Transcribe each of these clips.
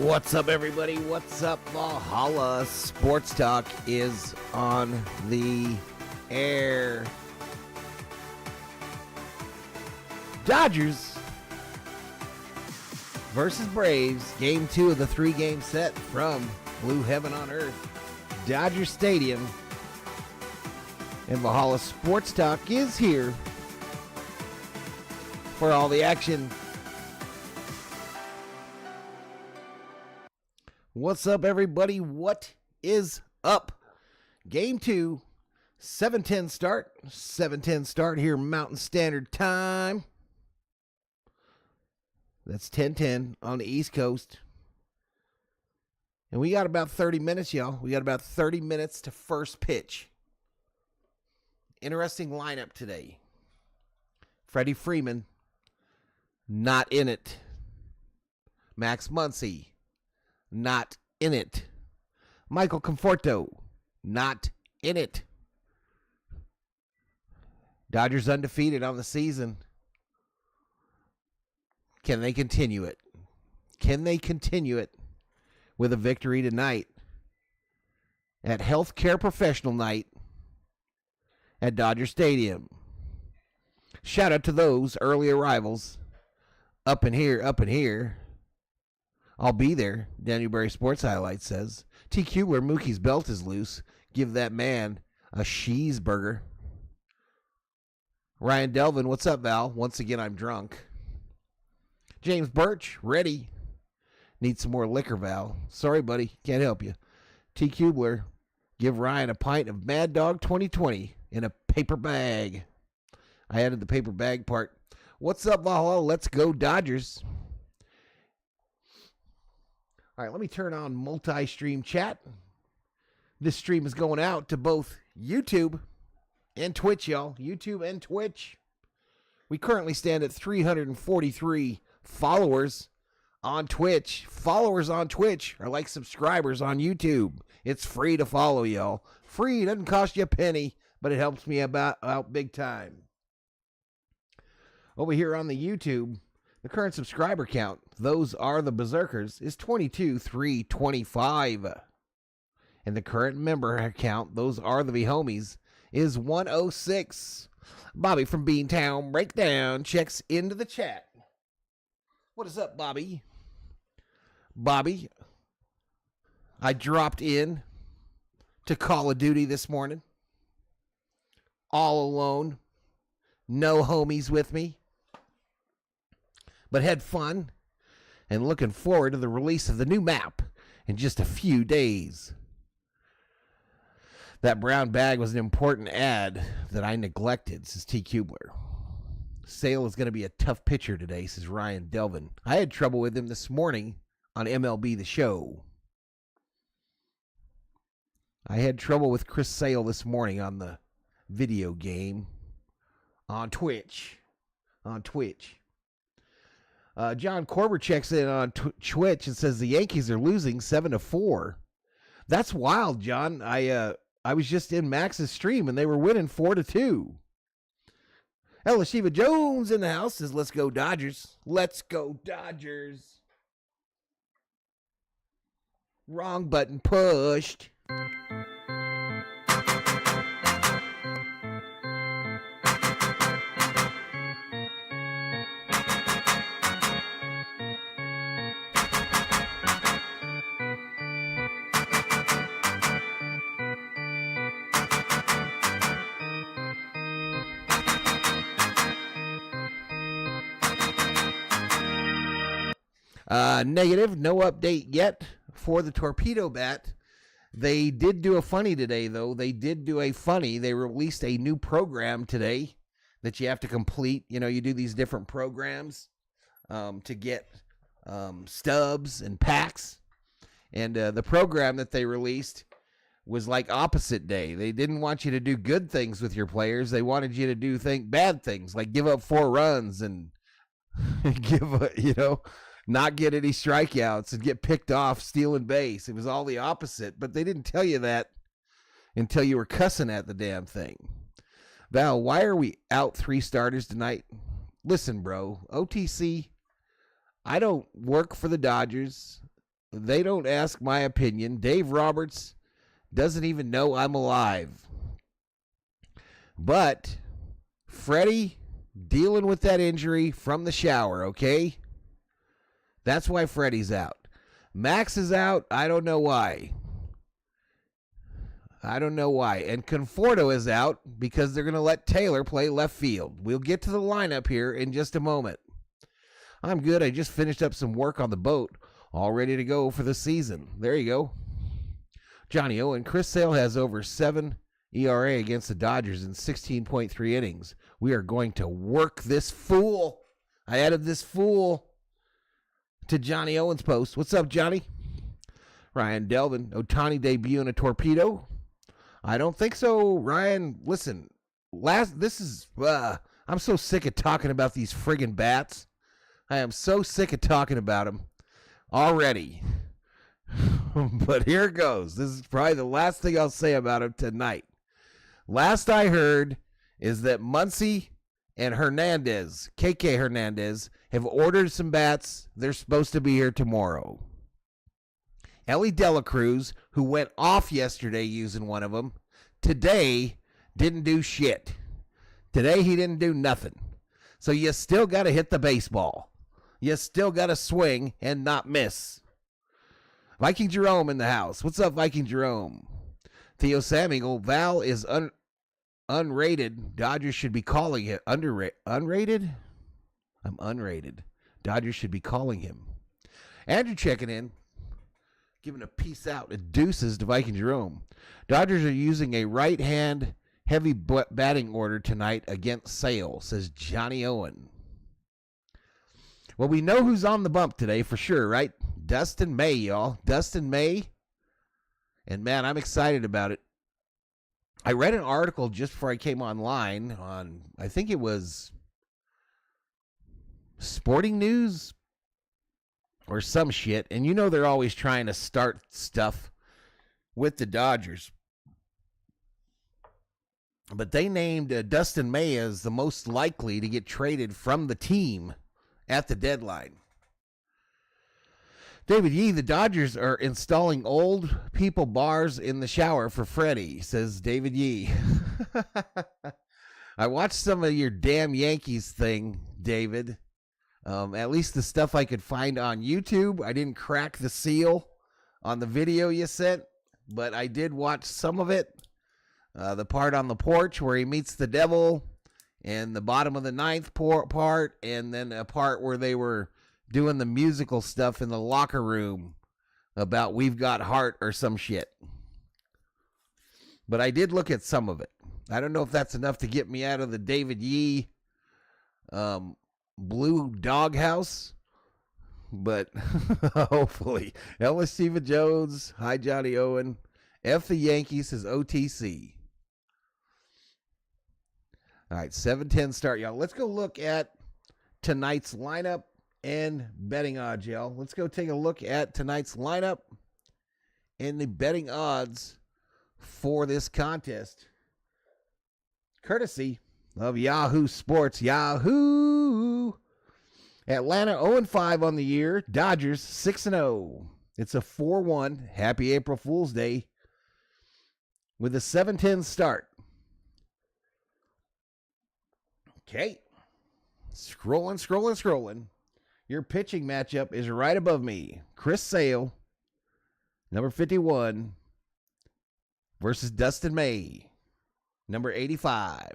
What's up, everybody? What's up? Valhalla Sports Talk is on the air. Dodgers versus Braves, game 2 of the 3-game set from Blue Heaven on Earth, Dodger Stadium. And Valhalla Sports Talk is here for all the action. What's up, everybody? What is up? Game 2, 7:10 start. 7:10 start here, Mountain Standard Time. That's 10:10 on the East Coast. And we got about 30 minutes, y'all. We got about 30 minutes to first pitch. Interesting lineup today. Freddie Freeman, not in it. Max Muncy, not in it. Michael Conforto, not in it. Dodgers undefeated on the season. Can they continue it? Can they continue it with a victory tonight at Healthcare Professional Night at Dodger Stadium? Shout out to those early arrivals. Up in here, up in here. I'll be there, Danuberry Sports Highlights says. T. Kubler, Mookie's belt is loose. Give that man a cheeseburger. Ryan Delvin, what's up, Val? Once again, I'm drunk. James Birch, ready. Need some more liquor, Val. Sorry, buddy, can't help you. T. Kubler, give Ryan a pint of Mad Dog 2020 in a paper bag. I added the paper bag part. What's up, Valhalla? Let's go, Dodgers. All right, let me turn on multi-stream chat. This stream is going out to both YouTube and Twitch, y'all. YouTube and Twitch. We currently stand at 343 followers on Twitch. Followers on Twitch are like subscribers on YouTube. It's free to follow, y'all. Free, doesn't cost you a penny, but it helps me out big time. Over here on the YouTube, the current subscriber count, those are the Berserkers, is 22,325. And the current member count, those are the V-Homies, is 106. Bobby from Beantown Breakdown checks into the chat. What is up, Bobby? Bobby, I dropped in to Call of Duty this morning. All alone. No homies with me. But had fun and looking forward to the release of the new map in just a few days. That brown bag was an important ad that I neglected, says T. Kubler. Sale is going to be a tough pitcher today, says Ryan Delvin. I had trouble with him this morning on MLB The Show. I had trouble with Chris Sale this morning on the video game on Twitch. John Corber checks in on Twitch and says the Yankees are losing 7-4. That's wild, John. I was just in Max's stream and they were winning 4-2. Elishiva Jones in the house says, let's go Dodgers. Let's go Dodgers. Wrong button pushed. Negative, no update yet for the torpedo bat. They did do a funny today, though. They released a new program today that you have to complete. You know, you do these different programs to get stubs and packs. And the program that they released was like opposite day. They didn't want you to do good things with your players. They wanted you to do bad things, like give up 4 runs and not get any strikeouts and get picked off stealing base. It was all the opposite, but they didn't tell you that until you were cussing at the damn thing. Val, why are we out 3 starters tonight? Listen, bro, OTC, I don't work for the Dodgers. They don't ask my opinion. Dave Roberts doesn't even know I'm alive. But Freddy dealing with that injury from the shower, okay? That's why Freddy's out. Max is out. I don't know why. And Conforto is out because they're going to let Taylor play left field. We'll get to the lineup here in just a moment. I'm good. I just finished up some work on the boat. All ready to go for the season. There you go. Johnny Owen. Chris Sale has over 7 ERA against the Dodgers in 16.3 innings. We are going to work this fool. I added this fool to Johnny Owen's post. What's up, Johnny? Ryan Delvin. Ohtani debuting a torpedo? I don't think so, Ryan. Listen, I'm so sick of talking about these friggin' bats. I am so sick of talking about them already. But here it goes. This is probably the last thing I'll say about him tonight. Last I heard is that Muncy and Hernandez, KK Hernandez, have ordered some bats. They're supposed to be here tomorrow. Ellie Dela Cruz, who went off yesterday using one of them, today didn't do shit. Today he didn't do nothing. So you still got to hit the baseball. You still got to swing and not miss. Viking Jerome in the house. What's up, Viking Jerome? Theo Samigal. Val is unrated. Dodgers should be calling it. Unrated? I'm unrated. Dodgers should be calling him. Andrew checking in. Giving a peace out. It deuces to Viking Jerome. Dodgers are using a right-hand heavy batting order tonight against Sale, says Johnny Owen. Well, we know who's on the bump today for sure, right? Dustin May, y'all. Dustin May. And, man, I'm excited about it. I read an article just before I came online on, I think it was Sporting News or some shit. And you know they're always trying to start stuff with the Dodgers. But they named Dustin May as the most likely to get traded from the team at the deadline. David Yee, the Dodgers are installing old people bars in the shower for Freddy, says David Yee. I watched some of your damn Yankees thing, David. At least the stuff I could find on YouTube. I didn't crack the seal on the video you sent, but I did watch some of it. The part on the porch where he meets the devil, and the bottom of the ninth part, and then a part where they were doing the musical stuff in the locker room about We've Got Heart or some shit. But I did look at some of it. I don't know if that's enough to get me out of the David Yee blue doghouse, but hopefully. Ellis Stephen Jones, hi Johnny Owen. F the Yankees says OTC. All right, 7:10 start, y'all. Let's go look at tonight's lineup and betting odds, y'all. Let's go take a look at tonight's lineup and the betting odds for this contest. Courtesy of Yahoo Sports. Yahoo! Atlanta 0-5 on the year. Dodgers 6-0. It's a 4-1. Happy April Fool's Day with a 7:10 start. Okay. Scrolling. Your pitching matchup is right above me. Chris Sale, number 51, versus Dustin May, number 85.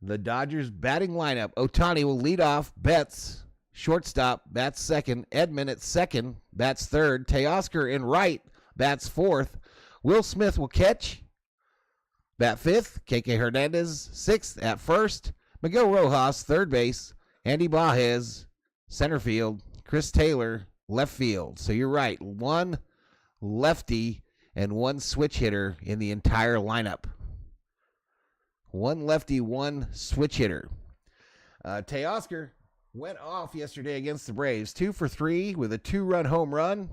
The Dodgers batting lineup. Ohtani will lead off. Betts, shortstop, bats second. Edman at second, bats third. Teoscar in right, bats fourth. Will Smith will catch, bat fifth. KK Hernandez, sixth at first. Miguel Rojas, third base. Andy Baez, center field. Chris Taylor, left field. So you're right. One lefty and one switch hitter in the entire lineup. One lefty, one switch hitter. Teoscar went off yesterday against the Braves. 2 for 3 with a 2-run home run.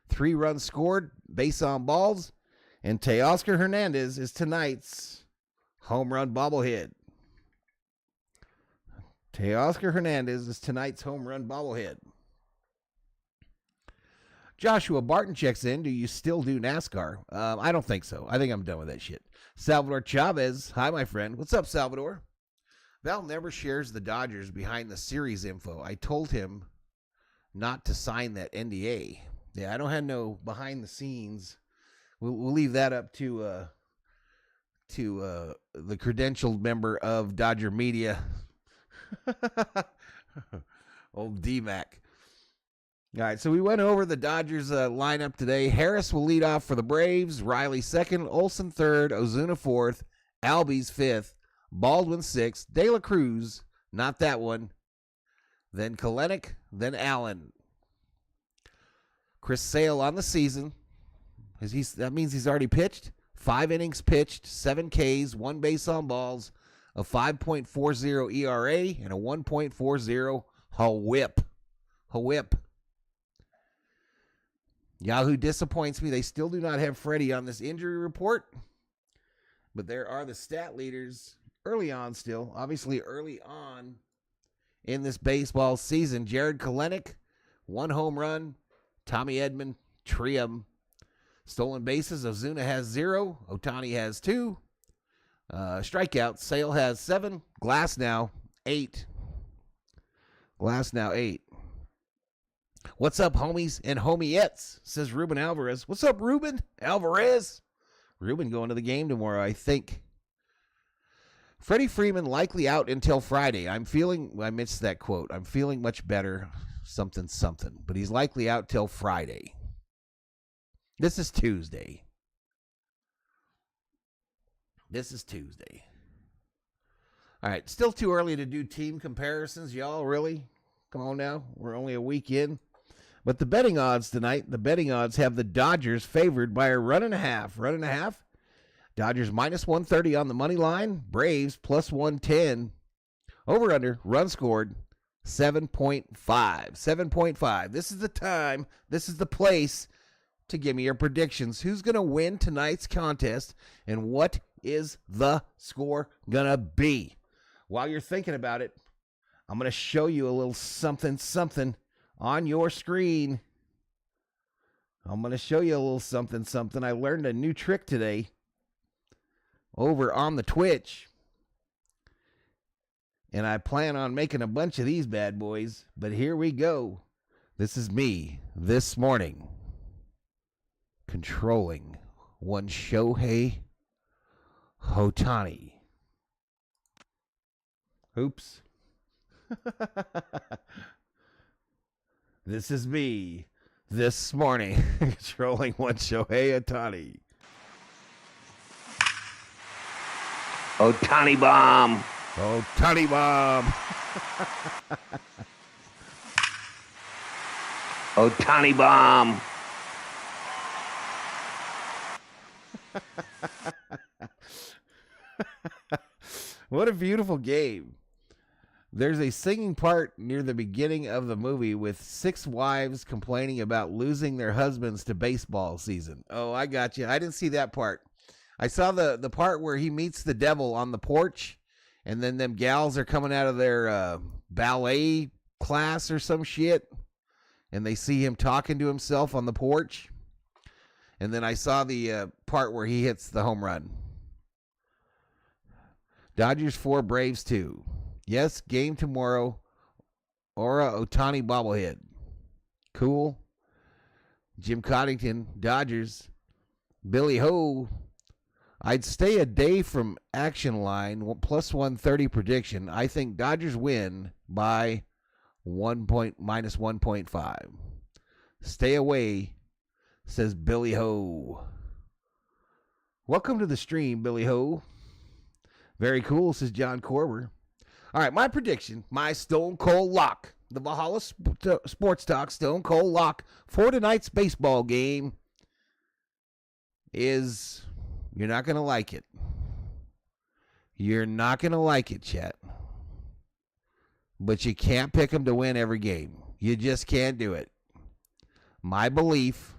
3 runs scored, base on balls. And Teoscar Hernandez is tonight's home run bobblehead. Teoscar Hernandez is tonight's home run bobblehead. Joshua Barton checks in. Do you still do NASCAR? I don't think so. I think I'm done with that shit. Salvador Chavez. Hi, my friend. What's up, Salvador? Val never shares the Dodgers behind the series info. I told him not to sign that NDA. Yeah, I don't have no behind the scenes. We'll leave that up to the credentialed member of Dodger Media, old D-Mac. All right, so we went over the Dodgers lineup today. Harris will lead off for the Braves. Riley second, Olsen third, Ozuna fourth, Albies fifth, Baldwin sixth, De La Cruz, not that one, then Kelenic, then Allen. Chris Sale on the season. That means he's already pitched. 5 innings pitched, 7 Ks, 1 base on balls, a 5.40 ERA, and a 1.40 whip. Yahoo disappoints me. They still do not have Freddy on this injury report. But there are the stat leaders early on still. Obviously early on in this baseball season. Jared Kelenic, 1 home run. Tommy Edman, Trium. Stolen bases, Ozuna has 0. Ohtani has 2. Strikeouts, Sale has 7. Glasnow, 8. What's up, homies and homiettes, says Ruben Alvarez. What's up, Ruben Alvarez? Ruben going to the game tomorrow, I think. Freddie Freeman likely out until Friday. I missed that quote. I'm feeling much better, something. But he's likely out till Friday. This is Tuesday. All right, still too early to do team comparisons, y'all, really? Come on now. We're only a week in. But the betting odds tonight, have the Dodgers favored by a run and a half. Dodgers minus 130 on the money line. Braves plus 110. Over under, run scored, 7.5. This is the time. This is the place to give me your predictions. Who's going to win tonight's contest, and what is the score going to be? While you're thinking about it, I'm going to show you a little something on your screen. I learned a new trick today over on the Twitch, and I plan on making a bunch of these bad boys, but here we go. This is me this morning, controlling one Shohei Ohtani. Oops. This is me this morning, controlling one Shohei Ohtani. Ohtani bomb. Ohtani bomb. What a beautiful game. There's a singing part near the beginning of the movie with 6 wives complaining about losing their husbands to baseball season. Oh, I got you. I didn't see that part. I saw the part where he meets the devil on the porch, and then them gals are coming out of their ballet class or some shit, and they see him talking to himself on the porch. And then I saw the part where he hits the home run. Dodgers 4, Braves 2. Yes, game tomorrow. Aura Ohtani bobblehead. Cool. Jim Coddington, Dodgers. Billy Ho. I'd stay a day from action line, plus 130 prediction. I think Dodgers win by minus 1.5. Stay away, says Billy Ho. Welcome to the stream, Billy Ho. Very cool, says John Corber. All right, my prediction, my Stone Cold lock, the Valhalla Sports Talk Stone Cold lock for tonight's baseball game is, you're not going to like it. You're not going to like it, chat. But you can't pick them to win every game. You just can't do it. My belief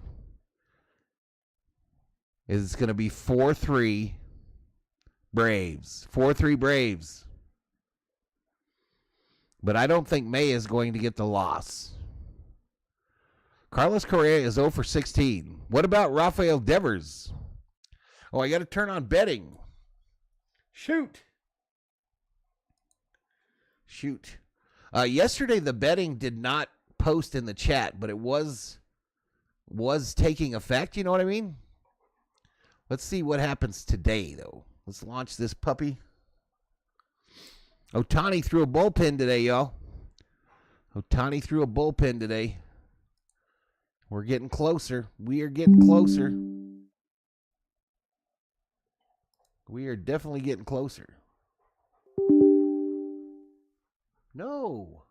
is it's going to be 4-3 Braves. 4-3 Braves. But I don't think May is going to get the loss. Carlos Correa is 0 for 16. What about Rafael Devers? Oh, I got to turn on betting. Shoot. Yesterday, the betting did not post in the chat, but it was taking effect. You know what I mean? Let's see what happens today, though. Let's launch this puppy. Ohtani threw a bullpen today, y'all. Ohtani threw a bullpen today. We're getting closer. We are getting closer. We are definitely getting closer. No.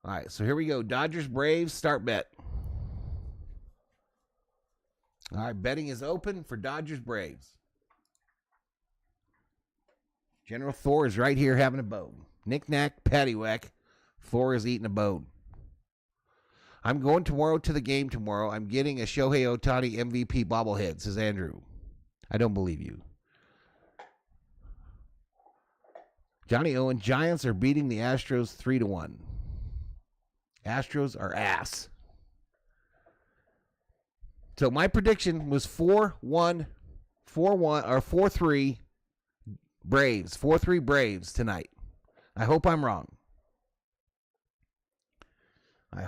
All right, so here we go. Dodgers, Braves, start bet. All right, betting is open for Dodgers, Braves. General Thor is right here having a bone. Knick-knack, paddywhack. Thor is eating a bone. I'm going tomorrow to the game tomorrow. I'm getting a Shohei Ohtani MVP bobblehead, says Andrew. I don't believe you. Johnny Owen, Giants are beating the Astros 3-1. Astros are ass. So my prediction was 4-1, 4-1, or 4-3 Braves. 4-3 Braves tonight. I hope I'm wrong. All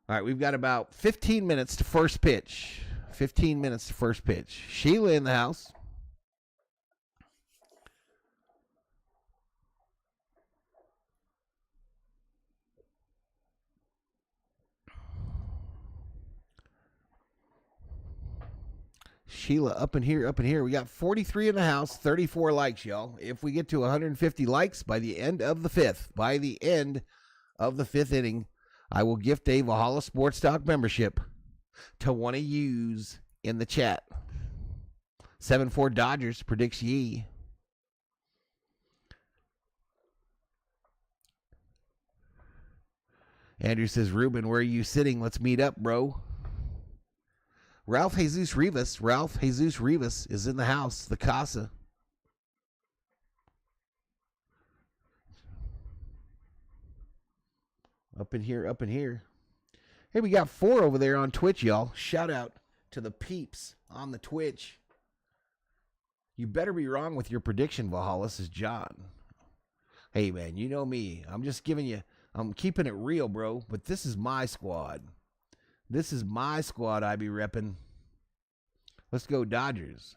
right, we've got about 15 minutes to first pitch. Sheila in the house. Sheila up in here. We got 43 in the house, 34 likes, y'all. If we get to 150 likes by the end of the fifth inning, I will gift a Valhalla Sports Talk membership to one of yous in the chat. 7-4 Dodgers predicts ye. Andrew says, Ruben, where are you sitting? Let's meet up, bro. Ralph Jesus Rivas is in the house, the casa. Up in here. Hey, we got 4 over there on Twitch, y'all. Shout out to the peeps on the Twitch. You better be wrong with your prediction, Valhalla, says John. Hey, man, you know me. I'm keeping it real, bro, but this is my squad. I be repping. Let's go Dodgers.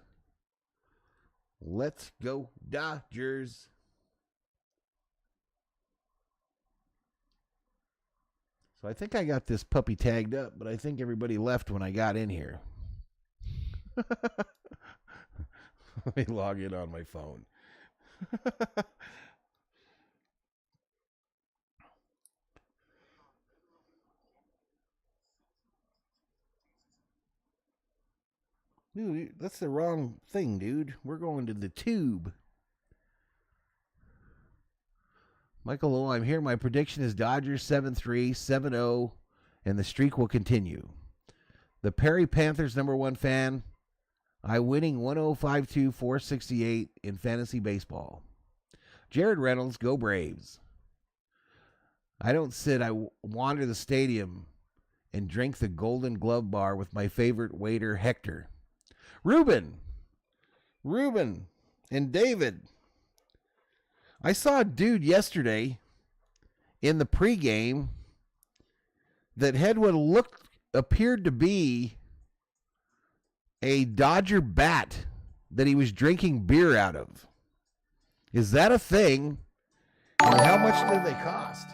So I think I got this puppy tagged up, but I think everybody left when I got in here. Let me log in on my phone. Dude, that's the wrong thing, dude. We're going to the tube. Michael O, I'm here. My prediction is Dodgers 7-3, 7-0, and the streak will continue. The Perry Panthers #1 fan. I winning 1052, 468 in fantasy baseball. Jared Reynolds, go Braves. I don't sit. I wander the stadium and drink the Golden Glove bar with my favorite waiter, Hector. Ruben, and David. I saw a dude yesterday in the pregame that had what appeared to be a Dodger bat that he was drinking beer out of. Is that a thing? And how much do they cost?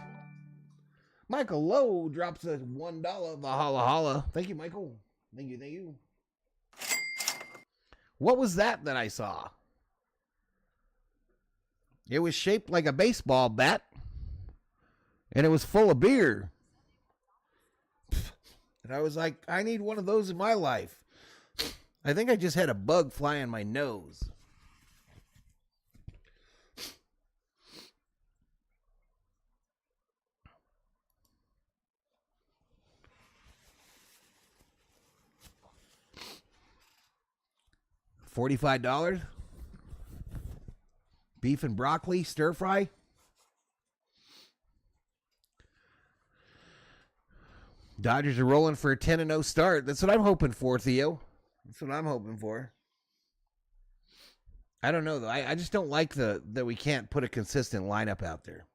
Michael Lowe drops a $1 Valhalla holla. Thank you, Michael. Thank you. What was that I saw? It was shaped like a baseball bat, and it was full of beer. And I was like, I need one of those in my life. I think I just had a bug fly in my nose. $45? Beef and broccoli, stir fry. Dodgers are rolling for a 10-0 start. That's what I'm hoping for, Theo. That's what I'm hoping for. I don't know, though. I just don't like that we can't put a consistent lineup out there.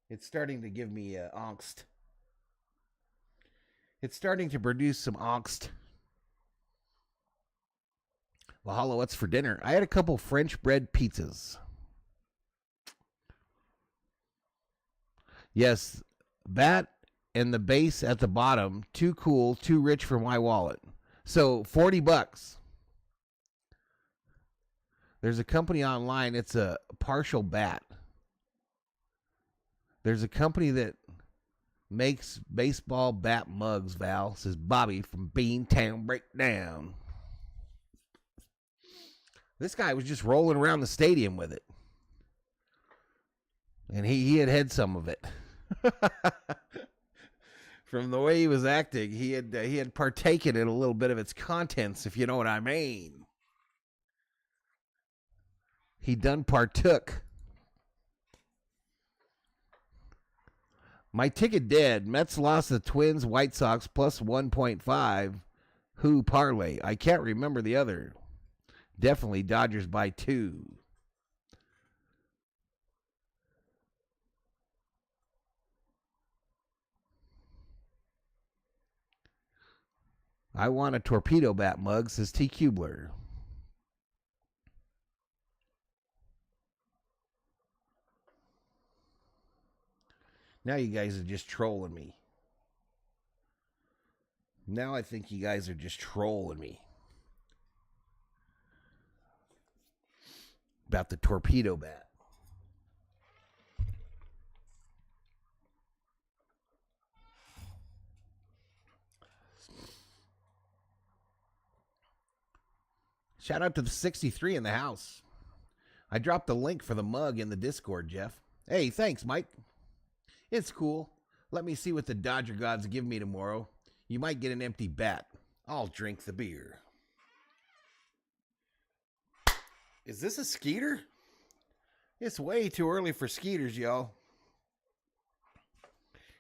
It's starting to give me angst. It's starting to produce some angst. Valhalla, what's for dinner? I had a couple French bread pizzas. Yes, bat and the base at the bottom, too cool, too rich for my wallet. So $40. There's a company online, it's a partial bat. There's a company that makes baseball bat mugs, Val, says Bobby from Beantown Breakdown. This guy was just rolling around the stadium with it. And he had some of it. From the way he was acting, he had partaken in a little bit of its contents, if you know what I mean. He done partook. My ticket dead. Mets lost the Twins, White Sox plus 1.5. Who parlay? I can't remember the other. Definitely Dodgers by 2. I want a torpedo bat mug, says T. Kubler. Now you guys are just trolling me. Now I think you guys are just trolling me. About the torpedo bat. Shout out to the 63 in the house. I dropped the link for the mug in the Discord, Jeff. Hey, thanks, Mike. It's cool. Let me see what the Dodger gods give me tomorrow. You might get an empty bat. I'll drink the beer. Is this a skeeter? It's way too early for skeeters, y'all.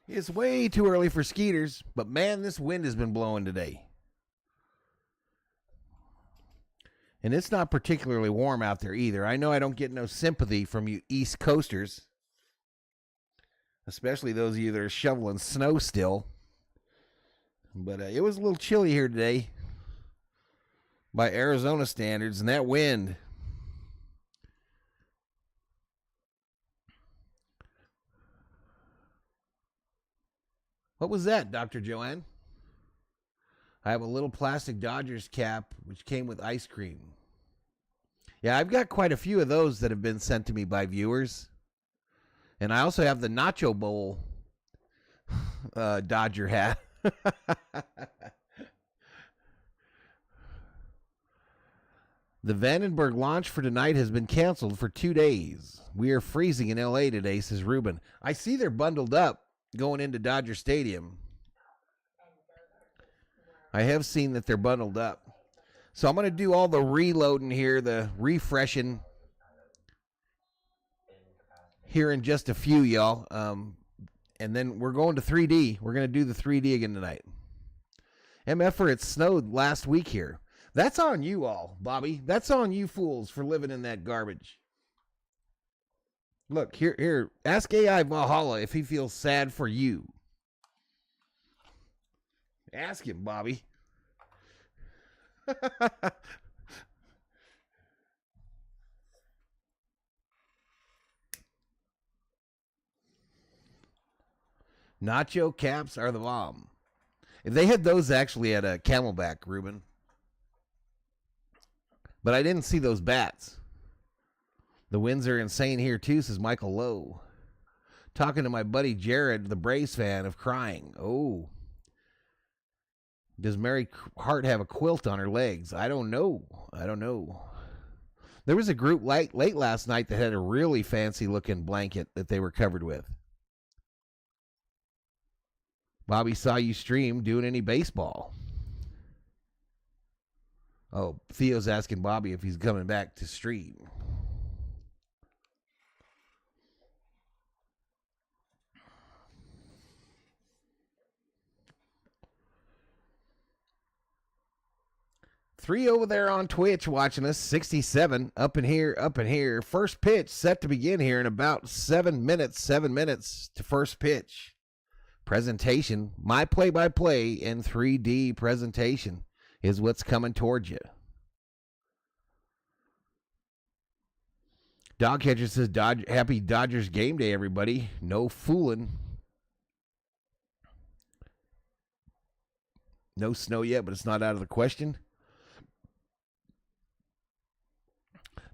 It's way too early for skeeters, but man, this wind has been blowing today. And it's not particularly warm out there either. I know I don't get no sympathy from you East Coasters, especially those of you that are shoveling snow still. But it was a little chilly here today by Arizona standards, and that wind. What was that, Dr. Joanne? I have a little plastic Dodgers cap, which came with ice cream. Yeah, I've got quite a few of those that have been sent to me by viewers. And I also have the Nacho Bowl Dodger hat. The Vandenberg launch for tonight has been canceled for 2 days. We are freezing in L.A. today, says Ruben. I see they're bundled up going into Dodger Stadium. I have seen that they're bundled up. So I'm going to do all the reloading here, the refreshing here in just a few, y'all. And then we're going to 3D. We're going to do the 3D again tonight. MFer, it snowed last week here. That's on you all, Bobby. That's on you fools for living in that garbage. Look, here. Ask AI Valhalla if he feels sad for you. Ask him, Bobby. Nacho caps are the bomb. They had those actually at a Camelback, Ruben. But I didn't see those bats. The winds are insane here too, says Michael Lowe. Talking to my buddy Jared, the Braves fan, of crying. Oh. Does Mary Hart have a quilt on her legs? I don't know. There was a group late last night that had a really fancy looking blanket that they were covered with. Bobby saw you stream doing any baseball. Oh, Theo's asking Bobby if he's coming back to stream. 3 over there on Twitch watching us. 67 up in here, up in here. First pitch set to begin here in about 7 minutes. 7 minutes to first pitch. Presentation, my play-by-play in 3D presentation is what's coming towards you. Dog Catcher says, happy Dodgers game day, everybody. No fooling. No snow yet, but it's not out of the question.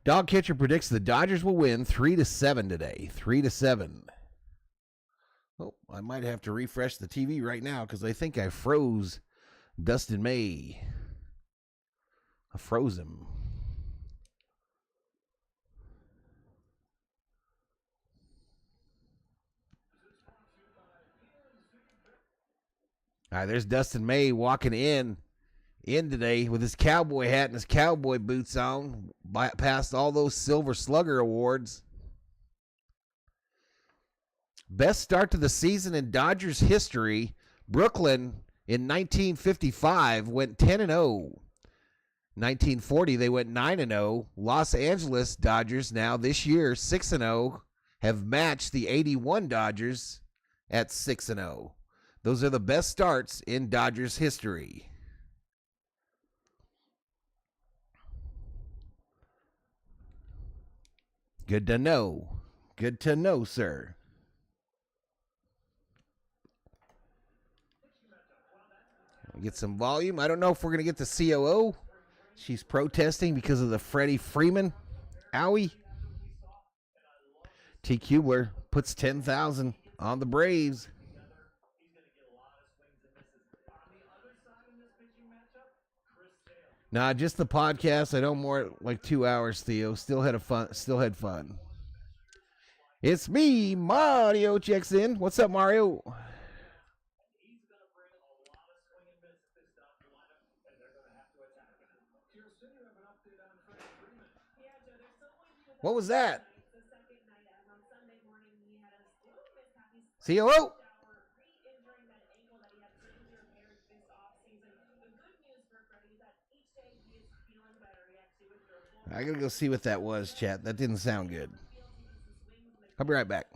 Dog Catcher predicts the Dodgers will win 3-7 today. 3-7. Oh, I might have to refresh the TV right now because I think I froze Dustin May. I froze him. All right, there's Dustin May walking in today with his cowboy hat and his cowboy boots on, past all those Silver Slugger awards. Best start to the season in Dodgers history. Brooklyn in 1955 went 10-0. 1940 they went 9-0. Los Angeles Dodgers now this year 6-0 have matched the 81 Dodgers at 6-0. Those are the best starts in Dodgers history. Good to know. Good to know, sir. Get some volume. I don't know if we're going to get the COO. She's protesting because of the Freddy Freeman. Owie. T. Kubler puts 10,000 on the Braves. Nah, just the podcast. I know more like 2 hours, Theo. Still had fun. It's me, Mario checks in. What's up, Mario? What was that? COO? I gotta go see what that was, chat. That didn't sound good. I'll be right back.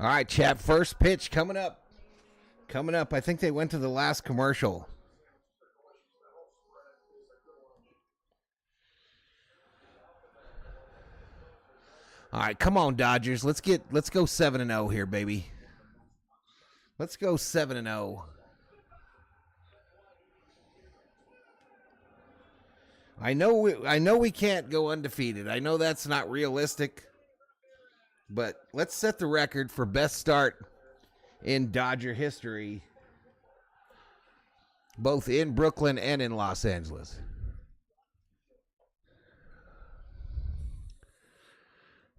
All right, chat. First pitch coming up. I think they went to the last commercial. All right, come on, Dodgers. Let's go 7-0 here, baby. Let's go 7-0. I know we can't go undefeated. I know that's not realistic. But let's set the record for best start in Dodger history, both in Brooklyn and in Los Angeles.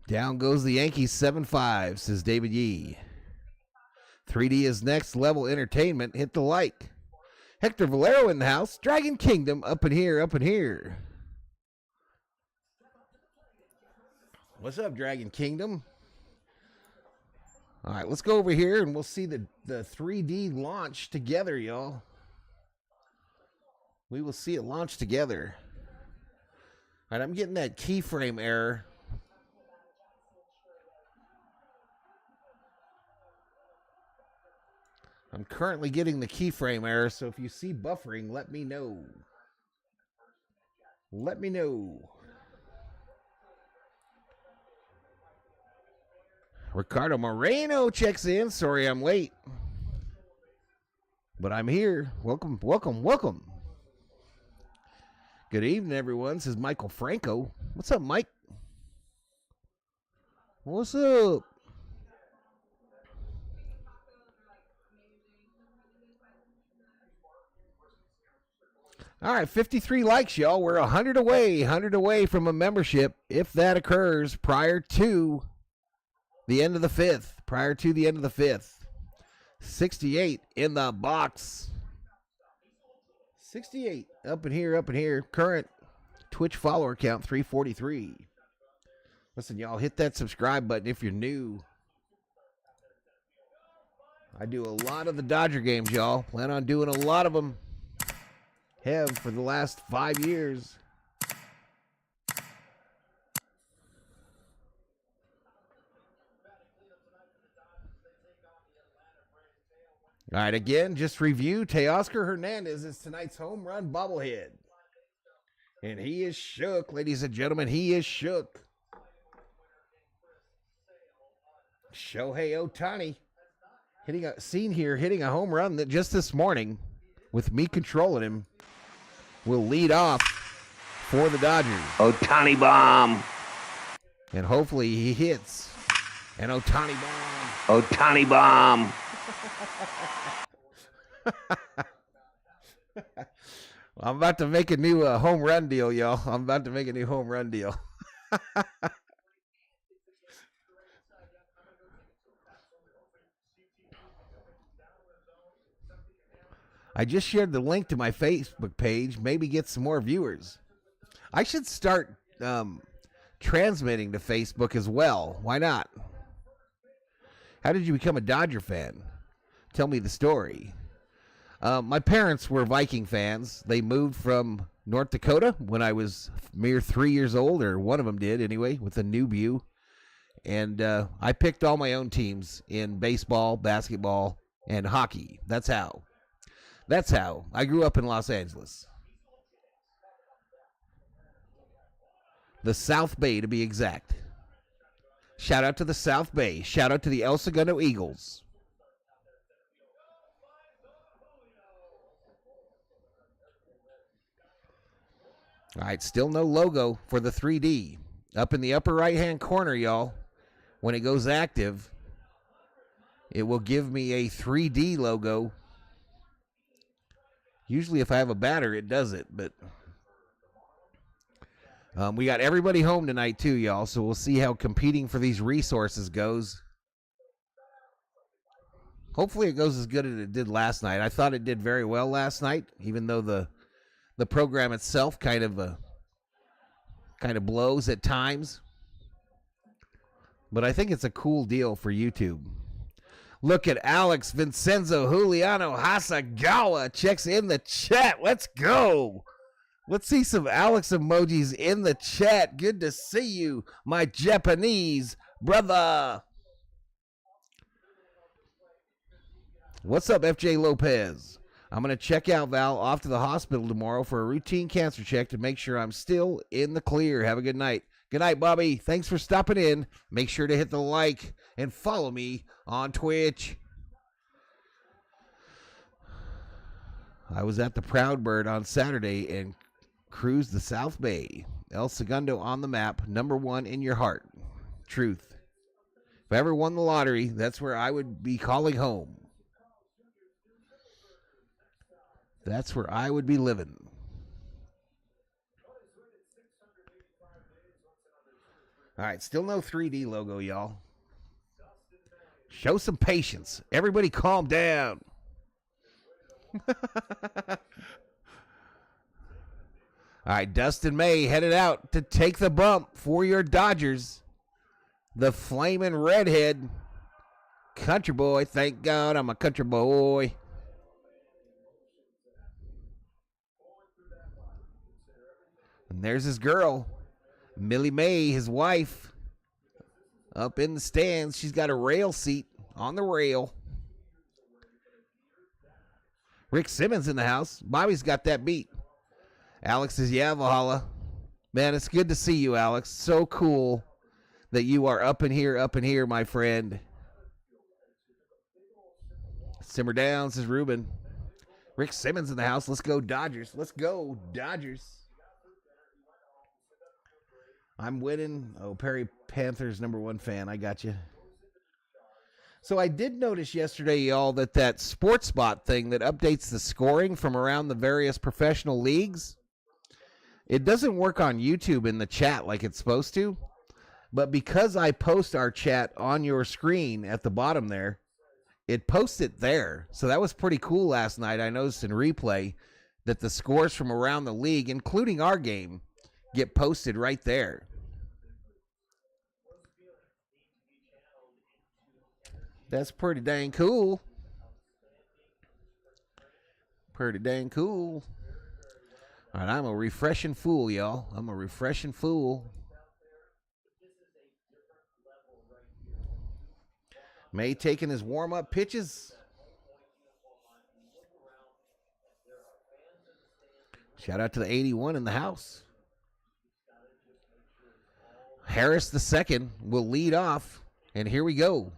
Down goes the Yankees 7-5, says David Yee. 3D is next level entertainment. Hit the like. Hector Valero in the house. Dragon Kingdom up in here, up in here. What's up, Dragon Kingdom? All right, let's go over here and we'll see the 3D launch together, y'all. We will see it launch together. All right, I'm getting that keyframe error. I'm currently getting the keyframe error, so if you see buffering, let me know. Let me know. Ricardo Moreno checks in. Sorry I'm late, but I'm here. Welcome. Good evening, everyone, says Michael Franco. What's up, Mike? What's up? All right, 53 likes, y'all. We're 100 away from a membership, if that occurs prior to the end of the fifth. 68 in the box. 68 up in here. Current Twitch follower count 343. Listen, y'all, hit that subscribe button if you're new. I do a lot of the Dodger games, y'all. Plan on doing a lot of them. Have for the last 5 years. All right, again, just review. Teoscar Hernandez is tonight's home run bobblehead. And he is shook, ladies and gentlemen. He is shook. Shohei Ohtani hitting a home run that just this morning, with me controlling him, will lead off for the Dodgers. Ohtani bomb. And hopefully he hits an Ohtani bomb. Ohtani bomb. I'm about to make a new home run deal, y'all. I just shared the link to my Facebook page. Maybe get some more viewers. I should start transmitting to Facebook as well. Why not? How did you become a Dodger fan? Tell me the story. My parents were Viking fans. They moved from North Dakota when I was mere 3 years old, or one of them did anyway, with a new view. And I picked all my own teams in baseball, basketball, and hockey. That's how. I grew up in Los Angeles. The South Bay, to be exact. Shout out to the South Bay. Shout out to the El Segundo Eagles. All right, still no logo for the 3D. Up in the upper right-hand corner, y'all. When it goes active, it will give me a 3D logo. Usually if I have a batter, it does it, but we got everybody home tonight too, y'all, so we'll see how competing for these resources goes. Hopefully it goes as good as it did last night. I thought it did very well last night, even though the program itself kind of blows at times. But I think it's a cool deal for YouTube. Look at Alex Vincenzo Juliano Hasagawa checks in the chat. Let's go. Let's see some Alex emojis in the chat. Good to see you, my Japanese brother. What's up, FJ Lopez? I'm going to check out, Val, off to the hospital tomorrow for a routine cancer check to make sure I'm still in the clear. Have a good night. Good night, Bobby. Thanks for stopping in. Make sure to hit the like and follow me on Twitch. I was at the Proud Bird on Saturday and cruised the South Bay. El Segundo on the map, #1 in your heart. Truth. If I ever won the lottery, that's where I would be calling home. That's where I would be living. All right, still no 3D logo, y'all. Show some patience. Everybody calm down. All right, Dustin May headed out to take the bump for your Dodgers. The flaming redhead. Country boy. Thank God I'm a country boy. And there's his girl, Millie May, his wife, up in the stands. She's got a rail seat on the rail. Rick Simmons in the house. Bobby's got that beat. Alex is, yeah, Valhalla. Man, it's good to see you, Alex. So cool that you are up in here, my friend. Simmer down, says Ruben. Rick Simmons in the house. Let's go, Dodgers. Let's go, Dodgers. I'm winning. Oh, Perry Panthers #1 fan. I got you. So I did notice yesterday, y'all, that SportsBot thing that updates the scoring from around the various professional leagues, it doesn't work on YouTube in the chat like it's supposed to. But because I post our chat on your screen at the bottom there, it posts it there. So that was pretty cool last night. I noticed in replay that the scores from around the league, including our game, get posted right there. That's pretty dang cool. Pretty dang cool. All right, I'm a refreshing fool, y'all. I'm a refreshing fool. May taking his warm-up pitches. Shout out to the 81 in the house. Harris the second will lead off. And here we go.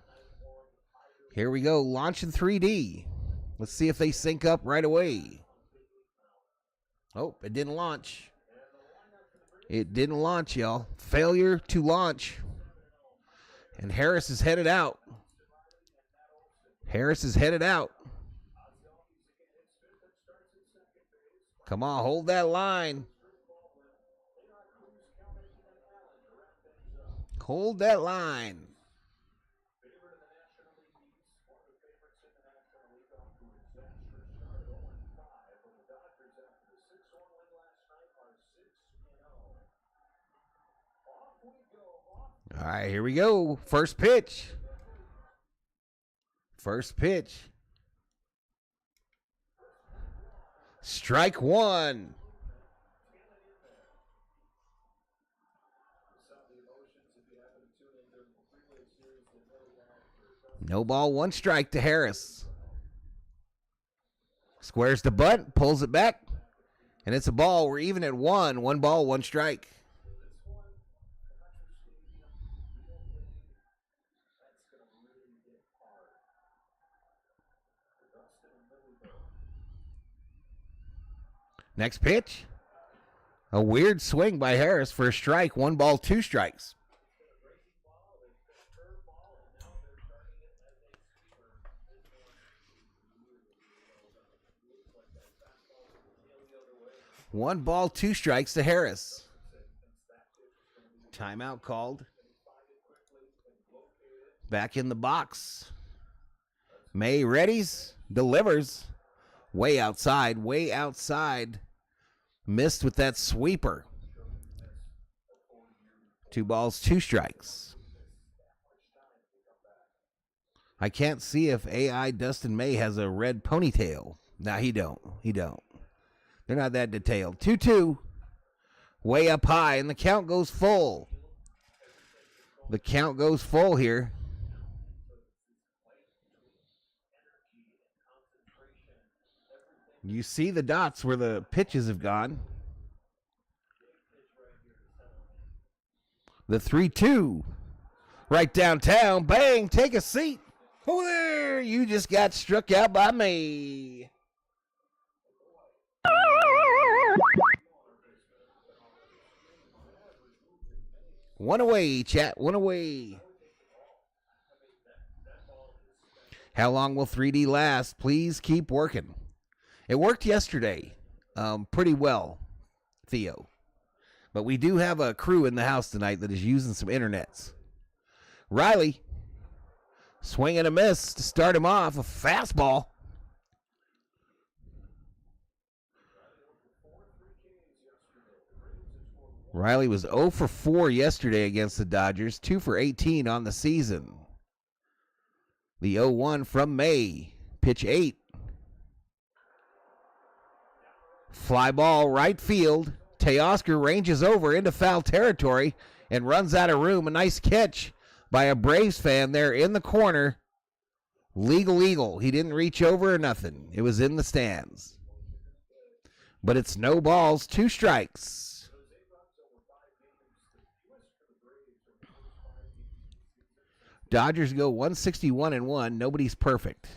Here we go. Launching 3D. Let's see if they sync up right away. Oh, it didn't launch. It didn't launch, y'all. Failure to launch. And Harris is headed out. Harris is headed out. Come on, hold that line. Hold that line. All right, here we go. First pitch. First pitch. Strike one. No ball, one strike to Harris. Squares the butt, pulls it back, and it's a ball. We're even at one. One ball, one strike. Next pitch. A weird swing by Harris for a strike. One ball, two strikes. One ball, two strikes to Harris. Timeout called. Back in the box. May readies, delivers. Way outside, way outside. Missed with that sweeper. Two balls, two strikes. I can't see if AI Dustin May has a red ponytail. Nah, he don't. He don't. They're not that detailed. 2-2. Way up high, and the count goes full. The count goes full here. You see the dots where the pitches have gone. The 3-2. Right downtown. Bang, take a seat. Oh, there. You just got struck out by me. One away, chat. One away. How long will 3D last? Please keep working. It worked yesterday pretty well, Theo. But we do have a crew in the house tonight that is using some internets. Riley, swing and a miss to start him off. A fastball. Riley was 0 for 4 yesterday against the Dodgers, 2 for 18 on the season. The 0-1 from May, pitch 8. Fly ball right field. Teoscar ranges over into foul territory and runs out of room. A nice catch by a Braves fan there in the corner. Legal eagle. He didn't reach over or nothing. It was in the stands. But it's no balls, two strikes. Dodgers go 161-1. Nobody's perfect.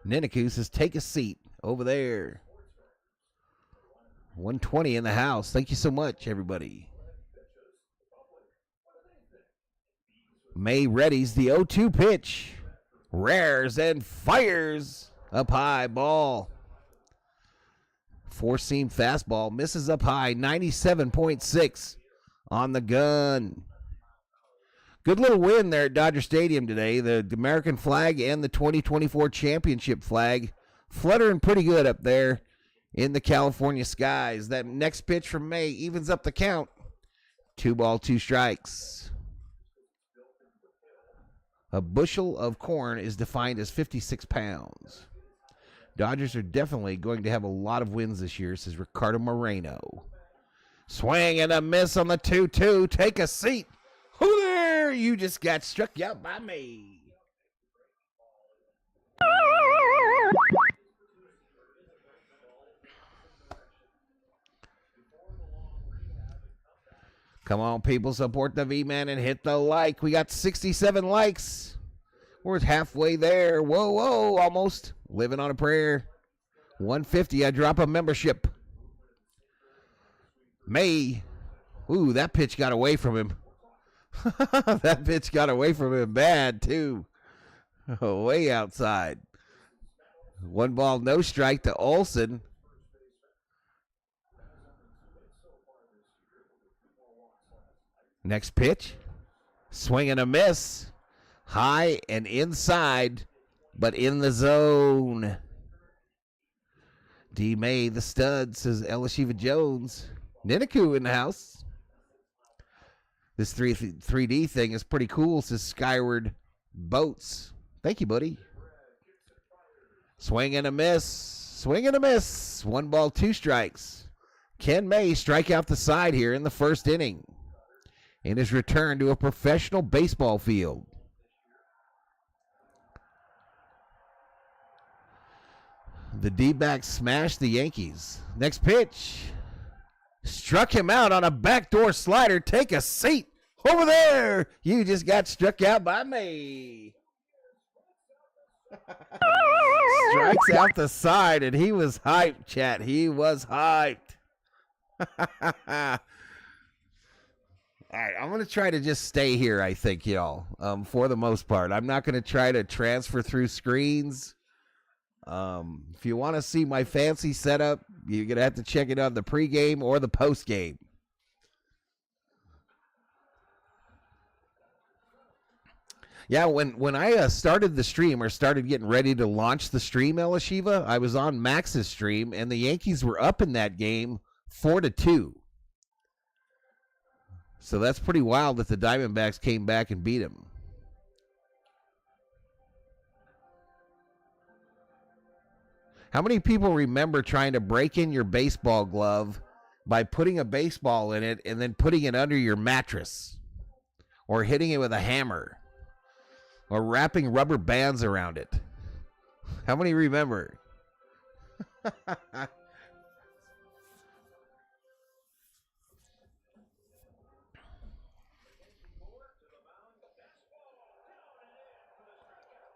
Niniku says, take a seat over there. 120 in the house. Thank you so much, everybody. May readies the 0-2 pitch. Rares and fires. Up high ball. Four-seam fastball. Misses up high. 97.6 on the gun. Good little win there at Dodger Stadium today. The American flag and the 2024 championship flag fluttering pretty good up there in the California skies. That next pitch from May evens up the count. 2 balls, 2 strikes. A bushel of corn is defined as 56 pounds. Dodgers are definitely going to have a lot of wins this year, says Ricardo Moreno. Swing and a miss on the 2-2. Take a seat. Who there? You just got struck out by me. Come on, people, support the V-Man and hit the like. We got 67 likes. We're halfway there. Whoa, whoa, almost. Living on a prayer. 150, I drop a membership. May. Ooh, that pitch got away from him. That pitch got away from him bad, too. Way outside. 1 ball, no strike to Olsen. Next pitch, swing and a miss. High and inside, but in the zone. D. May, the stud, says Elishiva Jones. Ninaku in the house. This 3D thing is pretty cool, says Skyward Boats. Thank you, buddy. Swing and a miss. Swing and a miss. 1 ball, 2 strikes. Ken May strike out the side here in the first inning in his return to a professional baseball field. The D-backs smashed the Yankees. Next pitch. Struck him out on a backdoor slider. Take a seat. Over there. You just got struck out by me. Strikes out the side, and he was hyped, chat. He was hyped. All right, I'm going to try to just stay here, I think, y'all, for the most part. I'm not going to try to transfer through screens. If you want to see my fancy setup, you're going to have to check it on the pregame or the postgame. Yeah, when I started the stream or started getting ready to launch the stream, Elishiva, I was on Max's stream, and the Yankees were up in that game 4-2. So that's pretty wild that the Diamondbacks came back and beat him. How many people remember trying to break in your baseball glove by putting a baseball in it and then putting it under your mattress? Or hitting it with a hammer? Or wrapping rubber bands around it? How many remember?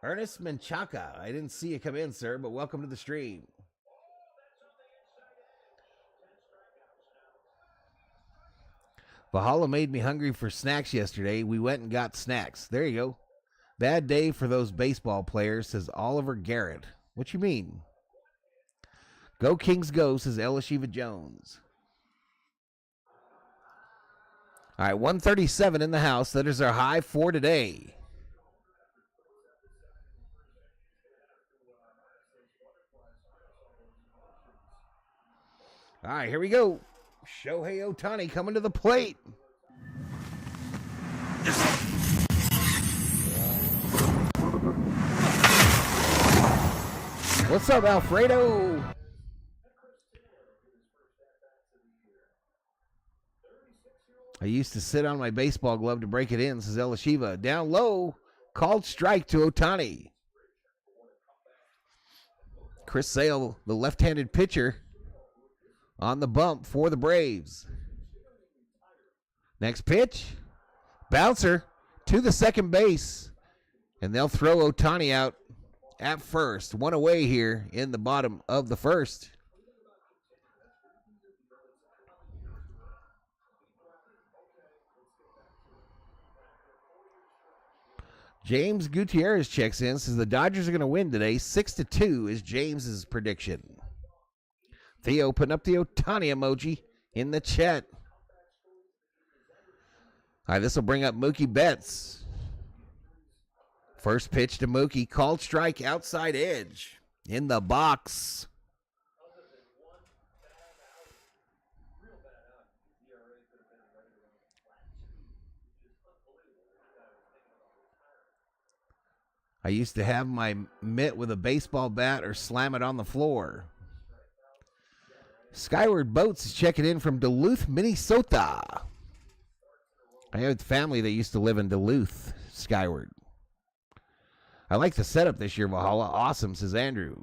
Ernest Menchaca, I didn't see you come in, sir, but welcome to the stream. Valhalla made me hungry for snacks yesterday. We went and got snacks. There you go. Bad day for those baseball players, says Oliver Garrett. What you mean? Go Kings go, says Elishiva Jones. All right, 137 in the house. That is our high for today. All right, here we go. Shohei Ohtani coming to the plate. What's up, Alfredo? I used to sit on my baseball glove to break it in, says Elishiva. Down low, called strike to Ohtani. Chris Sale, the left-handed pitcher, on the bump for the Braves. Next pitch. Bouncer to the second base. And they'll throw Ohtani out at first. One away here in the bottom of the first. James Gutierrez checks in, says the Dodgers are going to win today. 6-2 is James's prediction. Theo putting up the Ohtani emoji in the chat. All right, this will bring up Mookie Betts. First pitch to Mookie, called strike, outside edge in the box. I used to have my mitt with a baseball bat or slam it on the floor. Skyward Boats is checking in from Duluth, Minnesota. I had family that used to live in Duluth, Skyward. I like the setup this year, Valhalla. Awesome, says Andrew.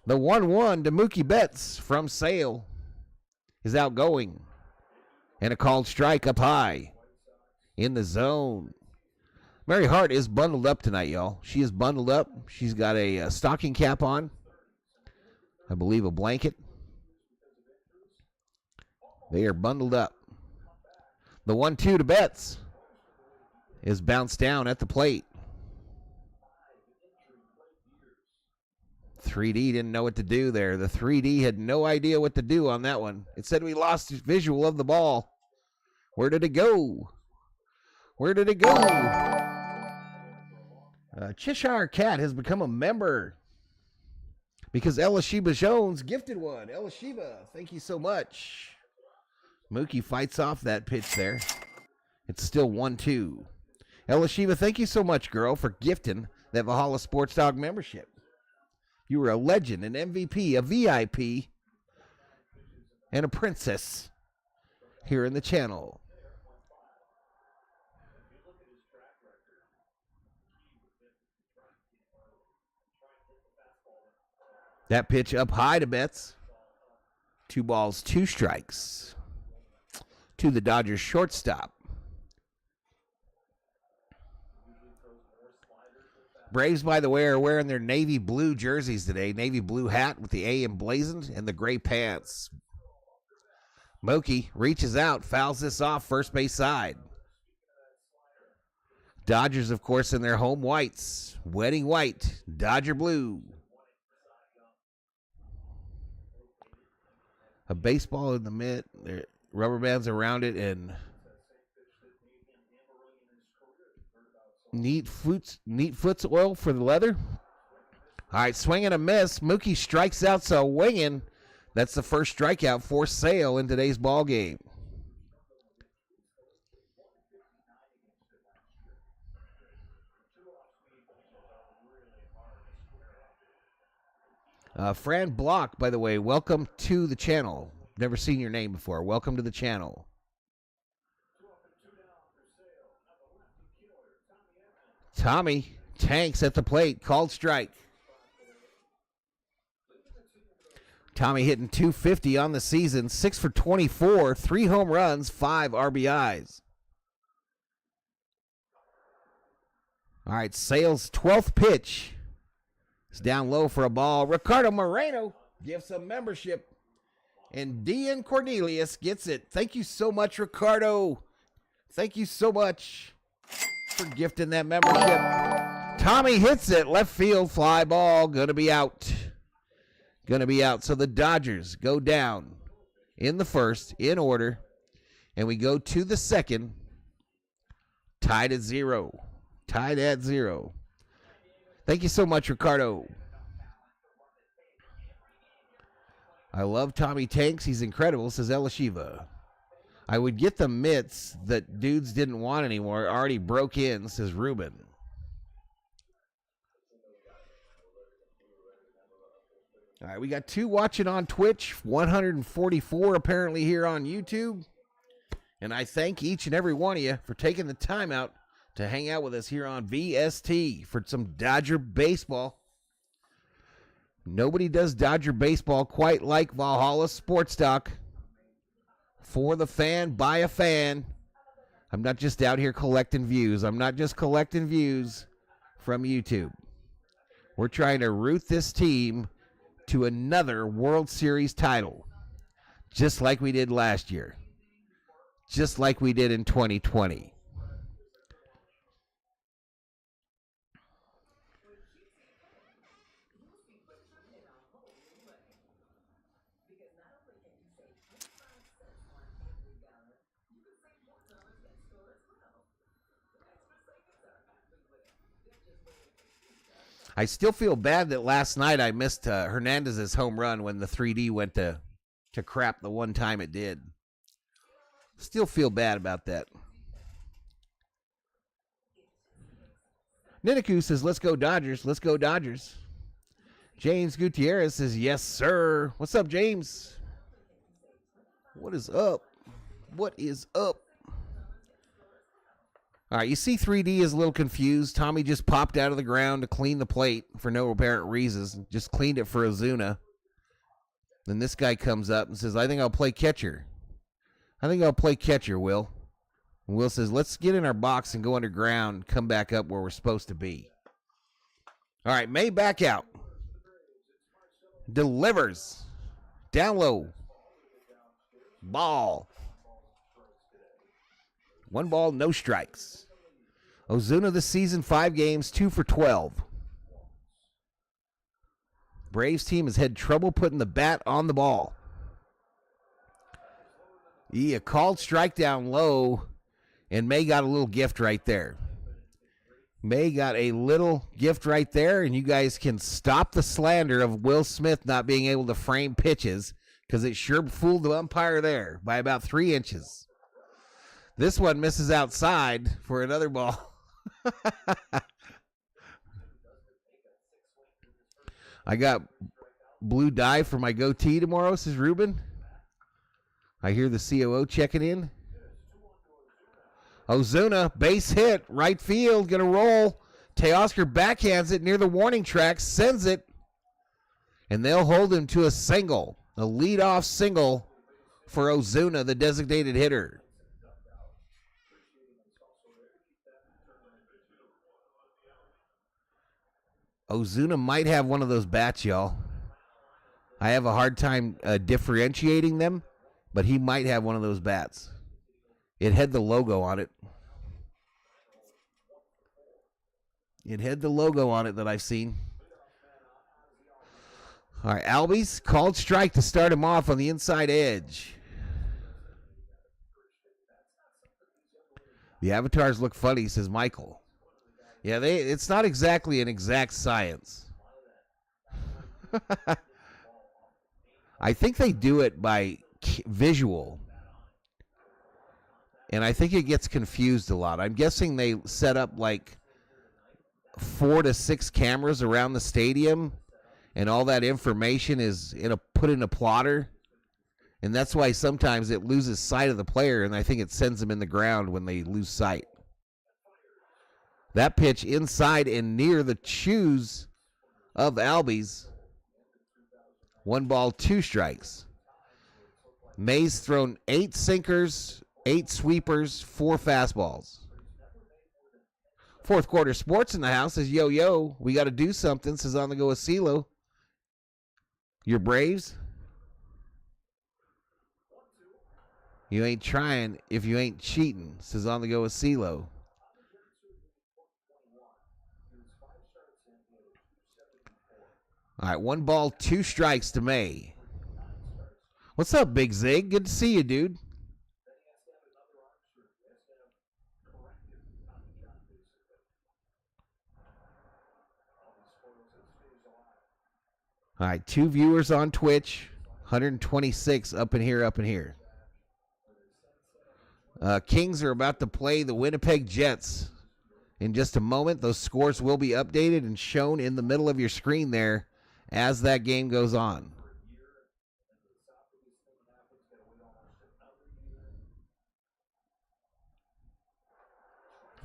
The 1-1 to Mookie Betts from Sale is outgoing. And a called strike up high in the zone. Mary Hart is bundled up tonight, y'all. She is bundled up. She's got a stocking cap on. I believe a blanket. They are bundled up. The 1-2 to Betts is bounced down at the plate. 3D didn't know what to do there. The 3D had no idea what to do on that one. It said we lost visual of the ball. Where did it go? Where did it go? Cheshire Cat has become a member because Elishiba Jones gifted one. Elishiba, thank you so much. Mookie fights off that pitch there. It's still 1-2. Elishiba, thank you so much, girl, for gifting that Valhalla Sports Talk membership. You were a legend, an MVP, a VIP, and a princess here in the channel. That pitch up high to Betts. 2 balls, 2 strikes to the Dodgers shortstop. Braves, by the way, are wearing their navy blue jerseys today. Navy blue hat with the A emblazoned and the gray pants. Mookie reaches out, fouls this off first base side. Dodgers, of course, in their home whites. Wedding white, Dodger blue. A baseball in the mitt, rubber bands around it, and neat foot's oil for the leather. All right, swing and a miss. Mookie strikes out, so winging. That's the first strikeout for Sale in today's ball game. Fran Block, by the way, welcome to the channel. Never seen your name before. Welcome to the channel. Tommy tanks at the plate. Called strike. Tommy hitting .250 on the season. 6 for 24. 3 home runs. 5 RBIs. All right, Sale's 12th pitch. It's down low for a ball. Ricardo Moreno gives a membership. And Dean Cornelius gets it. Thank you so much, Ricardo. Thank you so much for gifting that membership. Tommy hits it. Left field fly ball. Gonna be out. Gonna be out. So the Dodgers go down in the first in order. And we go to the second. Tied at 0. Tied at 0. Thank you so much, Ricardo. I love Tommy Tanks. He's incredible, says Elishiva. I would get the mitts that dudes didn't want anymore. Already broke in, says Ruben. All right, we got 2 watching on Twitch, 144 apparently here on YouTube. And I thank each and every one of you for taking the time out to hang out with us here on VST for some Dodger baseball. Nobody does Dodger baseball quite like Valhalla Sports Talk. For the fan, by a fan. I'm not just out here collecting views. I'm not just collecting views from YouTube. We're trying to root this team to another World Series title, just like we did last year, just like we did in 2020. I still feel bad that last night I missed Hernandez's home run when the 3D went to crap the one time it did. Still feel bad about that. Niniku says, let's go Dodgers. Let's go Dodgers. James Gutierrez says, yes, sir. What's up, James? What is up? What is up? All right, you see 3D is a little confused. Tommy just popped out of the ground to clean the plate for no apparent reasons. Just cleaned it for Ozuna. Then this guy comes up and says, I think I'll play catcher. I think I'll play catcher, Will. And Will says, let's get in our box and go underground, come back up where we're supposed to be. All right, May back out. Delivers. Down low. Ball. 1 ball, no strikes. Ozuna this season, 5 games, 2 for 12. Braves team has had trouble putting the bat on the ball. Yeah, called strike down low, and May got a little gift right there. May got a little gift right there, and you guys can stop the slander of Will Smith not being able to frame pitches, because it sure fooled the umpire there by about 3 inches. This one misses outside for another ball. I got blue dye for my goatee tomorrow, says Ruben. I hear the COO checking in. Ozuna, base hit, right field, gonna roll. Teoscar backhands it near the warning track, sends it, and they'll hold him to a single, a leadoff single for Ozuna, the designated hitter. Ozuna might have one of those bats, y'all. I have a hard time differentiating them, but he might have one of those bats. It had the logo on it. It had the logo on it that I've seen. All right, Albies called strike to start him off on the inside edge. The avatars look funny, says Michael. Yeah, it's not exactly an exact science. I think they do it by visual. And I think it gets confused a lot. I'm guessing they set up like 4 to 6 cameras around the stadium, and all that information is put in a plotter. And that's why sometimes it loses sight of the player, and I think it sends them in the ground when they lose sight. That pitch inside and near the shoes of Albies. 1 ball, 2 strikes. May's thrown 8 sinkers, 8 sweepers, 4 fastballs. Fourth quarter sports in the house says, yo, we got to do something, says on the go with CeeLo. Your Braves? You ain't trying if you ain't cheating, says on the go with CeeLo. All right, 1 ball, 2 strikes to May. What's up, Big Zig? Good to see you, dude. All right, 2 viewers on Twitch, 126 up in here. Kings are about to play the Winnipeg Jets in just a moment. Those scores will be updated and shown in the middle of your screen there as that game goes on.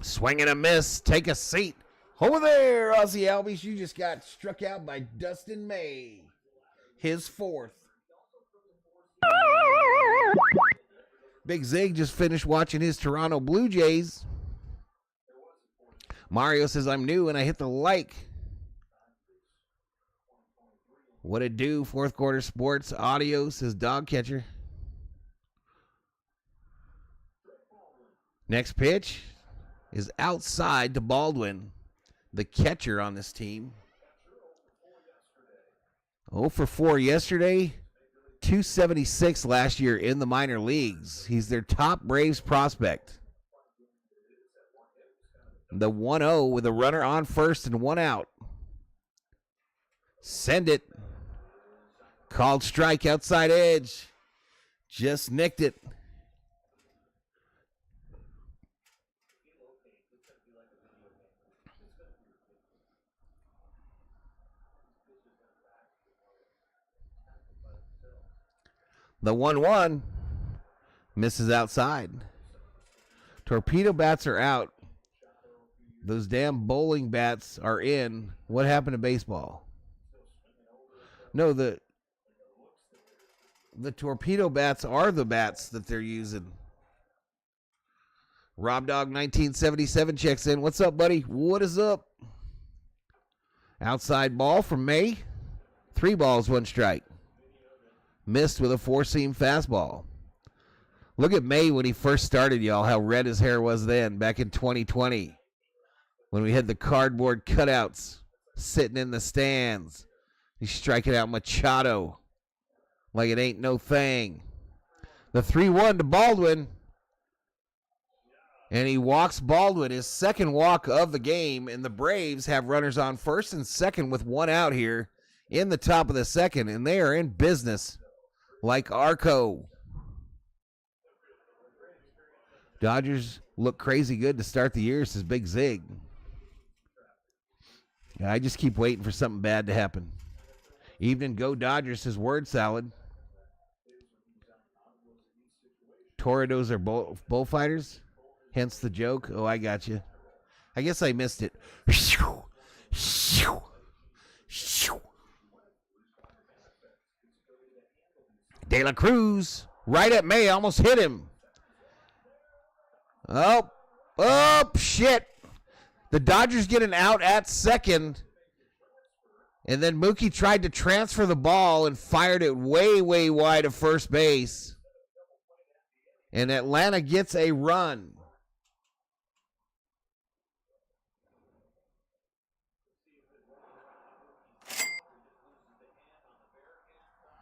Swing and a miss. Take a seat. Over there, Aussie Albies. You just got struck out by Dustin May. His 4th. Big Zig just finished watching his Toronto Blue Jays. Mario says, I'm new and I hit the like. What it do? Fourth quarter sports audio, says Dog Catcher. Next pitch is outside to Baldwin, the catcher on this team. 0 for 4 yesterday, 276 last year in the minor leagues. He's their top Braves prospect. The 1-0 with a runner on first and 1 out. Send it. Called strike outside edge. Just nicked it. The 1-1 misses outside. Torpedo bats are out. Those damn bowling bats are in. What happened to baseball? No, the torpedo bats are the bats that they're using. Rob Dog 1977 checks in. What's up, buddy? What is up? Outside ball from May. 3 balls, 1 strike. Missed with a 4-seam fastball. Look at May when he first started, y'all, how red his hair was then, back in 2020. When we had the cardboard cutouts sitting in the stands. He's striking out Machado like it ain't no thing. The 3-1 to Baldwin. And he walks Baldwin, his second walk of the game, and the Braves have runners on first and second with 1 out here in the top of the second, and they are in business like Arco. Dodgers look crazy good to start the year, says Big Zig. I just keep waiting for something bad to happen. Evening Go Dodgers, says Word Salad. Toreros are bullfighters, hence the joke. Oh, I got you. I guess I missed it. De La Cruz, right at May, almost hit him. Oh, shit. The Dodgers get an out at second. And then Mookie tried to transfer the ball and fired it way, way wide of first base. And Atlanta gets a run.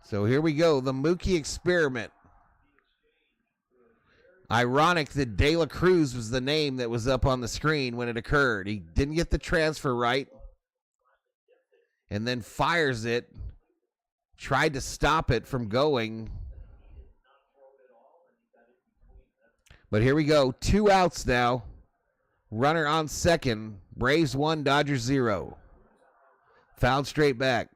So here we go, the Mookie experiment. Ironic that De La Cruz was the name that was up on the screen when it occurred. He didn't get the transfer right. And then fires it. Tried to stop it from going. But here we go. 2 outs now. Runner on second. Braves 1, Dodgers 0. Fouled straight back.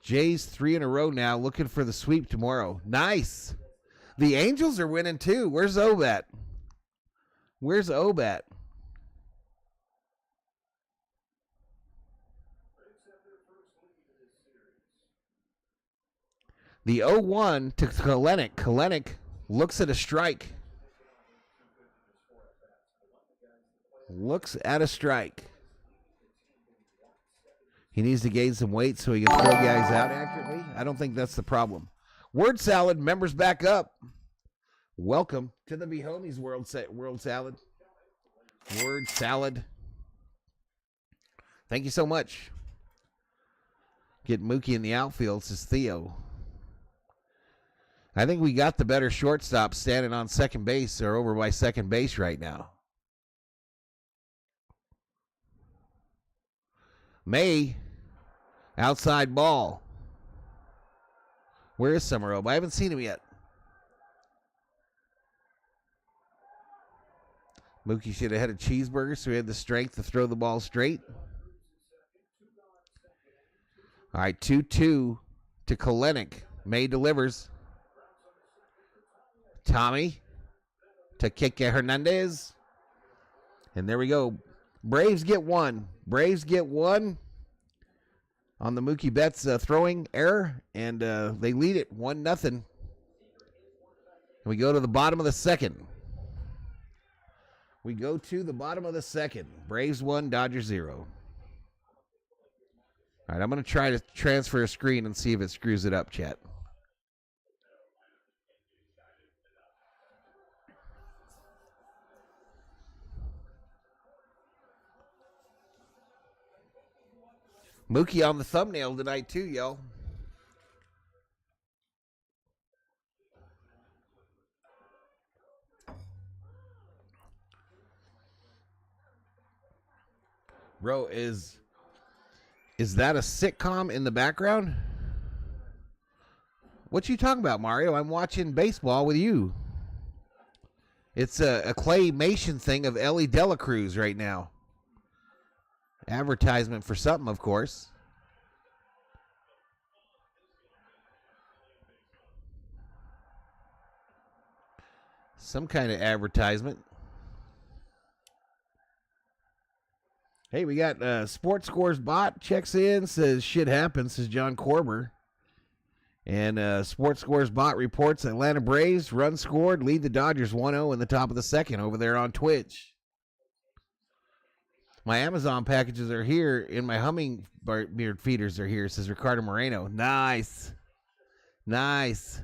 Jays 3 in a row now, looking for the sweep tomorrow. Nice. The Angels are winning too. Where's Obat? Where's Obat? The 0-1 to Kalenic. Kalenic looks at a strike. Looks at a strike. He needs to gain some weight so he can throw guys out accurately. I don't think that's the problem. Word Salad, members back up. Welcome to the Be Homies World Salad. Word Salad. Thank you so much. Get Mookie in the outfield, says Theo. I think we got the better shortstop standing on second base or over by second base right now. May, outside ball. Where is Summerope? I haven't seen him yet. Mookie should have had a cheeseburger so he had the strength to throw the ball straight. All right, 2-2 to Kalenic. May delivers. Tommy to Kike Hernandez. And there we go. Braves get 1. Braves get 1 on the Mookie Betts throwing error, and they lead it 1-0. And we go to the bottom of the second. Braves 1, Dodgers 0. All right, I'm going to try to transfer a screen and see if it screws it up, chat. Mookie on the thumbnail tonight too, y'all. Bro, is Is that a sitcom in the background? What you talking about, Mario? I'm watching baseball with you. It's a claymation thing of Ellie Dela Cruz right now. Advertisement for something, of course. Some kind of advertisement. Hey, we got Sports Scores bot checks in, says shit happens, says John Korber. And Sports Scores bot reports Atlanta Braves run scored, lead the Dodgers 1-0 in the top of the second over there on Twitch. My Amazon packages are here, and my hummingbird feeders are here, says Ricardo Moreno. Nice. Nice.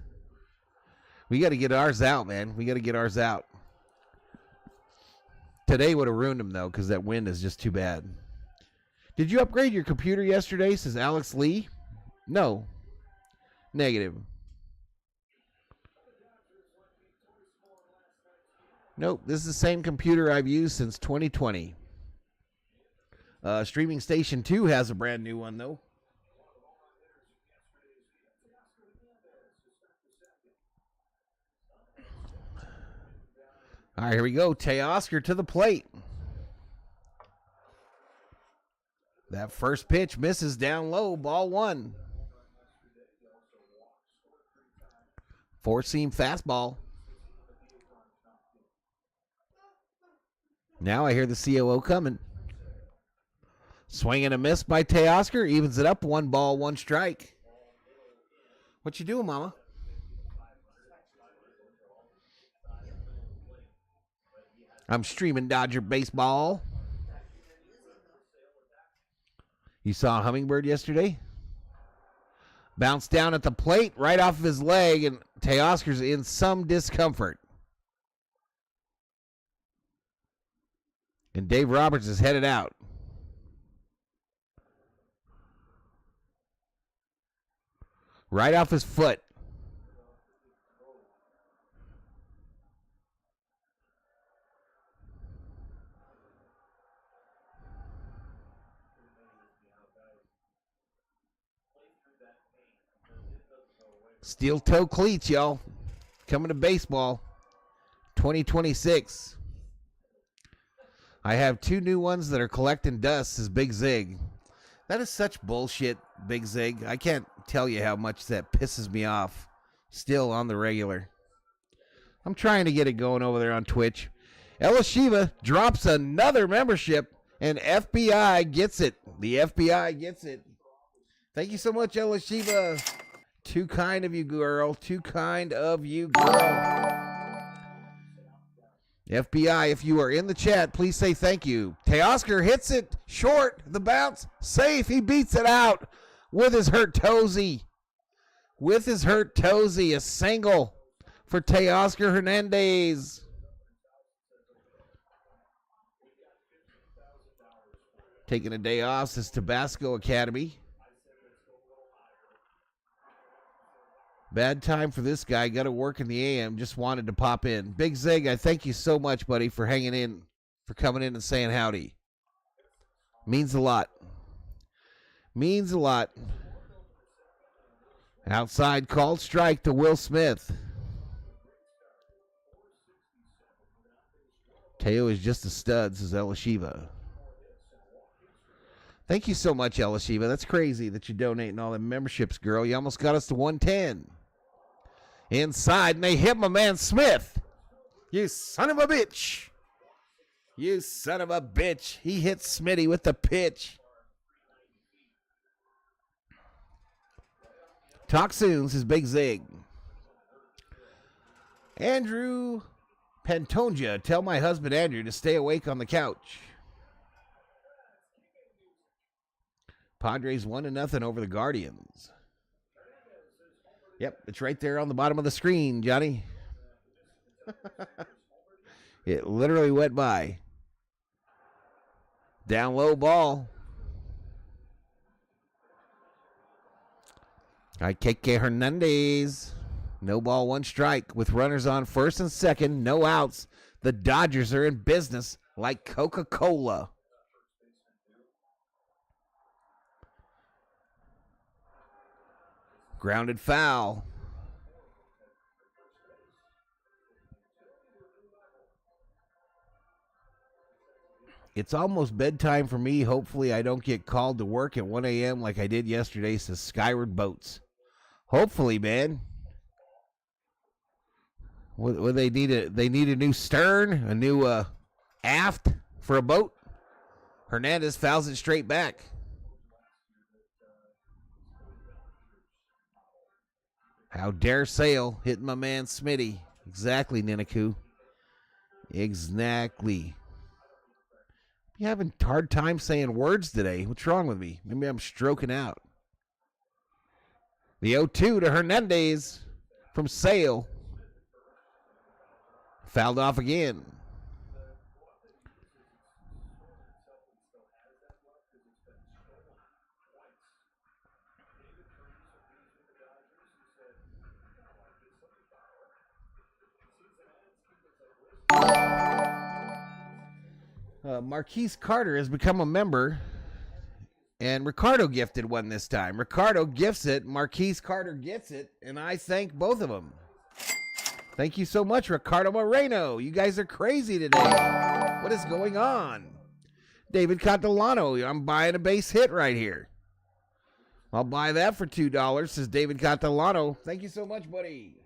We got to get ours out, man. We got to get ours out. Today would have ruined them, though, because that wind is just too bad. Did you upgrade your computer yesterday, says Alex Lee? No. Negative. Nope, this is the same computer I've used since 2020. Streaming Station 2 has a brand new one, though. All right, here we go. Teoscar to the plate. That first pitch misses down low. Ball one. Four-seam fastball. Now I hear the COO coming. Swing and a miss by Teoscar. Evens it up. 1 ball, 1 strike. What you doing, mama? I'm streaming Dodger baseball. You saw a hummingbird yesterday? Bounced down at the plate right off of his leg, and Teoscar's in some discomfort. And Dave Roberts is headed out. Right off his foot. Steel toe cleats, y'all. Coming to baseball. 2026. I have 2 new ones that are collecting dust, says Big Zig. That is such bullshit, Big Zig. I can't tell you how much that pisses me off. Still on the regular. I'm trying to get it going over there on Twitch. Ella Shiva drops another membership, and FBI gets it. The FBI gets it. Thank you so much, Ella Shiva. Too kind of you, girl. Too kind of you, girl. FBI, if you are in the chat, please say thank you. Teoscar hits it short. The bounce. Safe. He beats it out with his hurt toesy. With his hurt toesy. A single for Teoscar Hernandez. Taking a day off, says Tabasco Academy. Bad time for this guy. Got to work in the AM. Just wanted to pop in. Big Zig, I thank you so much, buddy, for hanging in, for coming in and saying howdy. Means a lot. Means a lot. Outside called strike to Will Smith. Teo is just a stud, says Ella Shiva. Thank you so much, Ella Shiva. That's crazy that you're donating all the memberships, girl. You almost got us to 110. Inside, and they hit my man Smith. You son of a bitch. You son of a bitch. He hit Smitty with the pitch. Talk soon, says Big Zig. Andrew Pantonja, tell my husband Andrew to stay awake on the couch. Padres 1-0 over the Guardians. Yep, it's right there on the bottom of the screen, Johnny. It literally went by. Down low ball. All right, Keke Hernandez. No ball, 1 strike. With runners on first and second, no outs. The Dodgers are in business like Coca-Cola. Grounded foul. It's almost bedtime for me. Hopefully I don't get called to work at 1 a.m. like I did yesterday, says Skyward Boats. Hopefully, man. What they need they need a new stern, a new aft for a boat. Hernandez fouls it straight back. How dare Sale hitting my man Smitty. Exactly, Ninaku. Exactly. You having a hard time saying words today. What's wrong with me? Maybe I'm stroking out. The 0-2 to Hernandez from Sale. Fouled off again. Marquise Carter has become a member, and Ricardo gifted one this time. Ricardo gifts it, Marquise Carter gets it, and I thank both of them. Thank you so much, Ricardo Moreno. You guys are crazy today. What is going on? David Catalano, I'm buying a base hit right here. I'll buy that for $2, says David Catalano. Thank you so much, buddy.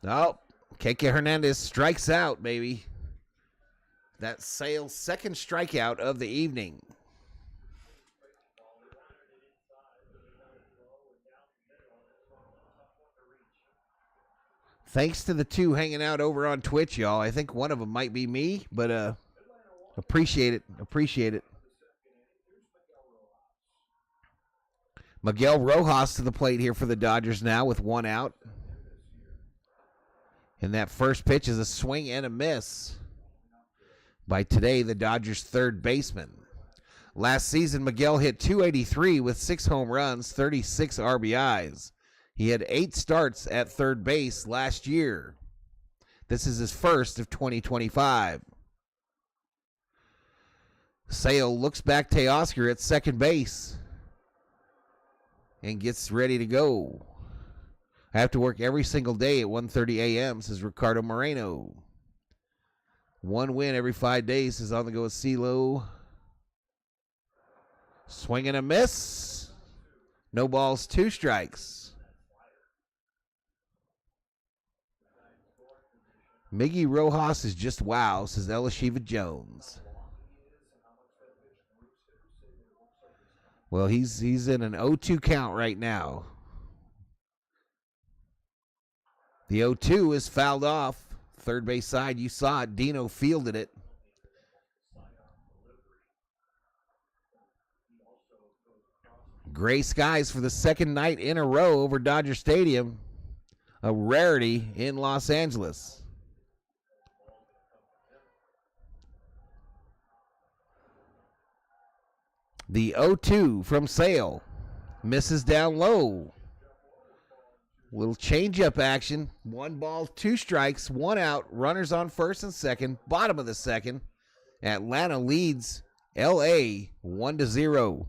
Oh, Keke Hernandez strikes out, baby. That's Sale's second strikeout of the evening. Thanks to the two hanging out over on Twitch, y'all. I think one of them might be me, but appreciate it. Appreciate it. Miguel Rojas to the plate here for the Dodgers now with one out. And that first pitch is a swing and a miss by today, the Dodgers' third baseman. Last season, Miguel hit .283 with 6 home runs, 36 RBIs. He had 8 starts at third base last year. This is his first of 2025. Sale looks back Teoscar at second base and gets ready to go. I have to work every single day at 1:30 a.m., says Ricardo Moreno. 1 win every 5 days, says on the go with CeeLo. Swing and a miss. No balls, 2 strikes. Miggy Rojas is just wow, says Elishiva Jones. Well, he's in an 0-2 count right now. The 0-2 is fouled off. Third base side, you saw it. Dino fielded it. Gray skies for the second night in a row over Dodger Stadium. A rarity in Los Angeles. The 0-2 from Sale. Misses down low. Little change-up action. 1 ball, 2 strikes, 1 out. Runners on first and second. Bottom of the second. Atlanta leads L.A. 1-0.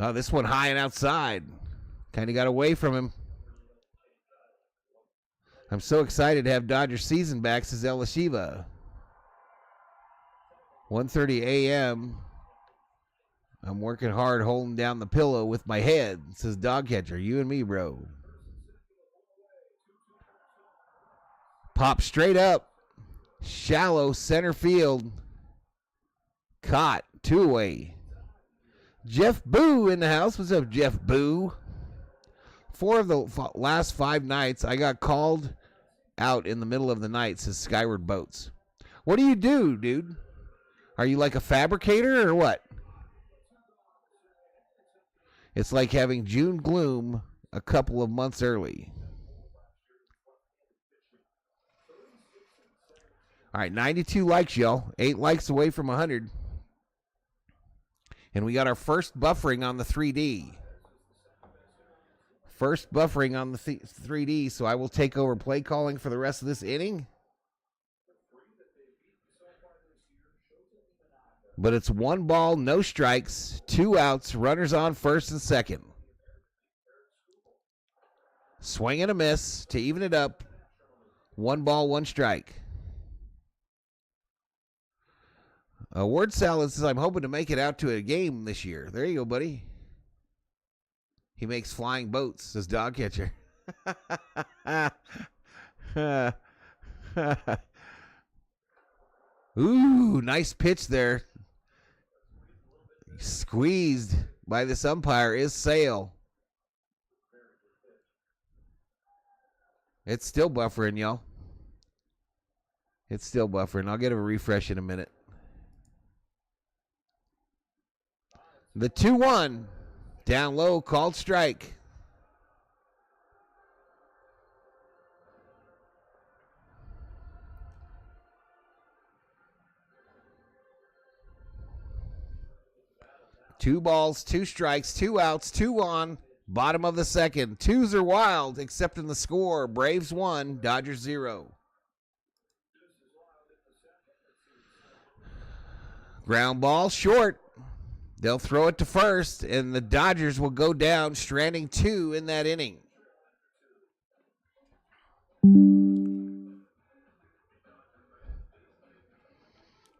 Oh, this one high and outside. Kind of got away from him. I'm so excited to have Dodger season back, says Elishiva. 1:30 a.m. I'm working hard holding down the pillow with my head, says Dog Catcher. You and me, bro. Pop straight up. Shallow center field. Caught. 2 away. Jeff Boo in the house. What's up, Jeff Boo? 4 of the last 5 nights, I got called out in the middle of the night, says Skyward Boats. What do you do, dude? Are you like a fabricator or what? It's like having June gloom a couple of months early. All right, 92 likes, y'all. 8 likes away from 100. And we got our first buffering on the 3D. First buffering on the 3D, so I will take over play calling for the rest of this inning. But it's 1 ball, no strikes, 2 outs, runners on first and second. Swing and a miss to even it up. 1 ball, 1 strike. Word Salad says, I'm hoping to make it out to a game this year. There you go, buddy. He makes flying boats, says Dog Catcher. Ooh, nice pitch there. Squeezed by this umpire is Sale. It's still buffering, y'all. It's still buffering. I'll get a refresh in a minute. The 2-1. Down low, called strike. Two balls, 2 strikes, 2 outs, 2 on. Bottom of the second. 2s are wild, except in the score. Braves 1, Dodgers 0. Ground ball, short. They'll throw it to first, and the Dodgers will go down, stranding 2 in that inning.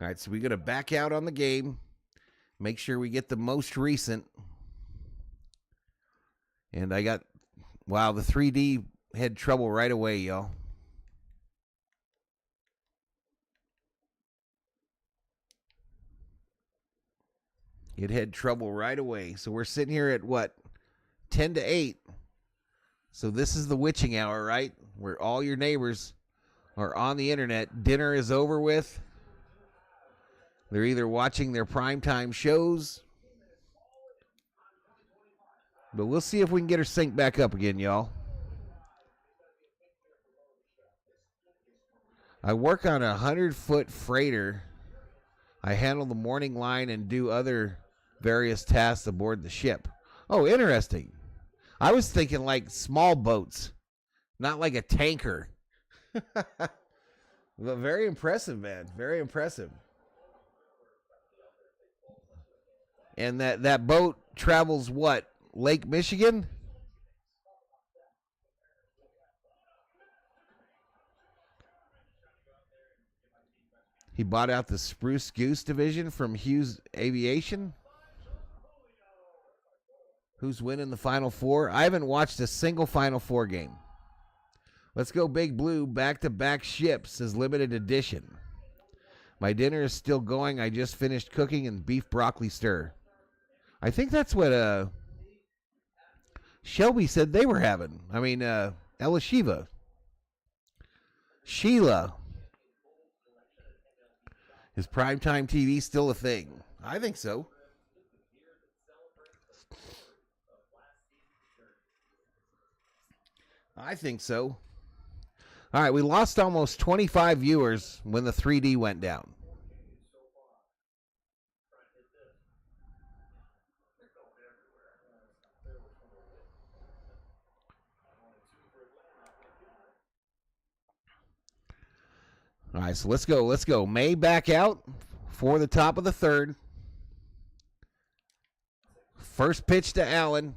All right, so we got to back out on the game. Make sure we get the most recent. And I got, wow, the 3D had trouble right away, y'all. It had trouble right away. So we're sitting here at what? 10 to 8. So this is the witching hour, right? Where all your neighbors are on the internet. Dinner is over with. They're either watching their primetime shows. But we'll see if we can get her synced back up again, y'all. I work on a 100-foot freighter. I handle the morning line and do other various tasks aboard the ship. Oh, interesting. I was thinking like small boats, not like a tanker. But very impressive, man. Very impressive. And that boat travels what? Lake Michigan? He bought out the Spruce Goose division from Hughes Aviation. Who's winning the Final Four? I haven't watched a single Final Four game. Let's go Big Blue. Back-to-back ships is limited edition. My dinner is still going. I just finished cooking and beef broccoli stir. I think that's what Shelby said they were having. I mean, Ella Shiva. Sheila. Is primetime TV still a thing? I think so. I think so. All right, we lost almost 25 viewers when the 3D went down. All right, so let's go. Let's go. May back out for the top of the third. First pitch to Allen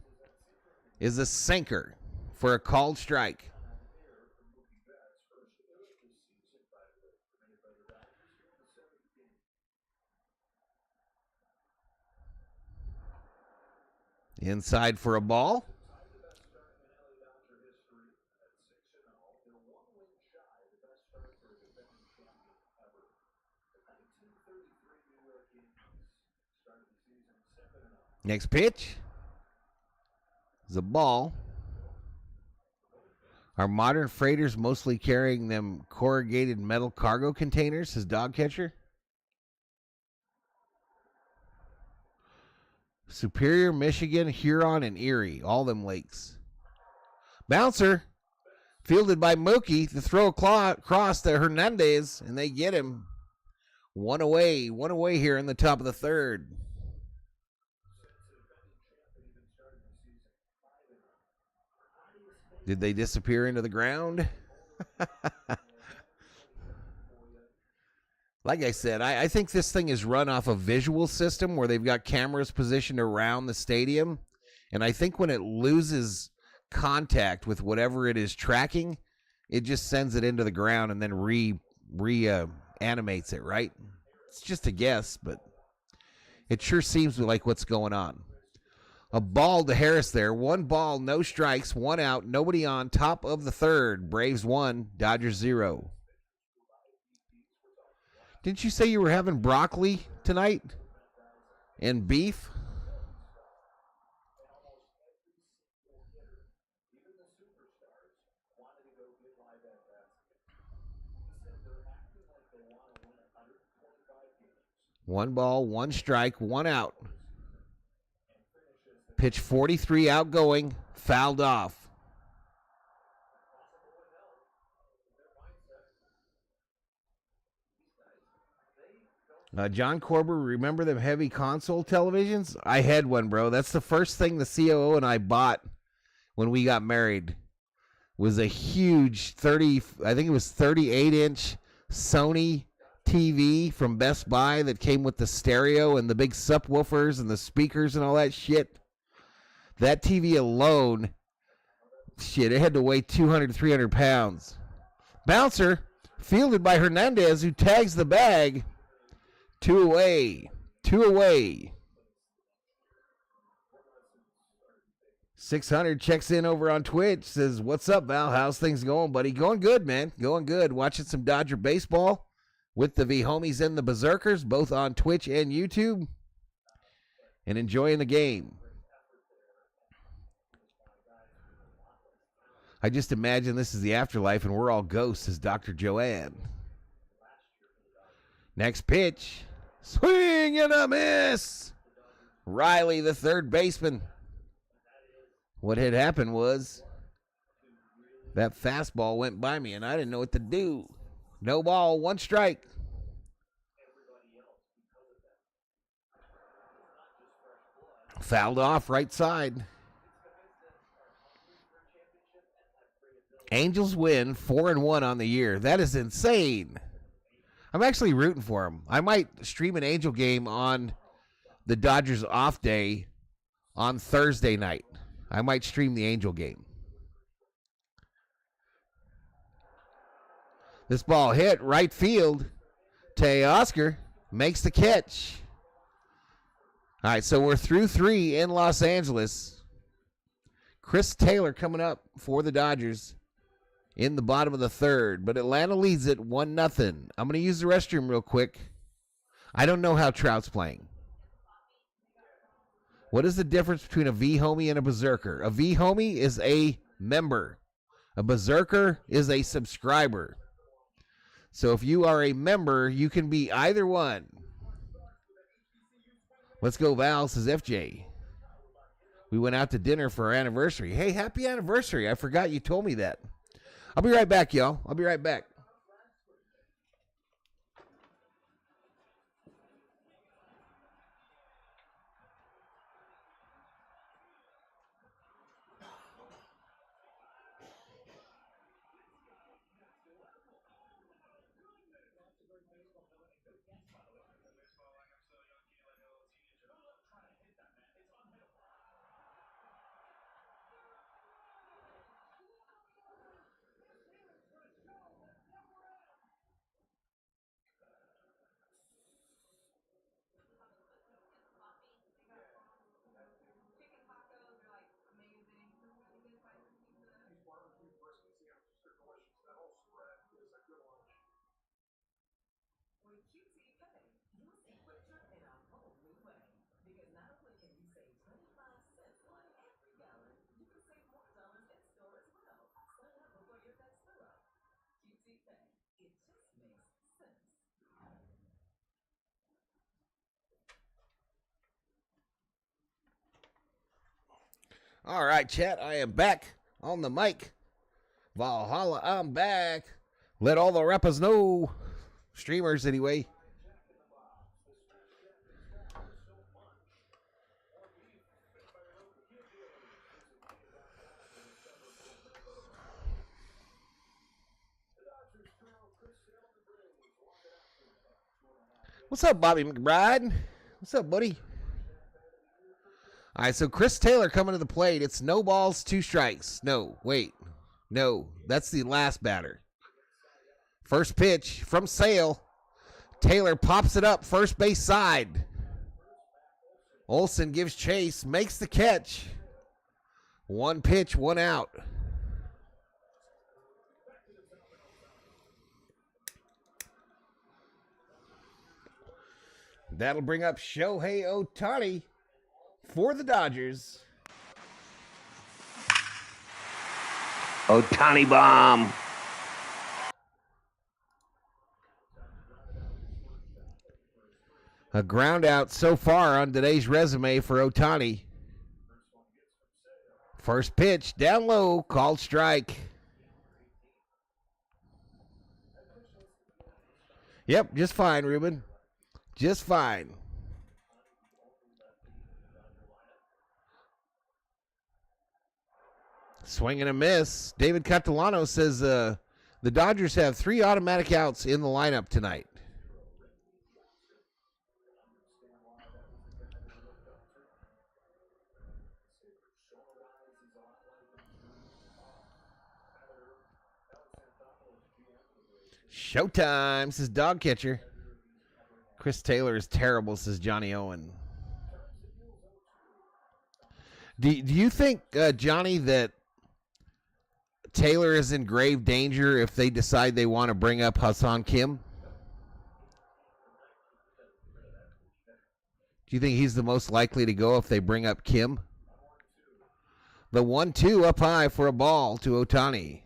is a sinker for a called strike. Inside for a ball. Next pitch is a ball. Are modern freighters mostly carrying them corrugated metal cargo containers, says Dog Catcher? Superior, Michigan, Huron, and Erie. All them lakes. Bouncer. Fielded by Mookie. The throw across to Hernandez, and they get him. One away here in the top of the third. Did they disappear into the ground? Like I said, I think this thing is run off a visual system where they've got cameras positioned around the stadium. And I think when it loses contact with whatever it is tracking, it just sends it into the ground and then animates it, right? It's just a guess, but it sure seems like what's going on. A ball to Harris there. 1 ball, no strikes, 1 out, nobody on. Top of the third. Braves 1, Dodgers 0. Didn't you say you were having broccoli tonight? And beef? One ball, 1 strike, 1 out. Pitch 43 outgoing, fouled off. John Corber, remember them heavy console televisions? I had one, bro. That's the first thing the COO and I bought when we got married. Was a huge 38-inch Sony TV from Best Buy that came with the stereo and the big subwoofers and the speakers and all that shit. That TV alone, shit, it had to weigh 200, 300 pounds. Bouncer, fielded by Hernandez, who tags the bag. 2 away. 2 away. 600 checks in over on Twitch. Says, what's up, Val? How's things going, buddy? Going good, man. Going good. Watching some Dodger baseball with the V-Homies and the Berserkers, both on Twitch and YouTube. And enjoying the game. I just imagine this is the afterlife and we're all ghosts, as Dr. Joanne. Next pitch. Swing and a miss. Riley, the third baseman. What had happened was that fastball went by me and I didn't know what to do. No ball, 1 strike. Fouled off right side. Angels win 4-1 on the year. That is insane. I'm actually rooting for them. I might stream an Angel game on the Dodgers off day on Thursday night. I might stream the Angel game. This ball hit right field. Teoscar makes the catch. All right, so we're through 3 in Los Angeles. Chris Taylor coming up for the Dodgers in the bottom of the third, but Atlanta leads it 1-0. I'm going to use the restroom real quick. I don't know how Trout's playing. What is the difference between a V-Homie and a Berserker? A V-Homie is a member. A Berserker is a subscriber. So if you are a member, you can be either one. Let's go, Val, says FJ. We went out to dinner for our anniversary. Hey, happy anniversary. I forgot you told me that. I'll be right back, y'all. I'll be right back. All right, chat, I am back on the mic. Valhalla, I'm back. Let all the rappers know. Streamers, anyway. What's up, Bobby McBride? What's up, buddy? All right, so Chris Taylor coming to the plate. It's no balls, 2 strikes. No, wait. No, that's the last batter. First pitch from Sale. Taylor pops it up first base side. Olsen gives chase, makes the catch. 1 pitch, 1 out. That'll bring up Shohei Ohtani for the Dodgers. Ohtani bomb. A ground out so far on today's resume for Ohtani. First pitch, down low, called strike. Yep, just fine, Ruben. Just fine. Swing and a miss. David Catalano says the Dodgers have 3 automatic outs in the lineup tonight. Showtime, says Dog Catcher. Chris Taylor is terrible, says Johnny Owen. Do you think, Johnny, that Taylor is in grave danger if they decide they want to bring up Hassan Kim? Do you think he's the most likely to go if they bring up Kim? The 1-2 up high for a ball to Ohtani.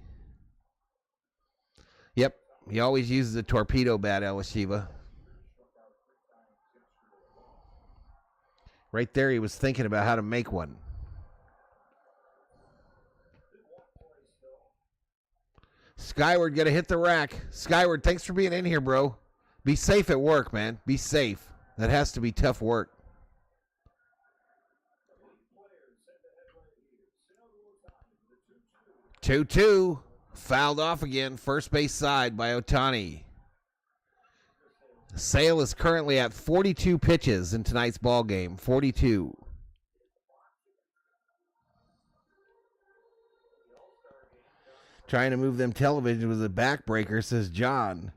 Yep, he always uses a torpedo bat, Elishiva. Right there, he was thinking about how to make one. Skyward going to hit the rack. Skyward, thanks for being in here, bro. Be safe at work, man. Be safe. That has to be tough work. Two-two. Fouled off again. First base side by Ohtani. Sale is currently at 42 pitches in tonight's ball game. 42. Trying to move them television with a backbreaker, says John.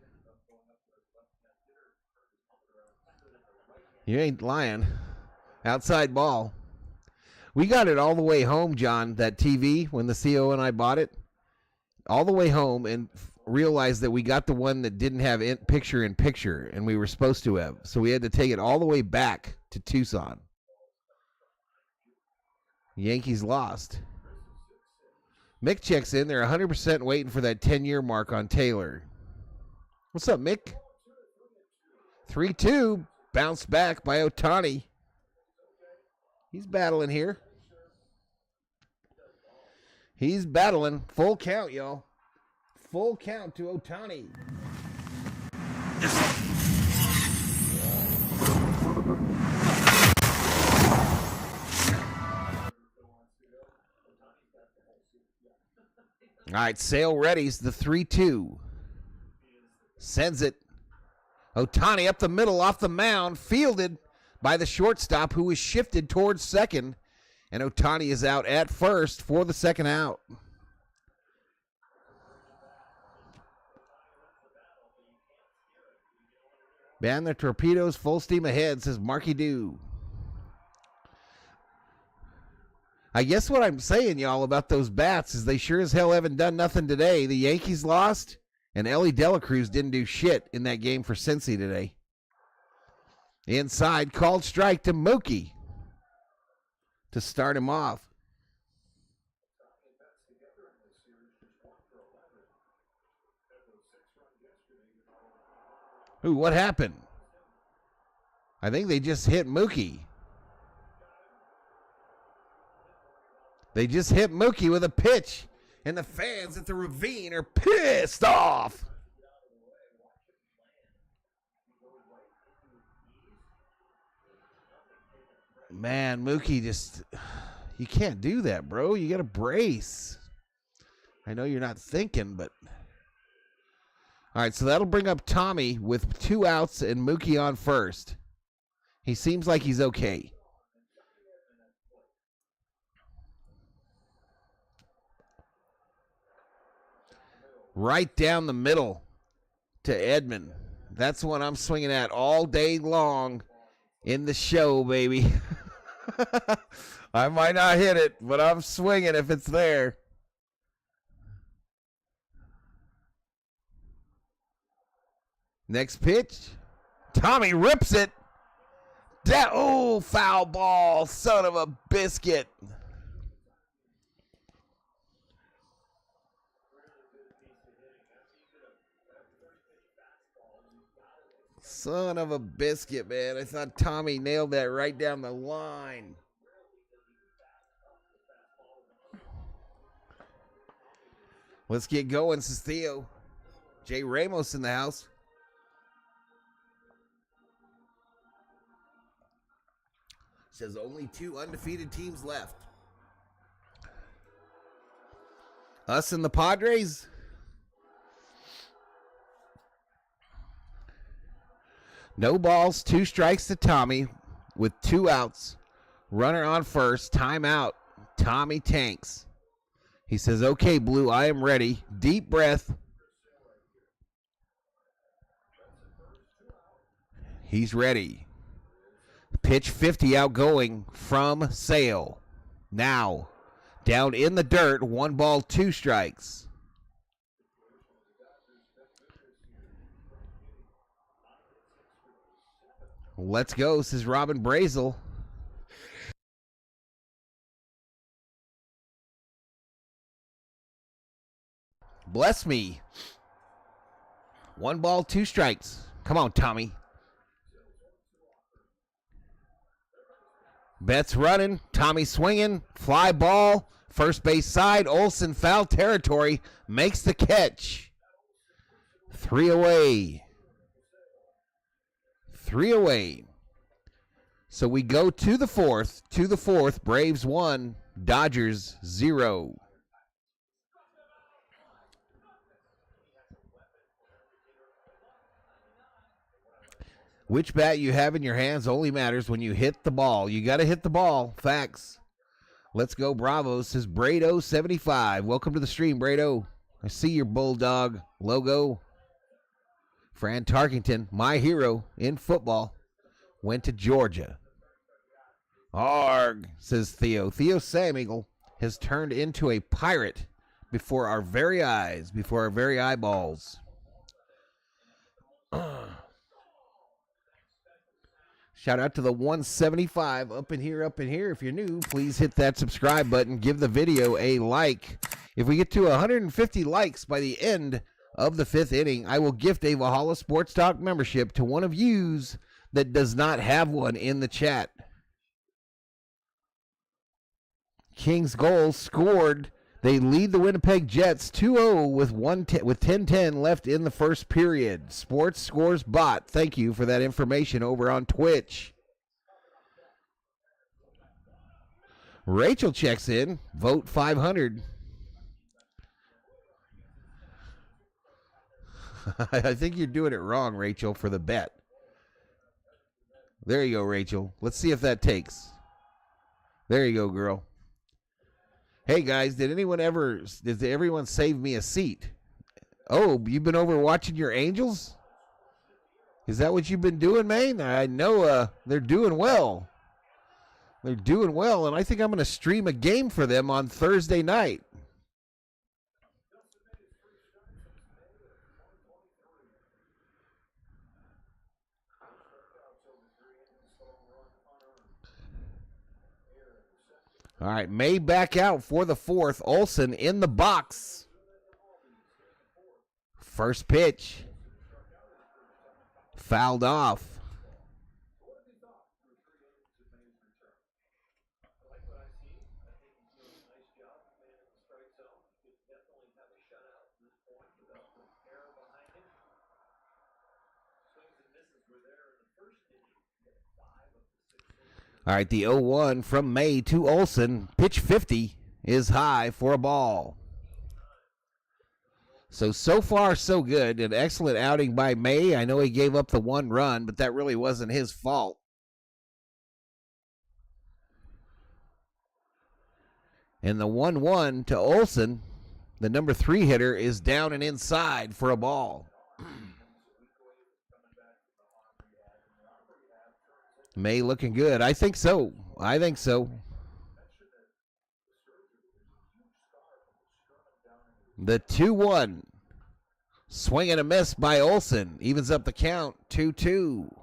You ain't lying. Outside ball. We got it all the way home, John, that TV, when the CO and I bought it. All the way home, and realized that we got the one that didn't have picture-in-picture, and we were supposed to have. So we had to take it all the way back to Tucson. Yankees lost. Mick checks in. They're 100% waiting for that 10-year mark on Taylor. What's up, Mick? 3-2. Bounced back by Ohtani. He's battling here. He's battling. Full count, y'all. Full count to Ohtani. All right, Sale readies the 3-2. Sends it. Ohtani up the middle off the mound. Fielded by the shortstop who is shifted towards second. And Ohtani is out at first for the second out. Ban the torpedoes, full steam ahead, says Marky Doo. I guess what I'm saying, y'all, about those bats is they sure as hell haven't done nothing today. The Yankees lost, and Ellie Dela Cruz didn't do shit in that game for Cincy today. Inside, called strike to Mookie to start him off. Ooh, what happened? I think they just hit Mookie. They just hit Mookie with a pitch, and the fans at the Ravine are pissed off. Man, Mookie just, you can't do that, bro. You got to brace. I know you're not thinking, but. All right, so that'll bring up Tommy with 2 outs and Mookie on first. He seems like he's okay. Right down the middle to Edman. That's what I'm swinging at all day long in the show, baby. I might not hit it, but I'm swinging if it's there. Next pitch. Tommy rips it. Oh, foul ball. Son of a biscuit. Son of a biscuit, man. I thought Tommy nailed that right down the line. Let's get going, says Theo. Jay Ramos in the house. Says only 2 undefeated teams left. Us and the Padres. No balls, 2 strikes to Tommy with 2 outs. Runner on first, timeout. Tommy tanks. He says, okay, Blue, I am ready. Deep breath. He's ready. Pitch 50 outgoing from Sale. Now, down in the dirt, 1 ball, 2 strikes. Let's go, says Robin Brazel. Bless me. 1 ball, 2 strikes. Come on, Tommy. Betts running. Tommy swinging. Fly ball. First base side. Olsen foul territory. Makes the catch. 3 away. 3 away. So we go to the fourth. To the fourth. Braves 1. Dodgers 0. Which bat you have in your hands only matters when you hit the ball. You got to hit the ball. Facts. Let's go, Bravo, says Brado75. Welcome to the stream, Brado. I see your Bulldog logo. Fran Tarkington, my hero in football, went to Georgia. Arg, says Theo. Theo Sam-Eagle has turned into a pirate before our very eyes, before our very eyeballs. Shout out to the 175 up in here, up in here. If you're new, please hit that subscribe button. Give the video a like. If we get to 150 likes by the end of the 5th inning, I will gift a Valhalla Sports Talk membership to one of yous that does not have one in the chat. Kings goal scored. They lead the Winnipeg Jets 2-0 with 10:10 left in the first period. Sports Scores Bot, thank you for that information over on Twitch. Rachel checks in. Vote 500. I think you're doing it wrong, Rachel, for the bet. There you go, Rachel. Let's see if that takes. There you go, girl. Hey, guys, did everyone save me a seat? Oh, you've been over watching your Angels? Is that what you've been doing, man? I know they're doing well. They're doing well, and I think I'm going to stream a game for them on Thursday night. All right, May back out for the 4th. Olsen in the box. First pitch. Fouled off. All right, the 0-1 from May to Olsen. Pitch 50 is high for a ball. So far, so good. An excellent outing by May. I know he gave up the 1 run, but that really wasn't his fault. And the 1-1 to Olsen, the number 3 hitter, is down and inside for a ball. May looking good. I think so. The 2-1. Swing and a miss by Olsen. Evens up the count. 2-2.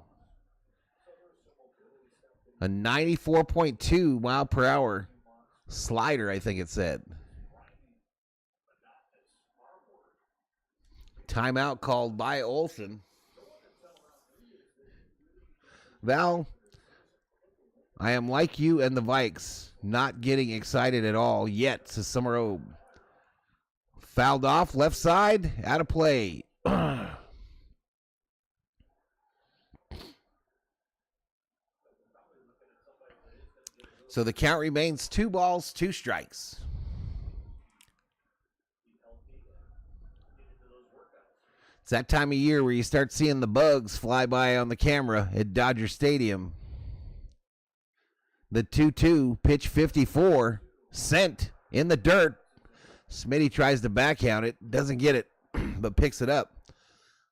A 94.2 mile per hour slider, I think it said. Timeout called by Olsen. Val, I am like you and the Vikes, not getting excited at all yet, says Summerobe. Fouled off, left side, out of play. So the count remains 2 balls, 2 strikes. It's that time of year where you start seeing the bugs fly by on the camera at Dodger Stadium. The 2-2, pitch 54, sent in the dirt. Smitty tries to backhand it, doesn't get it, but picks it up.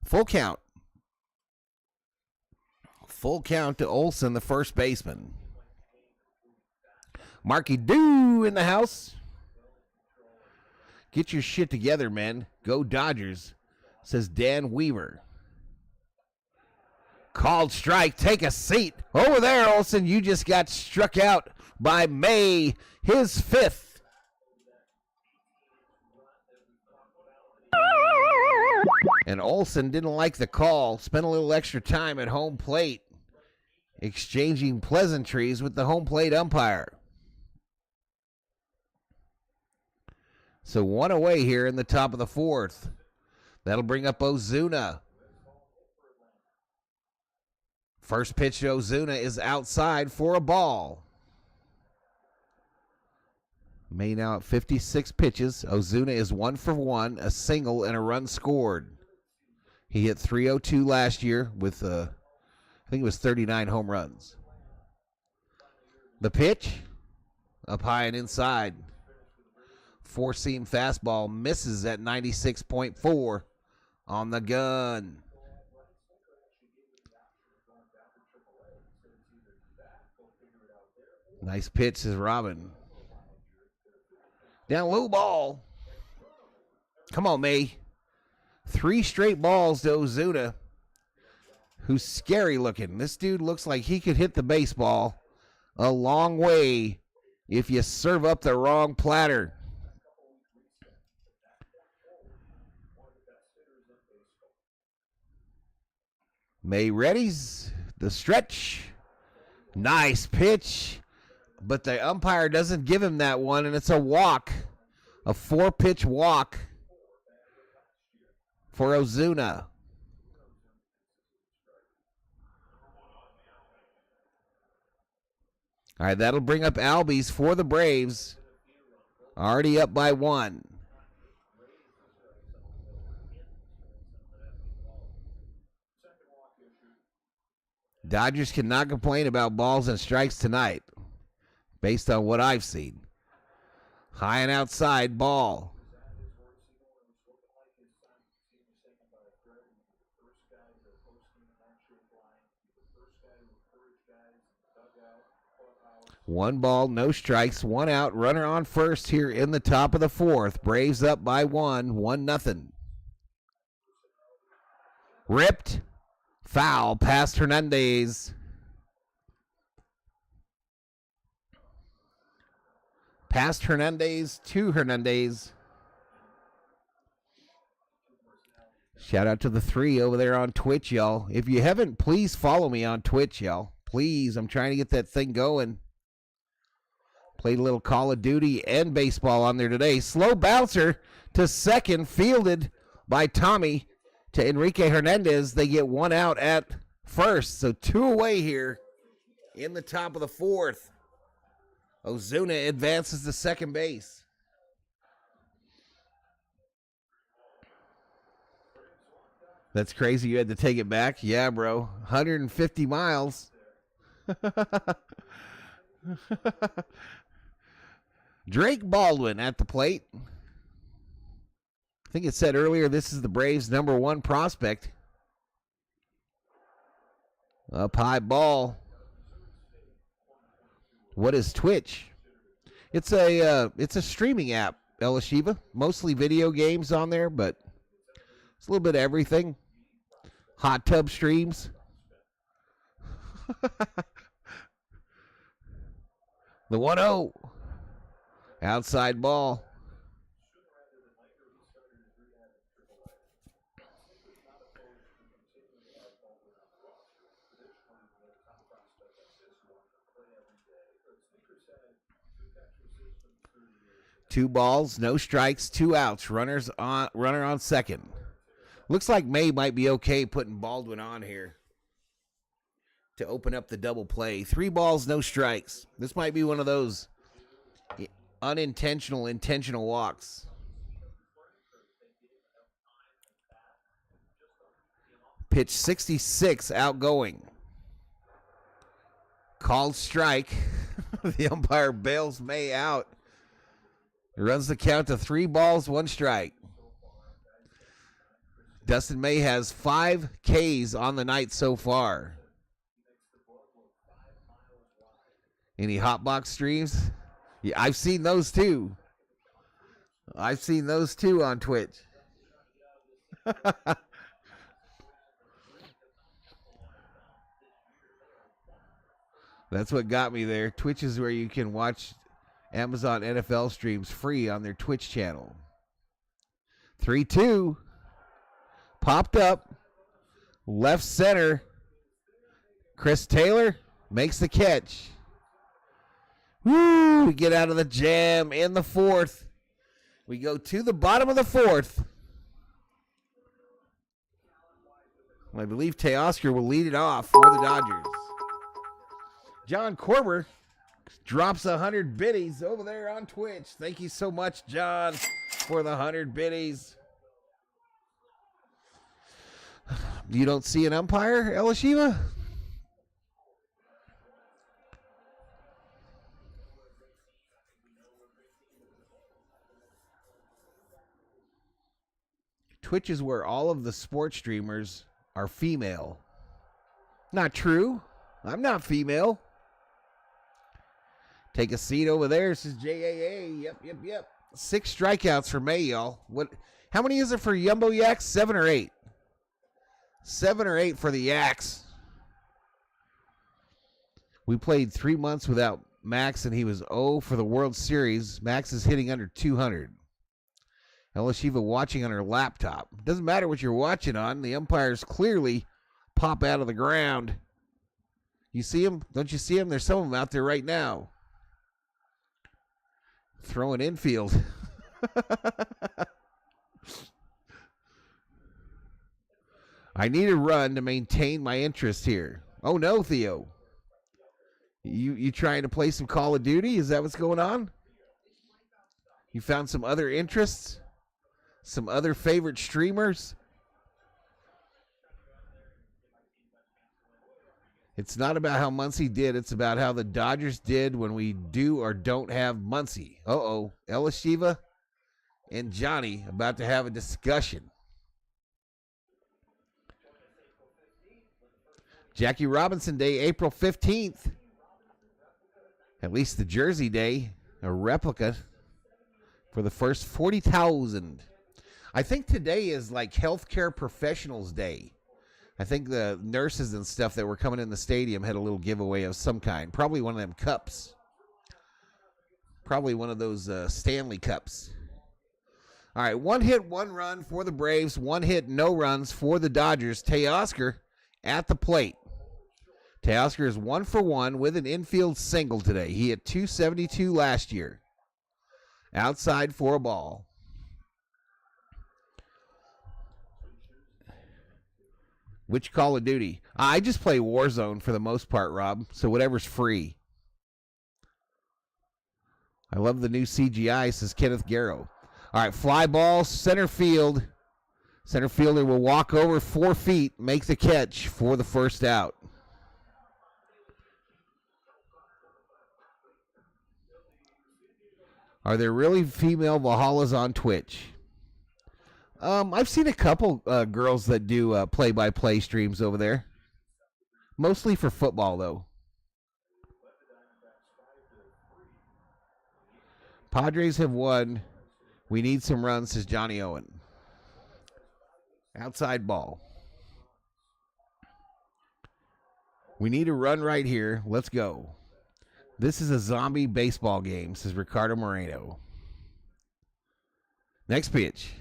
Full count. Full count to Olsen, the first baseman. Marky Doo in the house. Get your shit together, men. Go Dodgers, says Dan Weaver. Called strike. Take a seat. Over there, Olsen. You just got struck out by May, his 5th. And Olsen didn't like the call. Spent a little extra time at home plate, exchanging pleasantries with the home plate umpire. So 1 away here in the top of the 4th. That'll bring up Ozuna. First pitch to Ozuna is outside for a ball. May now at 56 pitches. Ozuna is 1 for 1, a single and a run scored. He hit .302 last year with, I think it was 39 home runs. The pitch, up high and inside. 4-seam fastball misses at 96.4 on the gun. Nice pitch, says Robin. Down low ball. Come on, May. 3 straight balls to Ozuna, who's scary looking. This dude looks like he could hit the baseball a long way if you serve up the wrong platter. May readies the stretch. Nice pitch, but the umpire doesn't give him that one, and it's a walk, a 4-pitch walk for Ozuna. All right, that'll bring up Albies for the Braves. Already up by 1. Dodgers cannot complain about balls and strikes tonight, based on what I've seen. High and outside ball. One ball, no strikes, 1 out, runner on first here in the top of the 4th. Braves up by 1-0. Ripped, foul past Hernandez. Past Hernandez to Hernandez. Shout out to the 3 over there on Twitch, y'all. If you haven't, please follow me on Twitch, y'all. Please, I'm trying to get that thing going. Played a little Call of Duty and baseball on there today. Slow bouncer to second, fielded by Tommy to Enrique Hernandez. They get 1 out at first. So 2 away here in the top of the 4th. Ozuna advances to second base. That's crazy. You had to take it back? Yeah, bro. 150 miles. Drake Baldwin at the plate. I think it said earlier this is the Braves' #1 prospect. Up high ball. What is Twitch? It's a streaming app, Elishiva. Mostly video games on there, but it's a little bit of everything. Hot tub streams. The 1-0. Outside ball. Two balls, no strikes, 2 outs. Runner on second. Looks like May might be okay putting Baldwin on here to open up the double play. 3 balls, no strikes. This might be one of those unintentional, intentional walks. Pitch 66, outgoing. Called strike. The umpire bails May out. He runs the count to 3 balls, 1 strike. Dustin May has 5 Ks on the night so far. Any hotbox streams? Yeah, I've seen those too. I've seen those too on Twitch. That's what got me there. Twitch is where you can watch Amazon NFL streams free on their Twitch channel. 3-2. Popped up. Left center. Chris Taylor makes the catch. Woo! We get out of the jam in the 4th. We go to the bottom of the 4th. I believe Teoscar will lead it off for the Dodgers. John Corber drops 100 biddies over there on Twitch. Thank you so much, John, for the 100 biddies. You don't see an umpire, Elishiva? Twitch is where all of the sports streamers are female. Not true. I'm not female. Take a seat over there, says JAA. Yep. 6 strikeouts for May, y'all. How many is it for Yumbo Yaks? 7 or 8? 7 or 8 for the Yaks. We played 3 months without Max, and he was 0 for the World Series. Max is hitting under 200. Elishiva watching on her laptop. Doesn't matter what you're watching on. The umpires clearly pop out of the ground. You see them? Don't you see them? There's some of them out there right now. Throwing infield. I need a run to maintain my interest here. Oh no, Theo. You trying to play some Call of Duty? Is that what's going on? You found some other interests? Some other favorite streamers? It's not about how Muncy did. It's about how the Dodgers did when we do or don't have Muncy. Uh-oh. Elishiva and Johnny about to have a discussion. Jackie Robinson Day, April 15th. At least the Jersey Day, a replica for the first 40,000. I think today is like Healthcare Professionals Day. I think the nurses and stuff that were coming in the stadium had a little giveaway of some kind. Probably one of them cups. Probably one of those Stanley Cups. All right, 1 hit, 1 run for the Braves. 1 hit, no runs for the Dodgers. Teoscar at the plate. Teoscar is 1 for 1 with an infield single today. He hit .272 last year. Outside for a ball. Which Call of Duty? I just play Warzone for the most part, Rob. So whatever's free. I love the new CGI, says Kenneth Garrow. All right, fly ball, center field. Center fielder will walk over 4 feet, make the catch for the first out. Are there really female Valhallas on Twitch? I've seen a couple girls that do play-by-play streams over there. Mostly for football, though. Padres have won. We need some runs, says Johnny Owen. Outside ball. We need a run right here. Let's go. This is a zombie baseball game, says Ricardo Moreno. Next pitch.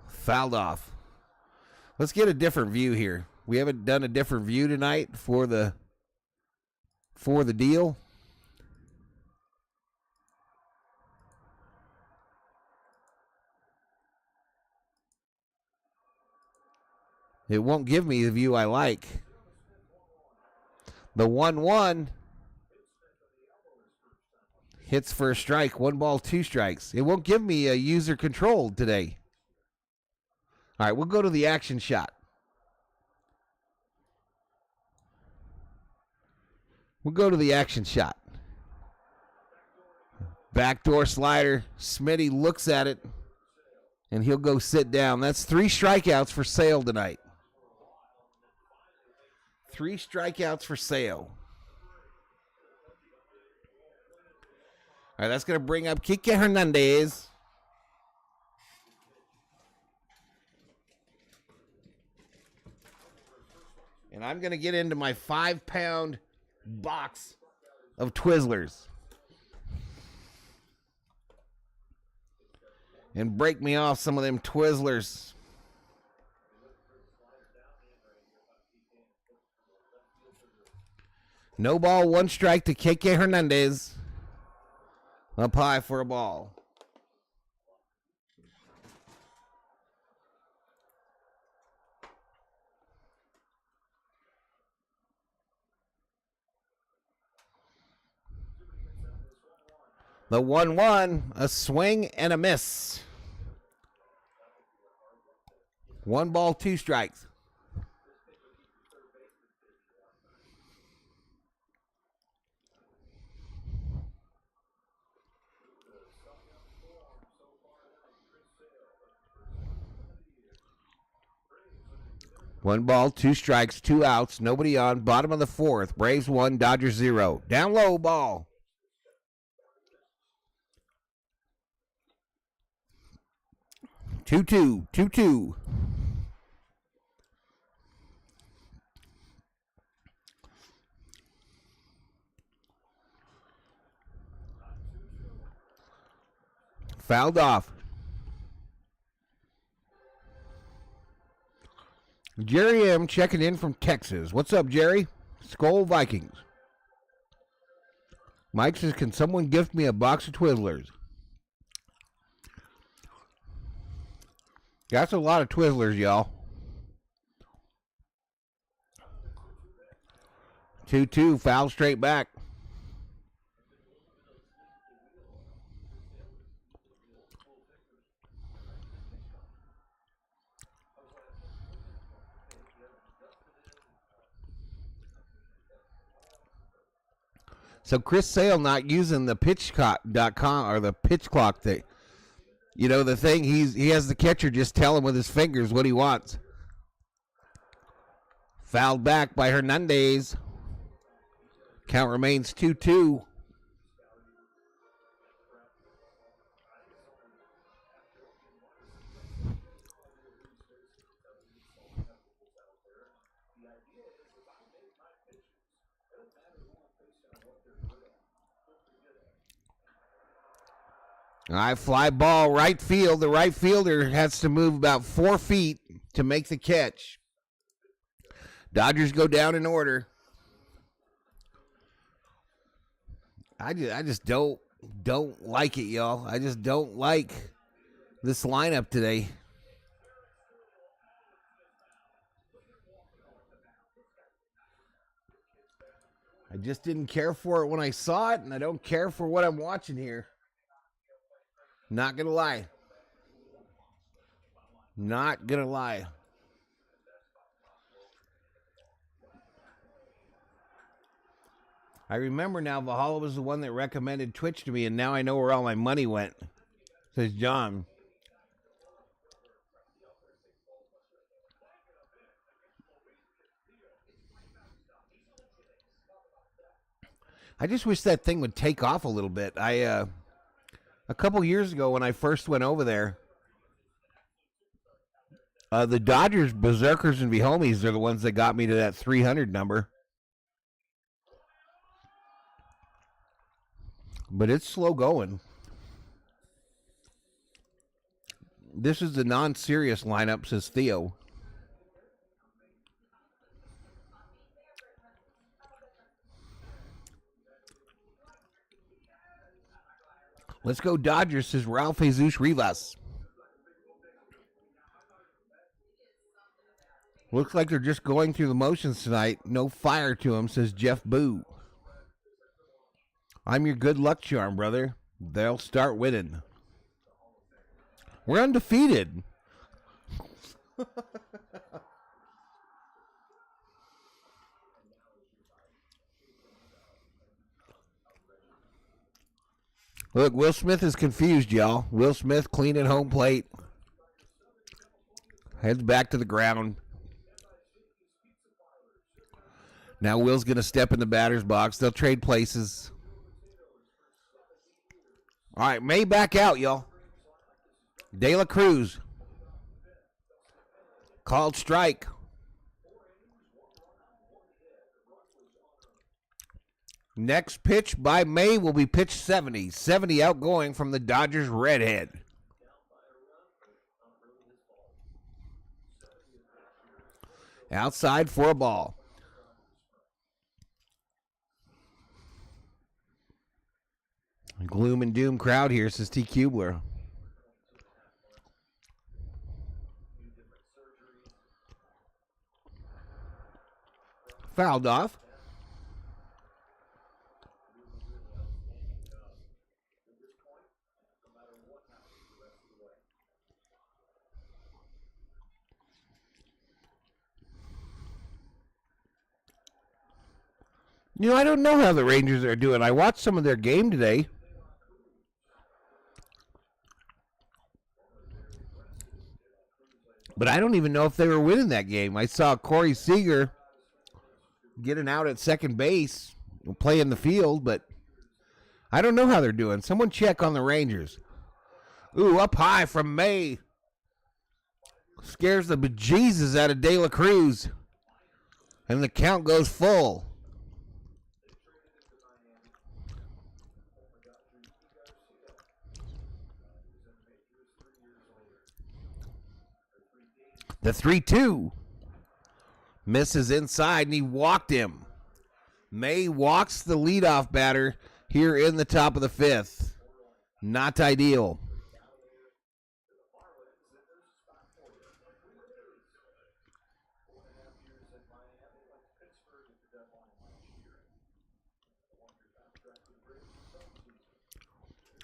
Fouled off. Let's get a different view here. We haven't done a different view tonight for the deal. It won't give me the view I like. The 1-1 hits for a strike. 1 ball, 2 strikes. It won't give me a user control today. All right, we'll go to the action shot. We'll go to the action shot. Backdoor slider. Smitty looks at it, and he'll go sit down. That's 3 strikeouts for Sale tonight. 3 strikeouts for Sale. All right, that's going to bring up Kike Hernandez. And I'm going to get into my 5-pound box of Twizzlers. And break me off some of them Twizzlers. No ball, 1 strike to Kike Hernandez. Up high for a ball. The 1-1, a swing and a miss. 1 ball, 2 strikes. One ball, 2 strikes, 2 outs, nobody on. Bottom of the 4th. Braves 1, Dodgers 0. Down low, ball. Two, 2-2. Fouled off. Jerry M. checking in from Texas. What's up, Jerry? Skol Vikings. Mike says, can someone gift me a box of Twizzlers? That's a lot of Twizzlers, y'all. 2-2, foul straight back. So Chris Sale not using the pitch.com or the pitch clock thing. You know, the thing, he has the catcher just tell him with his fingers what he wants. Fouled back by Hernandez. Count remains 2-2. All right, fly ball, right field. The right fielder has to move about 4 feet to make the catch. Dodgers go down in order. I just don't like it, y'all. I just don't like this lineup today. I just didn't care for it when I saw it, and I don't care for what I'm watching here. Not going to lie. Not gonna lie. I remember now Valhalla was the one that recommended Twitch to me, and now I know where all my money went, says John. I just wish that thing would take off a little bit. A couple years ago when I first went over there, the Dodgers, Berserkers, and Homies are the ones that got me to that 300 number. But it's slow going. This is the non-serious lineup, says Theo. Let's go Dodgers, says Ralph Jesus Rivas. Looks like they're just going through the motions tonight. No fire to them, says Jeff Boo. I'm your good luck charm, brother. They'll start winning. We're undefeated. Look, Will Smith is confused, y'all. Will Smith cleaning home plate. Heads back to the ground. Now Will's going to step in the batter's box. They'll trade places. All right, May back out, y'all. De La Cruz. Called strike. Next pitch by May will be pitch 70. 70 outgoing from the Dodgers redhead. Outside for a ball. Gloom and doom crowd here, says T. Kubler. Fouled off. You know, I don't know how the Rangers are doing. I watched some of their game today. But I don't even know if they were winning that game. I saw Corey Seager getting out at second base, playing the field, but I don't know how they're doing. Someone check on the Rangers. Ooh, up high from May. Scares the bejesus out of De La Cruz. And the count goes full. The 3-2 misses inside, and he walked him. May walks the leadoff batter here in the top of the fifth. Not ideal.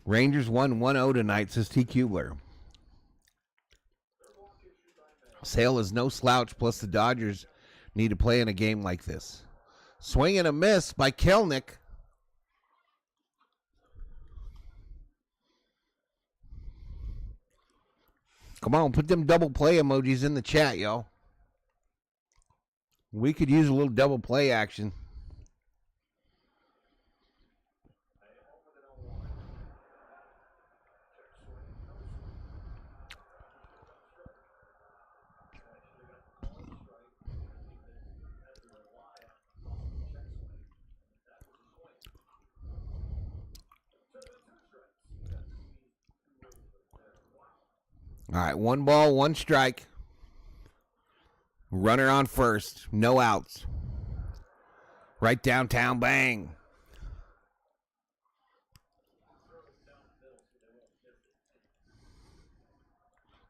Rangers won 1-0 tonight, says T. Kubler. Sale is no slouch, plus the Dodgers need to play in a game like this. Swing and a miss by Kelnick. Come on, put them double play emojis in the chat, y'all. We could use a little double play action. All right, 1 ball, 1 strike. Runner on first, no outs. Right downtown, bang.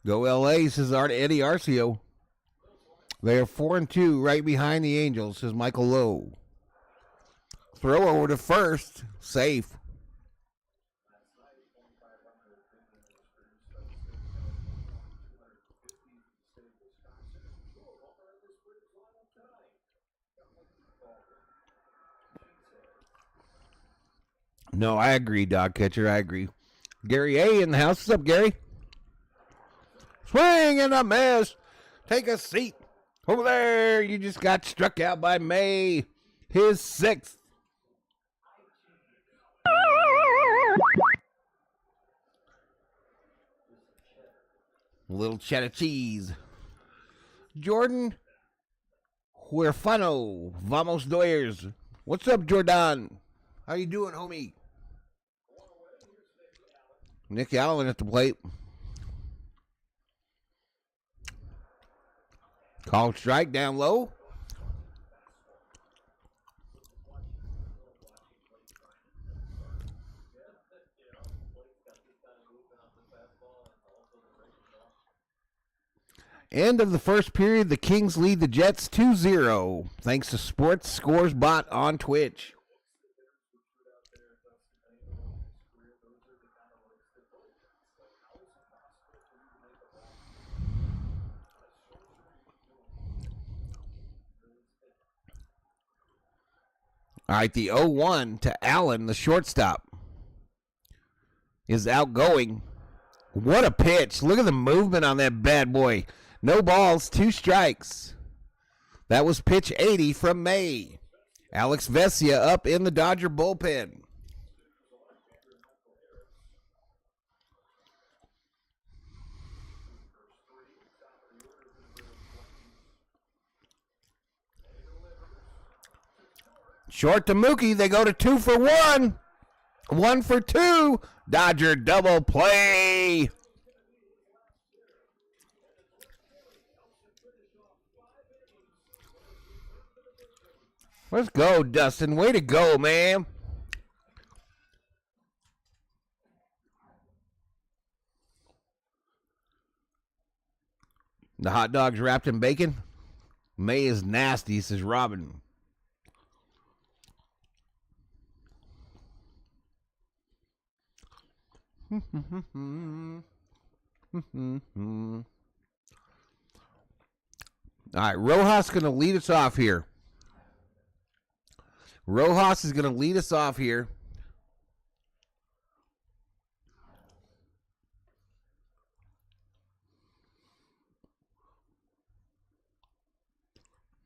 Go LA, says Eddie Arcio. They are 4-2, right behind the Angels, says Michael Lowe. Throw over to first, safe. No, I agree, dog catcher. I agree. Gary A. in the house. What's up, Gary? Swing and a miss. Take a seat. Over there, you just got struck out by May. His 6th. Little cheddar cheese. Jordan Huerfano. Vamos Doyers. What's up, Jordan? How you doing, homie? Nick Allen at the plate. Called strike down low. End of the first period, the Kings lead the Jets 2-0, thanks to Sports Scores Bot on Twitch. All right, the 0-1 to Allen, the shortstop, is outgoing. What a pitch. Look at the movement on that bad boy. No balls, 2 strikes. That was pitch 80 from May. Alex Vesia up in the Dodger bullpen. Short to Mookie. They go to 2 for 1. 1 for 2. Dodger double play. Let's go, Dustin. Way to go, man. The hot dog's wrapped in bacon. May is nasty, says Robin. All right, Rojas going to lead us off here. Rojas is going to lead us off here.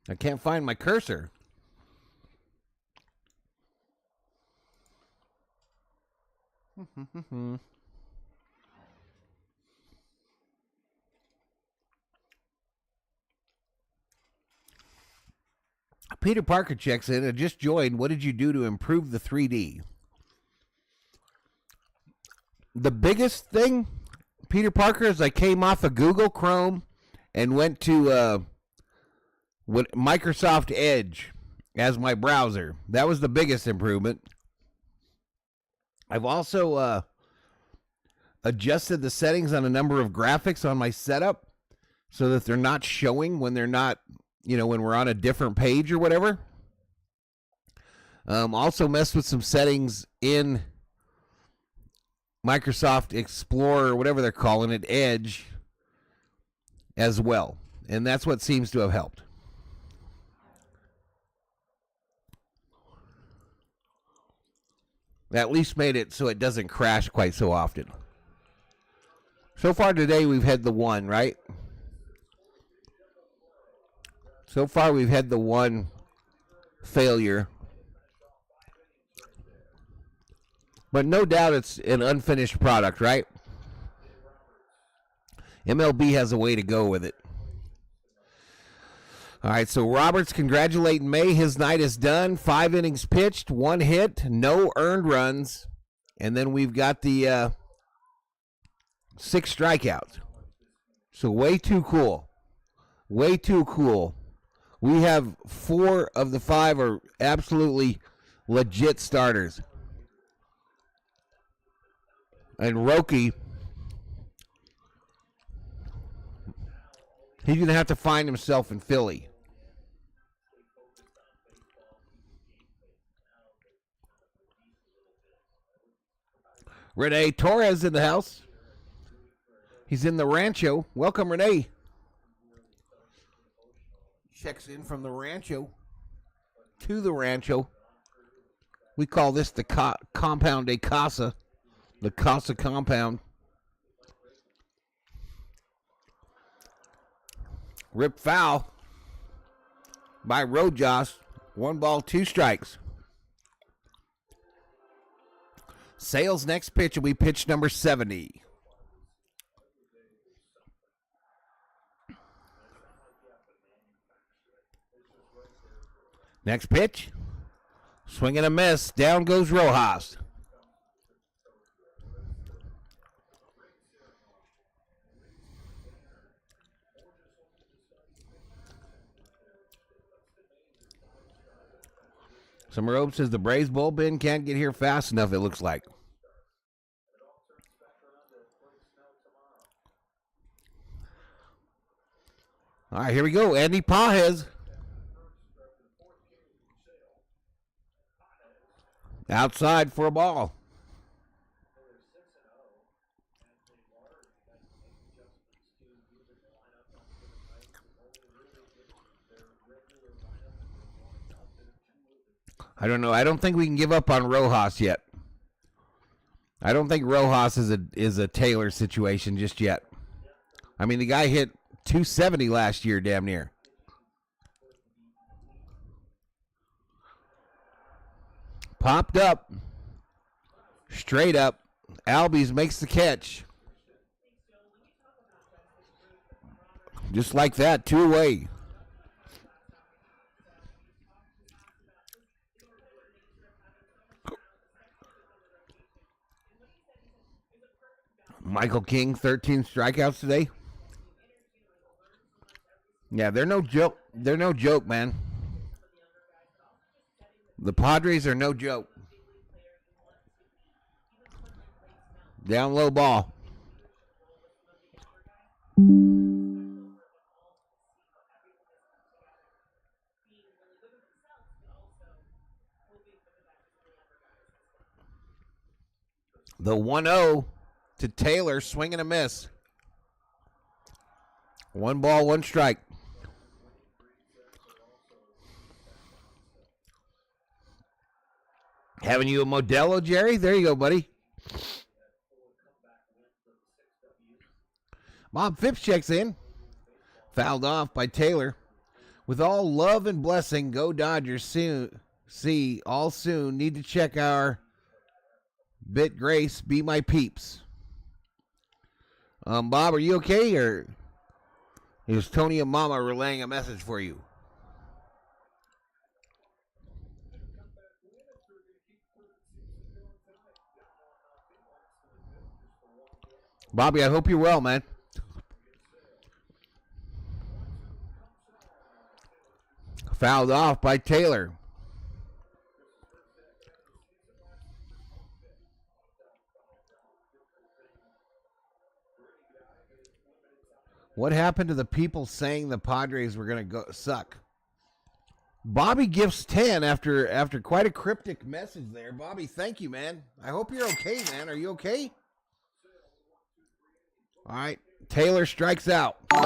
I can't find my cursor. Peter Parker checks in. I just joined. What did you do to improve the 3D? The biggest thing, Peter Parker, is I came off of Google Chrome and went to Microsoft Edge as my browser. That was the biggest improvement. I've also adjusted the settings on a number of graphics on my setup so that they're not showing when they're not, when we're on a different page or whatever. Also messed with some settings in Microsoft Explorer, or whatever they're calling it, Edge, as well. And that's what seems to have helped. At least made it so it doesn't crash quite so often. So far today, we've had the one, right? So far, we've had the one failure. But no doubt it's an unfinished product, right? MLB has a way to go with it. All right, so Roberts congratulating May. His night is done. 5 innings pitched, 1 hit, no earned runs. And then we've got the 6 strikeouts. So way too cool. Way too cool. We have 4 of the 5 are absolutely legit starters. And Roki, he's going to have to find himself in Philly. Rene Torres in the house. He's in the Rancho. Welcome, Rene. Checks in from the Rancho to the Rancho. We call this the compound de casa, the casa compound. Rip foul by Rojas. 1 ball, 2 strikes. Sale's next pitch will be pitch number 70. Next pitch. Swing and a miss. Down goes Rojas. Summer Hope says the Braves bullpen can't get here fast enough, it looks like. All right, here we go. Andy Pajes. Outside for a ball. I don't know. I don't think we can give up on Rojas yet. I don't think Rojas is a Taylor situation just yet. I mean, the guy hit 270 last year, damn near. Popped up. Straight up. Albies makes the catch. Just like that, 2 away. Michael King, 13 strikeouts today. Yeah, they're no joke. They're no joke, man. The Padres are no joke. Down low ball. The 1-0 to Taylor, swing and a miss. 1 ball, 1 strike. Having you a Modelo, Jerry? There you go, buddy. Bob Phipps checks in. Fouled off by Taylor. With all love and blessing, go Dodgers soon. See, all soon. Need to check our bit grace. Be my peeps. Bob, are you okay? Or is Tony and Mama relaying a message for you? Bobby, I hope you're well, man. Fouled off by Taylor. What happened to the people saying the Padres were going to go suck? Bobby gifts 10 after quite a cryptic message there. Bobby, thank you, man. I hope you're okay, man. Are you okay? All right. Taylor strikes out. All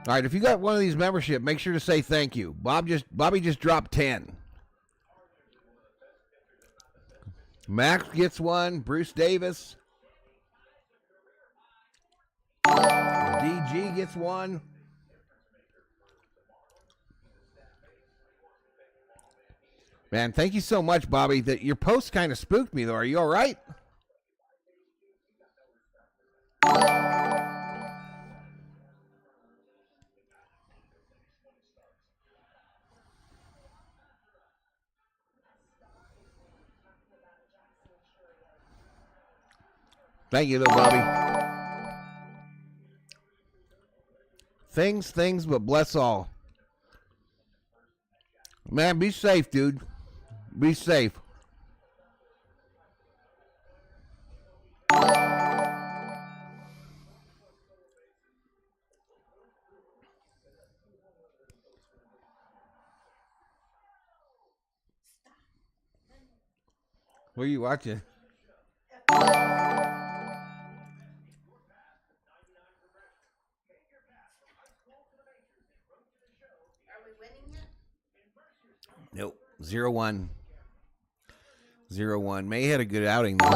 right. If you got one of these membership, make sure to say thank you. Bobby just dropped 10. Max gets one. Bruce Davis. DG gets one. Man, thank you so much, Bobby. That your post kind of spooked me, though. Are you all right? Thank you, though, Bobby. Things, but bless all. Man, be safe, dude. Be safe. What are you watching? Nope. 0-1. 0-1. May had a good outing, though.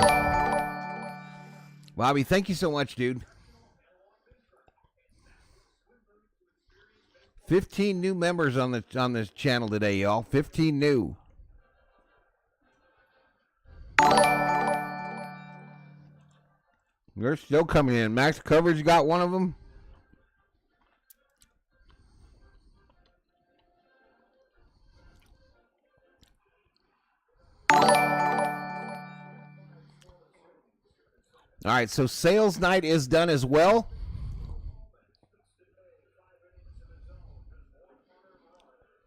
Bobby, thank you so much, dude. 15 new members on this channel today, y'all. 15 new. They're still coming in. Max Coverage got one of them. All right, so sales night is done as well.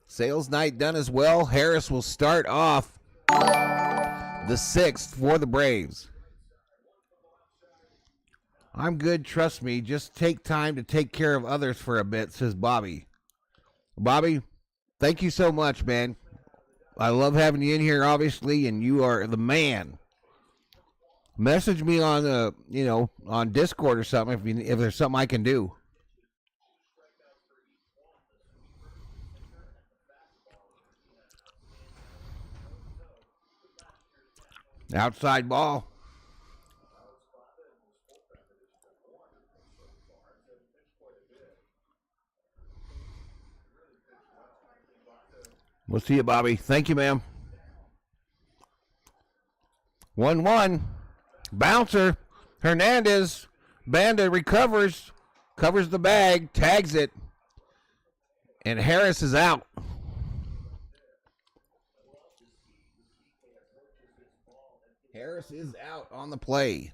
Sales night done as well. Harris will start off the 6th for the Braves. I'm good, trust me. Just take time to take care of others for a bit, says Bobby. Bobby, thank you so much, man. I love having you in here, obviously, and you are the man. Message me on on Discord or something if there's something I can do. Outside ball. We'll see you, Bobby. Thank you, ma'am. 1-1. Bouncer. Hernandez. Banda recovers. Covers the bag. Tags it. And Harris is out. Harris is out on the play.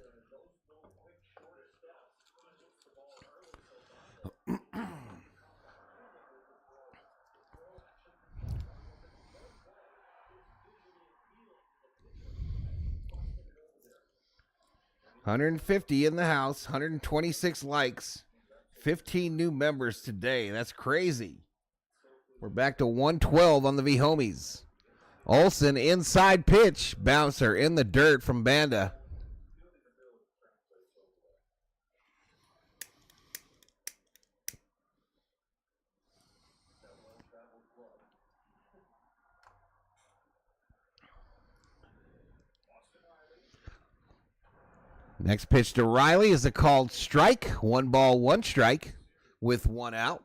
$150 in the house, 126 likes, 15 new members today. That's crazy. We're back to 112 on the V-Homies. Olsen, inside pitch. Bouncer in the dirt from Banda. Next pitch to Riley is a called strike. 1 ball, 1 strike with 1 out.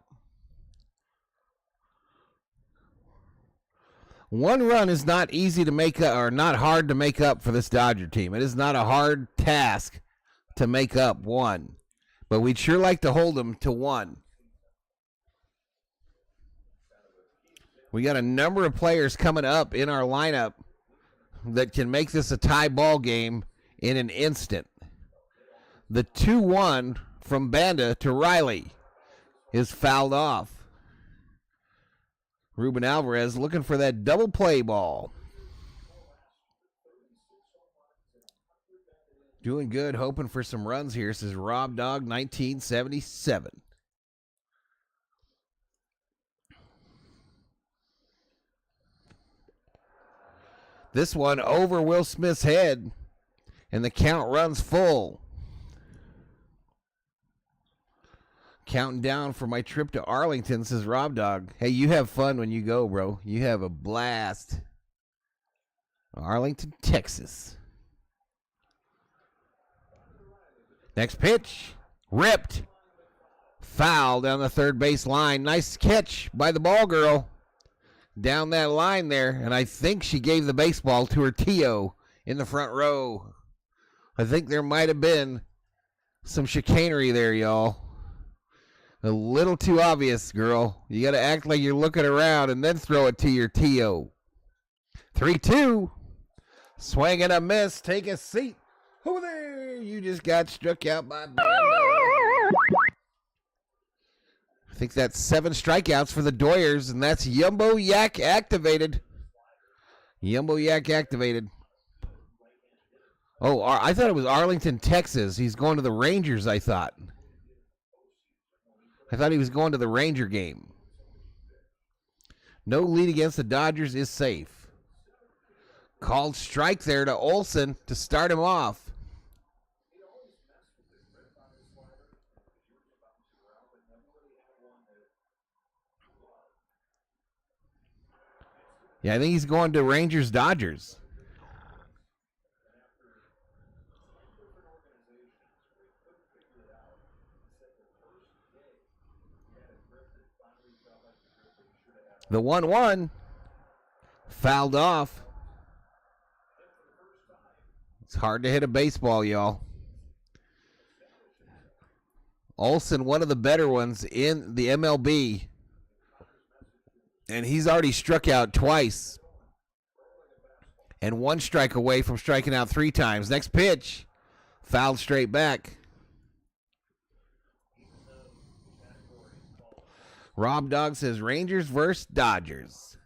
1 run is not easy to make up, or not hard to make up for this Dodger team. It is not a hard task to make up 1, but we'd sure like to hold them to 1. We got a number of players coming up in our lineup that can make this a tie ball game in an instant. The 2-1 from Banda to Riley is fouled off. Ruben Alvarez looking for that double play ball. Doing good, hoping for some runs here, says Rob Dog 1977. This one over Will Smith's head, and the count runs full. Counting down for my trip to Arlington, says Rob Dog. Hey, you have fun when you go, bro. You have a blast. Arlington, Texas. Next pitch. Ripped. Foul down the third base line. Nice catch by the ball girl. Down that line there. And I think she gave the baseball to her Tio in the front row. I think there might have been some chicanery there, y'all. A little too obvious, girl. You got to act like you're looking around and then throw it to your Tio. 3-2. Swing and a miss. Take a seat. Over there. You just got struck out by Banda. I think that's 7 strikeouts for the Doyers, and that's Yumbo Yak activated. Yumbo Yak activated. Oh, I thought it was Arlington, Texas. He's going to the Rangers, I thought. I thought he was going to the Ranger game. No lead against the Dodgers is safe. Called strike there to Olsen to start him off. Yeah, I think he's going to Rangers Dodgers. The 1-1 fouled off. It's hard to hit a baseball, y'all. Olsen, one of the better ones in the MLB. And he's already struck out twice. And 1 strike away from striking out 3 times. Next pitch, fouled straight back. Rob Dog says Rangers versus Dodgers.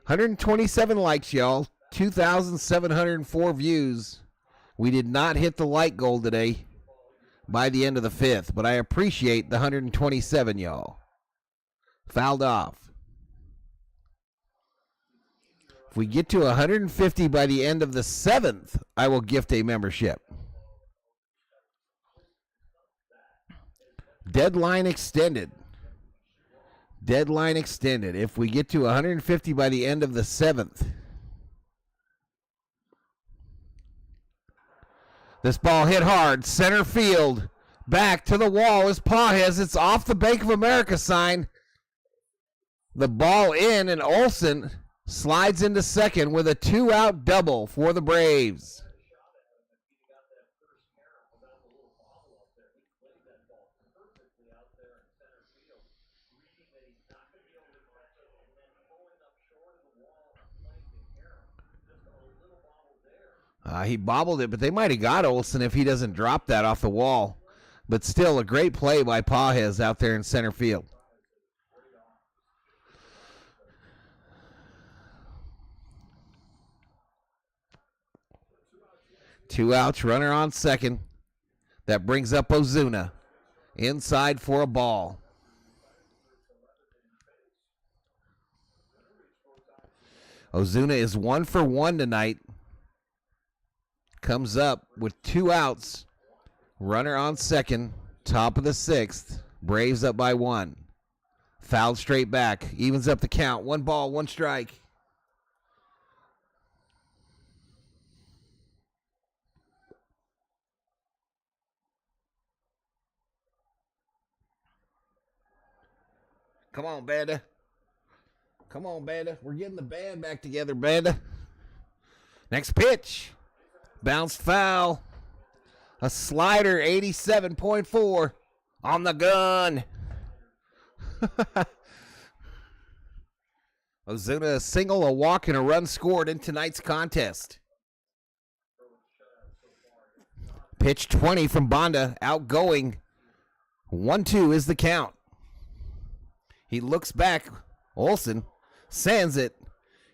127 likes, y'all. 2,704 views. We did not hit the like goal today by the end of the 5th, but I appreciate the 127, y'all. Fouled off. If we get to 150 by the end of the 7th, I will gift a membership. Deadline extended. Deadline extended. If we get to 150 by the end of the 7th. This ball hit hard. Center field. Back to the wall is Pages. It's off the Bank of America sign. The ball in, and Olsen slides into second with a 2-out double for the Braves. He bobbled it, but they might have got Olsen if he doesn't drop that off the wall. But still, a great play by Pages out there in center field. Two outs, runner on second. That brings up Ozuna. Inside for a ball. Ozuna is 1 for 1 tonight. Comes up with 2 outs. Runner on second. Top of the 6th. Braves up by 1. Fouled straight back. Evens up the count. 1 ball, 1 strike. Come on, Banda. Come on, Banda. We're getting the band back together, Banda. Next pitch. Bounced foul. A slider, 87.4 on the gun. Ozuna, a single, a walk, and a run scored in tonight's contest. Pitch 20 from Banda, outgoing. 1-2 is the count. He looks back. Olsen sends it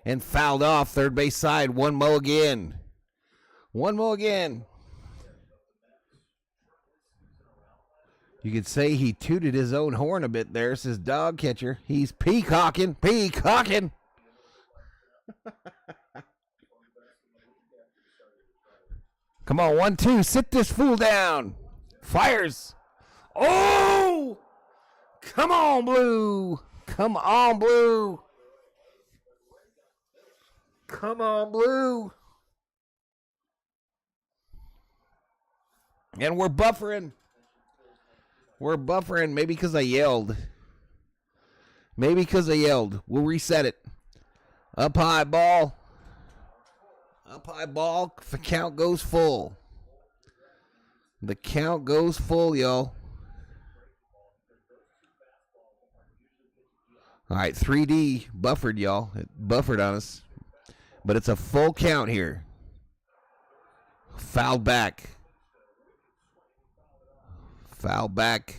and fouled off third base side. 1 mo again. 1 mo again. You could say he tooted his own horn a bit there, says dog catcher. He's peacocking. Come on, 1-2. Sit this fool down. Fires. Oh! Come on, Blue. Come on, Blue. Come on, Blue. And we're buffering. We're buffering. Maybe because I yelled. We'll reset it. Up high ball. Up high ball. The count goes full. The count goes full, y'all. All right, 3D buffered, y'all. It buffered on us. But it's a full count here. Foul back. Foul back.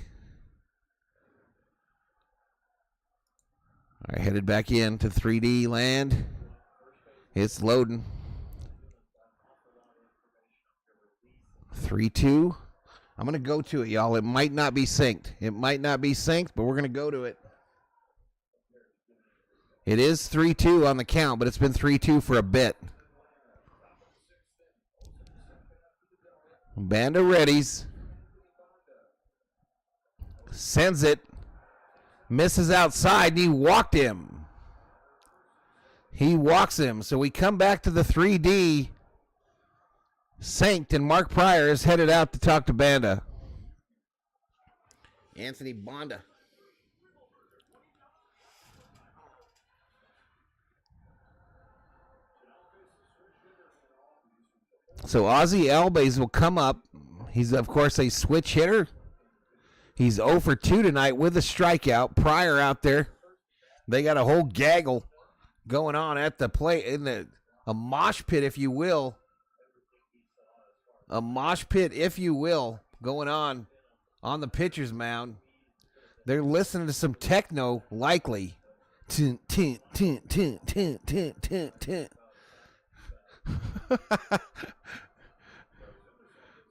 All right, headed back into 3D land. It's loading. 3-2. I'm going to go to it, y'all. It might not be synced. But we're going to go to it. It is 3-2 on the count, but it's been 3-2 for a bit. Banda readies. Sends it. Misses outside, and he walked him. He walks him. So we come back to the 3D. Synced, and Mark Pryor is headed out to talk to Banda. Anthony Banda. So Ozzie Albies will come up. He's, of course, a switch hitter. He's 0 for 2 tonight with a strikeout. Pryor out there. They got a whole gaggle going on at the plate, a mosh pit, if you will. A mosh pit, if you will, going on the pitcher's mound. They're listening to some techno, likely. Tint, tint, tint, tint, tint, tint, tint, tint.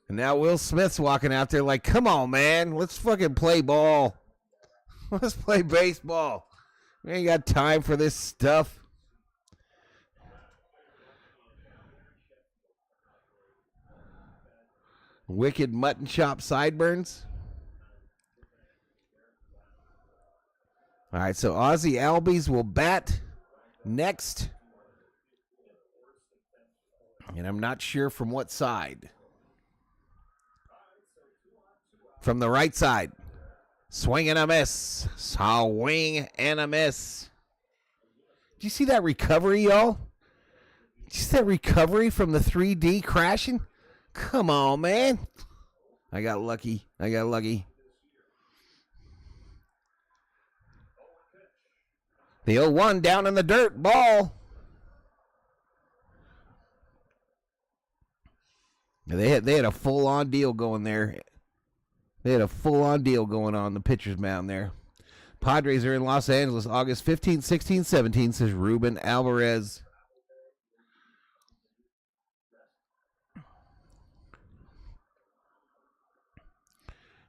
And now Will Smith's walking out there like, come on, man. Let's fucking play ball. Let's play baseball. We ain't got time for this stuff. Wicked mutton chop sideburns. All right, so Ozzie Albies will bat next. And I'm not sure from what side. From the right side. Swing and a miss. Swing and a miss. Did you see that recovery, y'all? Did you see that recovery from the 3D crashing? Come on, man. I got lucky. The 0-1 down in the dirt. Ball. They had a full-on deal going there. They had a full-on deal going on the pitcher's mound there. Padres are in Los Angeles August 15, 16, 17, says Ruben Alvarez.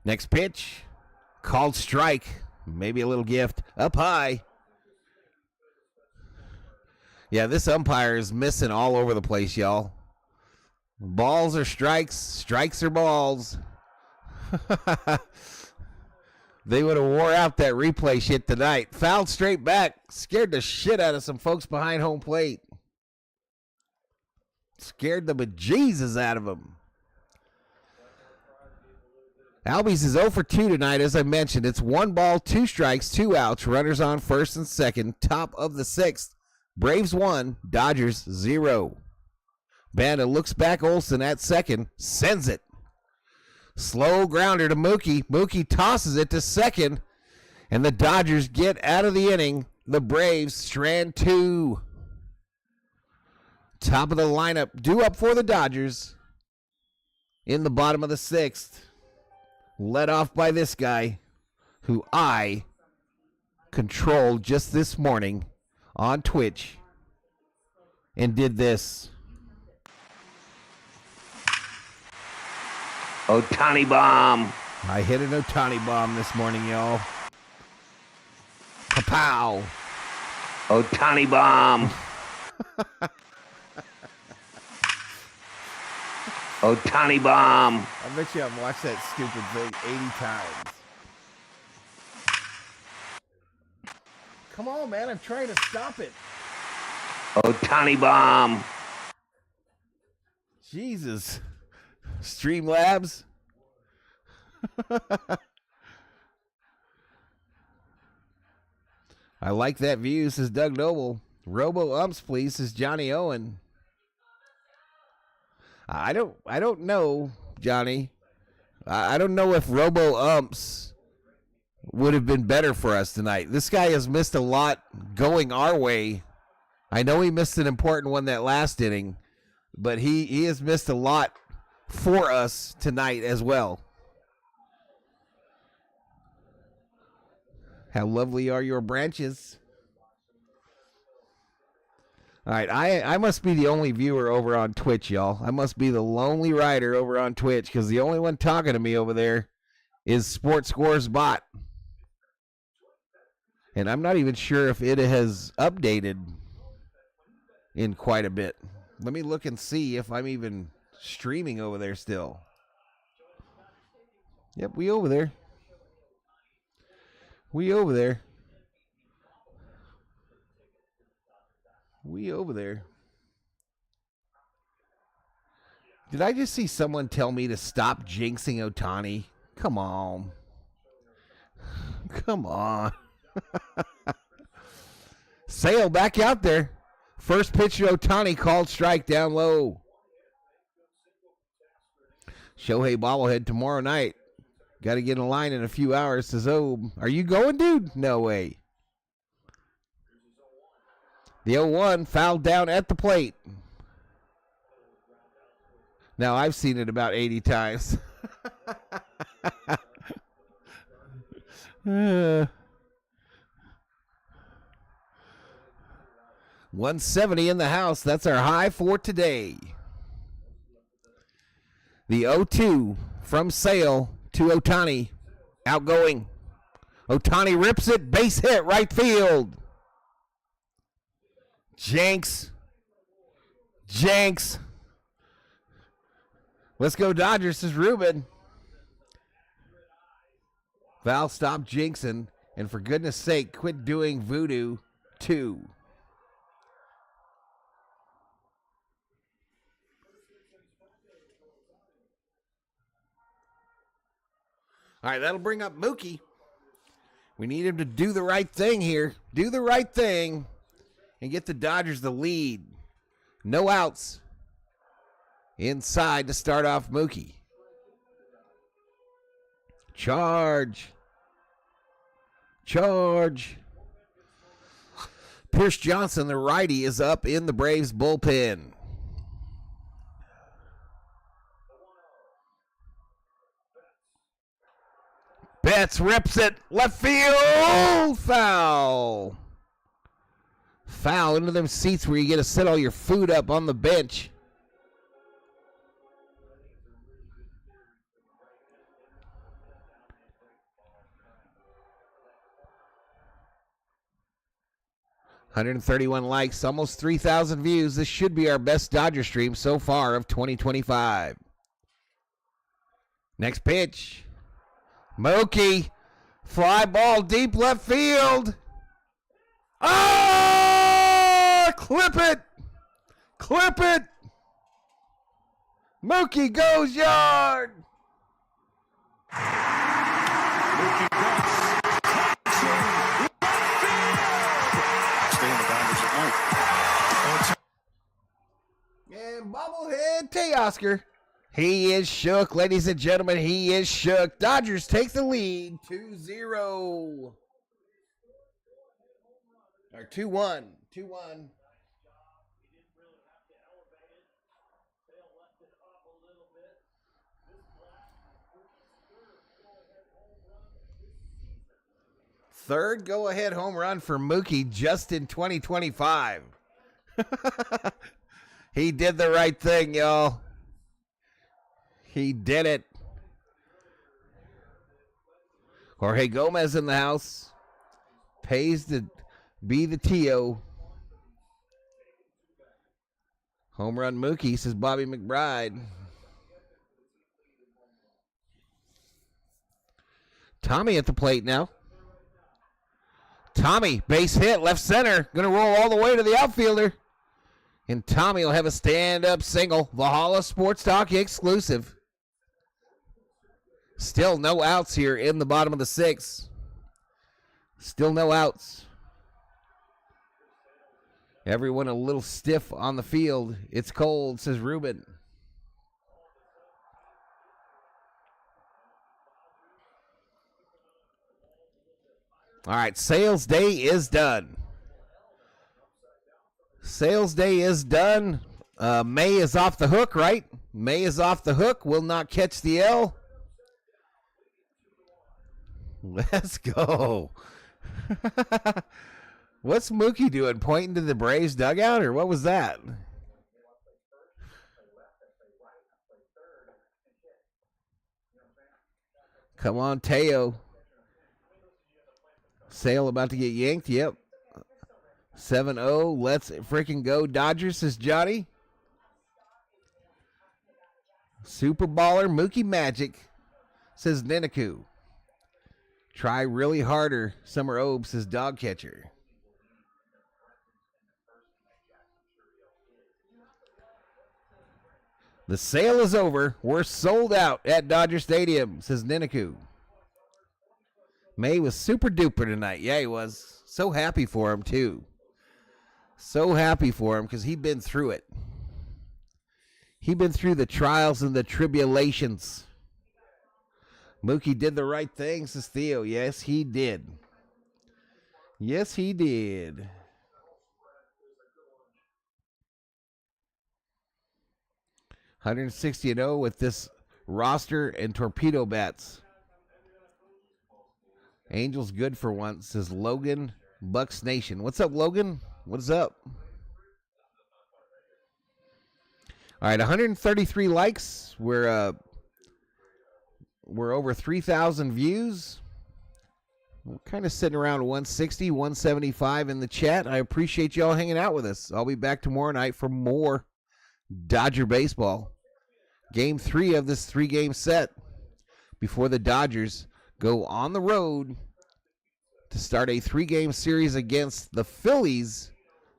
Next pitch, called strike. Maybe a little gift. Up high. Yeah, this umpire is missing all over the place, y'all. Balls are strikes. Strikes are balls. They would have wore out that replay shit tonight. Fouled straight back. Scared the shit out of some folks behind home plate. Scared the bejesus out of them. Albies is 0 for 2 tonight, as I mentioned. It's 1 ball, 2 strikes, 2 outs. Runners on first and second. Top of the 6th. Braves 1, Dodgers 0. Banda looks back. Olsen at second. Sends it. Slow grounder to Mookie. Mookie tosses it to second. And the Dodgers get out of the inning. The Braves strand 2. Top of the lineup. Due up for the Dodgers. In the bottom of the 6th. Led off by this guy, who I controlled just this morning on Twitch and did this. Ohtani bomb. I hit an Ohtani bomb this morning, y'all. Pow. Ohtani bomb. Ohtani bomb. I bet you I've watched that stupid thing 80 times. Come on, man. I'm trying to stop it. Ohtani bomb. Jesus. Streamlabs. I like that view, says Doug Noble. Robo umps, please, says Johnny Owen. I don't know, Johnny. I don't know if robo umps would have been better for us tonight. This guy has missed a lot going our way. I know he missed an important one that last inning, but he has missed a lot for us tonight as well. How lovely are your branches? All right, I must be the only viewer over on Twitch, y'all. I must be the lonely rider over on Twitch because the only one talking to me over there is Sports Scores Bot. And I'm not even sure if it has updated in quite a bit. Let me look and see if I'm even streaming over there still. Yep, we over there. We over there. We over there. Did I just see someone tell me to stop jinxing Ohtani? Come on. Come on. Sale back out there. First pitch to Ohtani, called strike down low. Shohei bobblehead tomorrow night. Got to get in line in a few hours, says Obe. Are you going, dude? No way. The 0-1 fouled down at the plate. Now, I've seen it about 80 times. 170 in the house. That's our high for today. The 0-2 from Sale to Ohtani. Outgoing. Ohtani rips it. Base hit. Right field. Jenks. Let's go Dodgers, says Ruben. Val, stop jinxing. And for goodness sake, quit doing voodoo 2. All right, that'll bring up Mookie. We need him to do the right thing here. Do the right thing and get the Dodgers the lead. No outs. Inside to start off Mookie. Charge. Pierce Johnson, the righty, is up in the Braves bullpen. Betts rips it. Left field. Foul. Foul into them seats where you get to set all your food up on the bench. $131 likes, almost 3,000 views. This should be our best Dodger stream so far of 2025. Next pitch. Mookie, fly ball deep left field. Ah! Clip it. Mookie goes yard. Mookie Betts. Stay in the Dodgers at night. And bobblehead Teoscar. He is shook, ladies and gentlemen. He is shook. Dodgers take the lead 2-0. Or 2-1. 2-1. Third go-ahead home run for Mookie just in 2025. He did the right thing, y'all. He did it. Jorge Gomez in the house. Pays to be the T.O. Home run Mookie, says Bobby McBride. Tommy at the plate now. Tommy, base hit, left center. Going to roll all the way to the outfielder. And Tommy will have a stand-up single. Valhalla Sports Talk exclusive. Still no outs here in the bottom of the 6th. Still no outs. Everyone a little stiff on the field. It's cold, says Ruben. All right, sales day is done. Sales day is done. May is off the hook, right? May is off the hook. Will not catch the L. Let's go. What's Mookie doing? Pointing to the Braves dugout, or what was that? Come on, Teo. Sale about to get yanked. Yep. 7-0. Let's freaking go Dodgers, says Johnny. Super baller Mookie Magic, says Ninaku. Try really harder, Summer Obe, says Dog Catcher. The sale is over. We're sold out at Dodger Stadium, says Ninaku. May was super duper tonight. Yeah, he was. So happy for him, too. So happy for him because he'd been through it. He been through the trials and the tribulations. Mookie did the right thing, says Theo. Yes, he did. Yes, he did. $160-0 with this roster and torpedo bats. Angels good for once, says Logan Bucks Nation. What's up, Logan? What's up? All right, 133 likes. We're over 3,000 views. We're kind of sitting around 160, 175 in the chat. I appreciate y'all hanging out with us. I'll be back tomorrow night for more Dodger baseball. Game 3 of this 3-game set before the Dodgers go on the road to start a 3-game series against the Phillies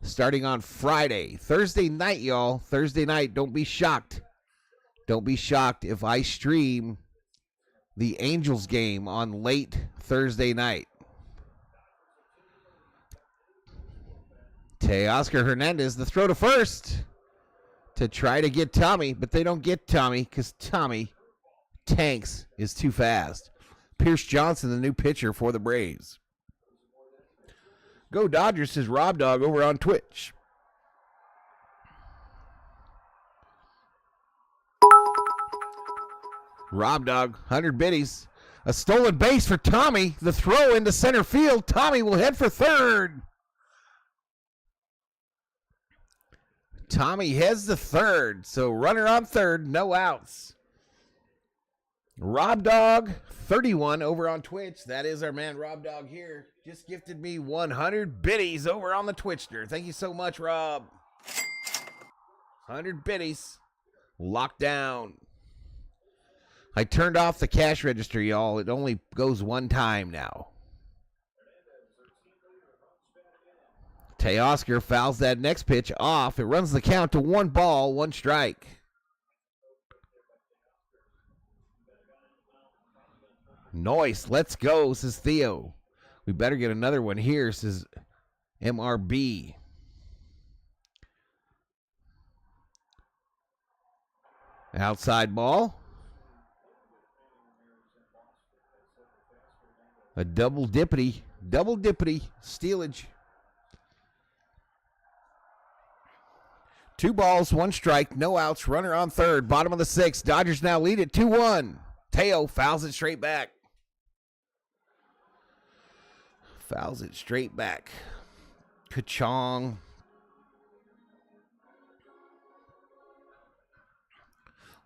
starting on Friday. Thursday night, y'all. Thursday night. Don't be shocked. Don't be shocked if I stream the Angels game on late Thursday night. Teoscar Hernandez, the throw to first to try to get Tommy, but they don't get Tommy because Tommy tanks is too fast. Pierce Johnson, the new pitcher for the Braves. Go Dodgers, says Rob Dog over on Twitch. Rob Dog, 100 biddies. A stolen base for Tommy. The throw into center field. Tommy will head for third. Tommy heads to third. So runner on third, no outs. Rob Dog 31 over on Twitch. That is our man Rob Dog here. Just gifted me 100 biddies over on the Twitchster. Thank you so much, Rob. 100 biddies. Locked down. I turned off the cash register, y'all. It only goes one time now. Teoscar fouls that next pitch off. It runs the count to 1 ball, 1 strike. Nice. Let's go, says Theo. We better get another one here, says MRB. Outside ball. A double dippity, stealage. 2 balls, 1 strike, no outs, runner on third, bottom of the 6th. Dodgers now lead it 2-1. Teo fouls it straight back. Fouls it straight back. Ka-chong.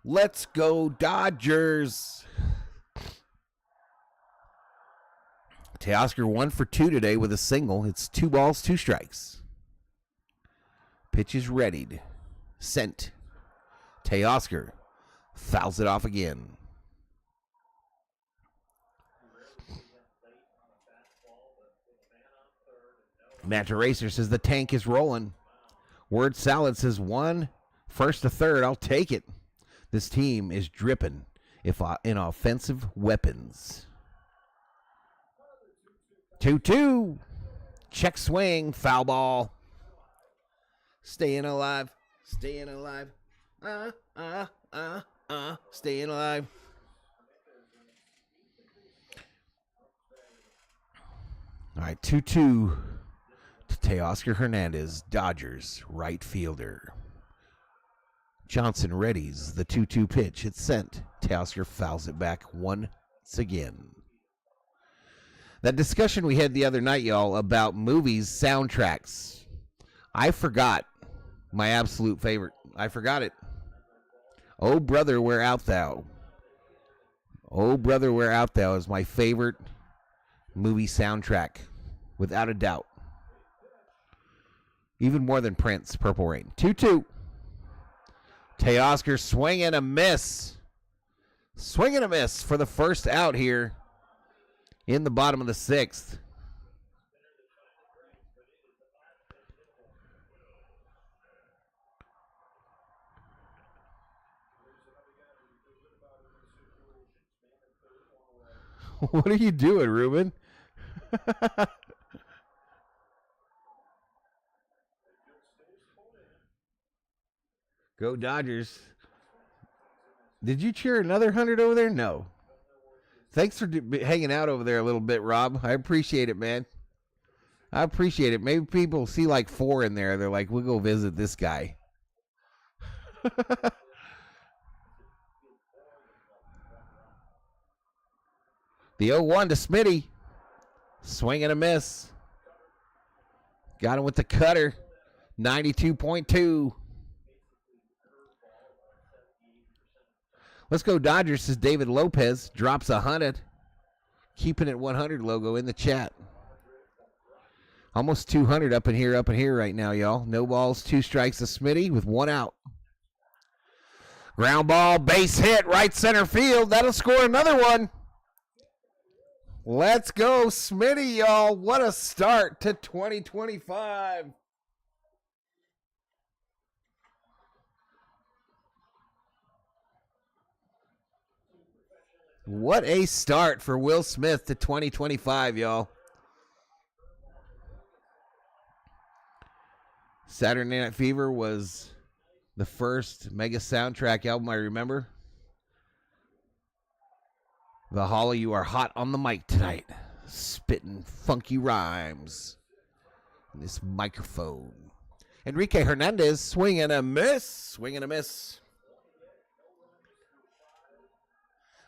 Let's go Dodgers. Teoscar 1 for 2 today with a single. It's 2 balls, 2 strikes. Pitch is readied. Sent. Teoscar fouls it off again. Matt Racer says the tank is rolling. Word Salad says 1 first to third. I'll take it. This team is dripping in offensive weapons. 2-2. Check swing. Foul ball. Staying alive. Staying alive. Staying alive. All right, 2-2 to Teoscar Hernandez, Dodgers right fielder. Johnson readies the 2-2 pitch. It's sent. Teoscar fouls it back once again. That discussion we had the other night, y'all, about movies, soundtracks. I forgot my absolute favorite. I forgot it. Oh, Brother, Where Art Thou? Oh, Brother, Where Art Thou is my favorite movie soundtrack, without a doubt. Even more than Prince, Purple Rain. 2-2. Teoscar swing and a miss. Swing and a miss for the first out here in the bottom of the 6th. What are you doing, Ruben? Go Dodgers. Did you cheer another 100 over there? No. Thanks for hanging out over there a little bit, Rob. I appreciate it, man. I appreciate it. Maybe people see like 4 in there. They're like, we'll go visit this guy. The 0-1 to Smitty. Swing and a miss. Got him with the cutter. 92.2. Let's go Dodgers, says David Lopez. Drops 100. Keeping it 100 logo in the chat. Almost 200 up in here right now, y'all. No balls, 2 strikes to Smitty with 1 out. Ground ball, base hit, right center field. That'll score another one. Let's go, Smitty, y'all. What a start to 2025. What a start for Will Smith to 2025, y'all. Saturday Night Fever was the first mega soundtrack album I remember. Valhalla, you are hot on the mic tonight. Spitting funky rhymes on this microphone. Enrique Hernandez, swing and a miss. Swing and a miss.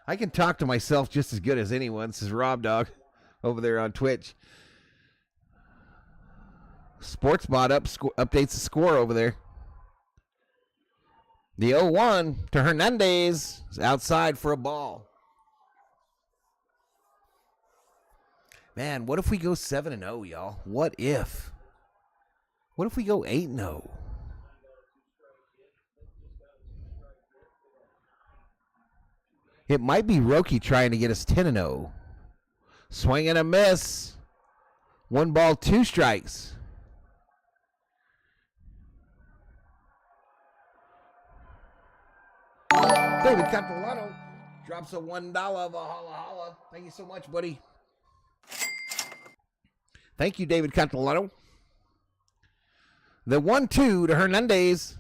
I can talk to myself just as good as anyone, says Rob Dog over there on Twitch. SportsBot updates the score over there. The 0-1 to Hernandez is outside for a ball. Man, what if we go 7-0, y'all? What if? What if we go 8-0? It might be Roki trying to get us 10-0. Swing and a miss. 1 ball, 2 strikes. David Catalano drops a $1 of a holla. Thank you so much, buddy. Thank you, David Catalano. The 1-2 to Hernandez.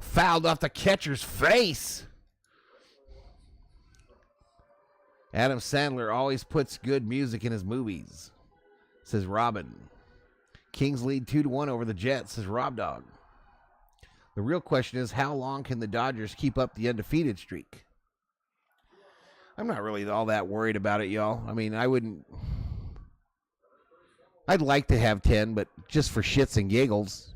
Fouled off the catcher's face. Adam Sandler always puts good music in his movies, says Robin. Kings lead 2-1 over the Jets, says Rob Dog. The real question is, how long can the Dodgers keep up the undefeated streak? I'm not really all that worried about it, y'all. I mean, I'd like to have 10, but just for shits and giggles.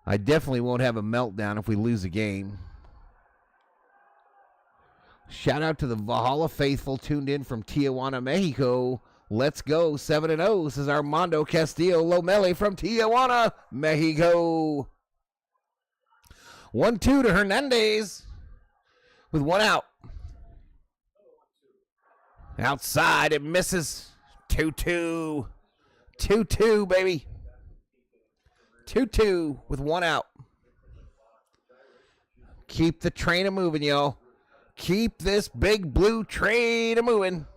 I definitely won't have a meltdown if we lose a game. Shout out to the Valhalla faithful tuned in from Tijuana, Mexico. Let's go 7-0, says Armando Castillo Lomeli from Tijuana, Mexico. 1-2 to Hernandez with 1 out. Outside, it misses. 2-2. 2-2, baby. 2-2 with 1 out. Keep the train a moving, y'all. Keep this big blue train a moving.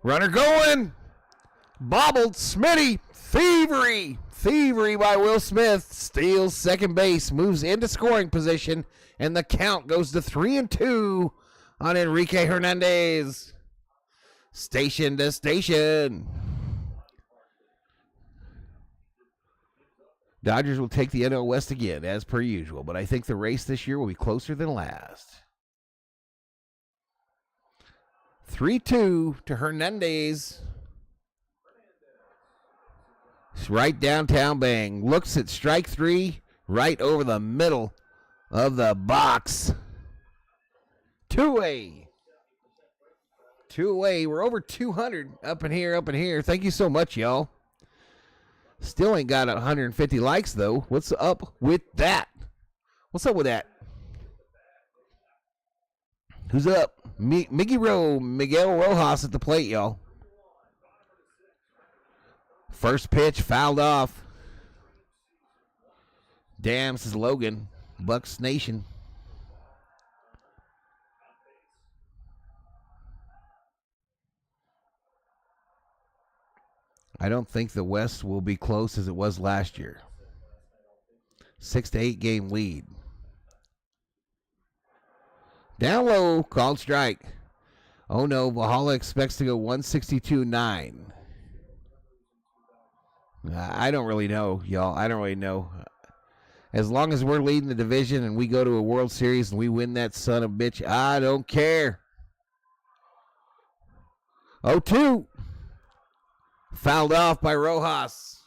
Runner going. Bobbled. Smitty. Thievery. Thievery by Will Smith. Steals second base. Moves into scoring position. And the count goes to 3-2 on Enrique Hernandez. Station to station. Dodgers will take the NL West again, as per usual. But I think the race this year will be closer than last. 3-2 to Hernandez. Right downtown bang. Looks at strike 3. Right over the middle of the box. 2-away. 2-away. We're over 200 up in here. Thank you so much, y'all. Still ain't got 150 likes, though. What's up with that? What's up with that? Who's up? Miguel Rojas at the plate, y'all. First pitch fouled off. Damn, says Logan. Bucks Nation. I don't think the West will be close as it was last year. 6 to 8 game lead. Down low, called strike. Oh no, Valhalla expects to go 162.9. I don't really know, y'all. I don't really know. As long as we're leading the division and we go to a World Series and we win that son of a bitch, I don't care. 0-2. Fouled off by Rojas.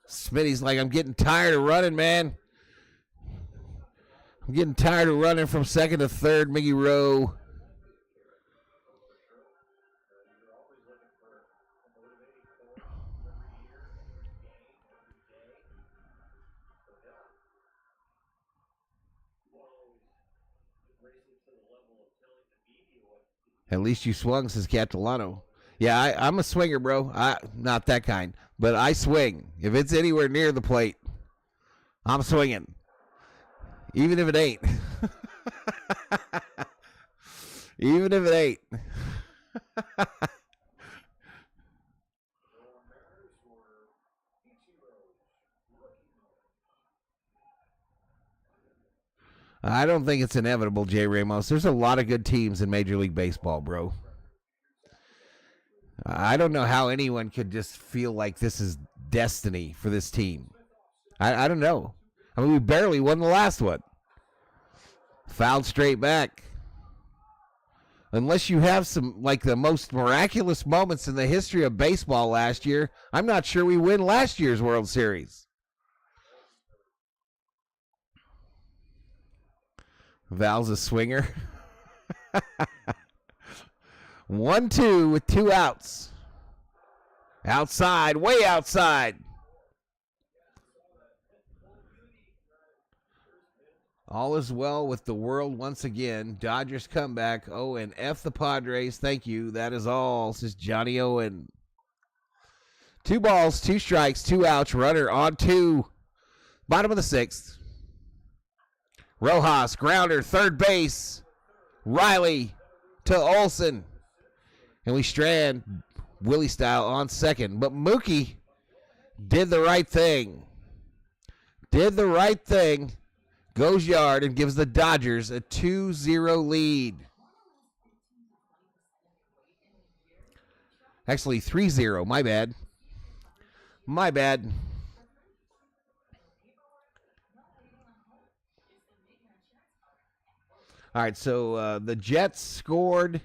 Smitty's like, I'm getting tired of running, man. I'm getting tired of running from second to third, Miggy Rowe. At least you swung, says Catalano. Yeah, I'm a swinger, bro. Not that kind, but I swing. If it's anywhere near the plate, I'm swinging. Even if it ain't. Even if it ain't. I don't think it's inevitable, Jay Ramos. There's a lot of good teams in Major League Baseball, bro. I don't know how anyone could just feel like this is destiny for this team. I don't know. I mean, we barely won the last one. Fouled straight back. Unless you have some, like, the most miraculous moments in the history of baseball last year, I'm not sure we win last year's World Series. Val's a swinger. 1-2 with 2 outs. Outside, way outside. All is well with the world once again. Dodgers come back. Oh, and F the Padres. Thank you. That is all, says Johnny Owen. 2 balls, 2 strikes, 2 outs. Runner on 2. Bottom of the 6th. Rojas, grounder, third base. Riley to Olsen. And we strand Willie style on second. But Mookie did the right thing. Did the right thing. Goes yard and gives the Dodgers a 2-0 lead. Actually, 3-0. My bad. My bad. All right, so the Jets scored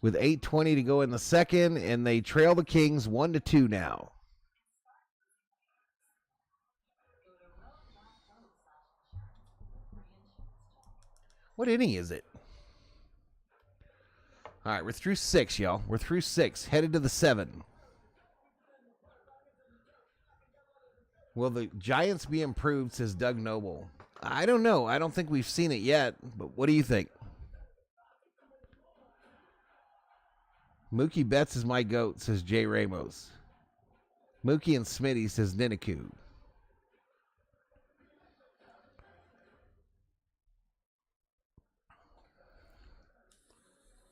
with 8:20 to go in the second, and they trail the Kings 1-2 now. What inning is it? All right, we're through 6, y'all. We're through 6, headed to the 7. Will the Giants be improved, says Doug Noble. I don't know. I don't think we've seen it yet, but what do you think? Mookie Betts is my GOAT, says Jay Ramos. Mookie and Smitty, says Ninaku.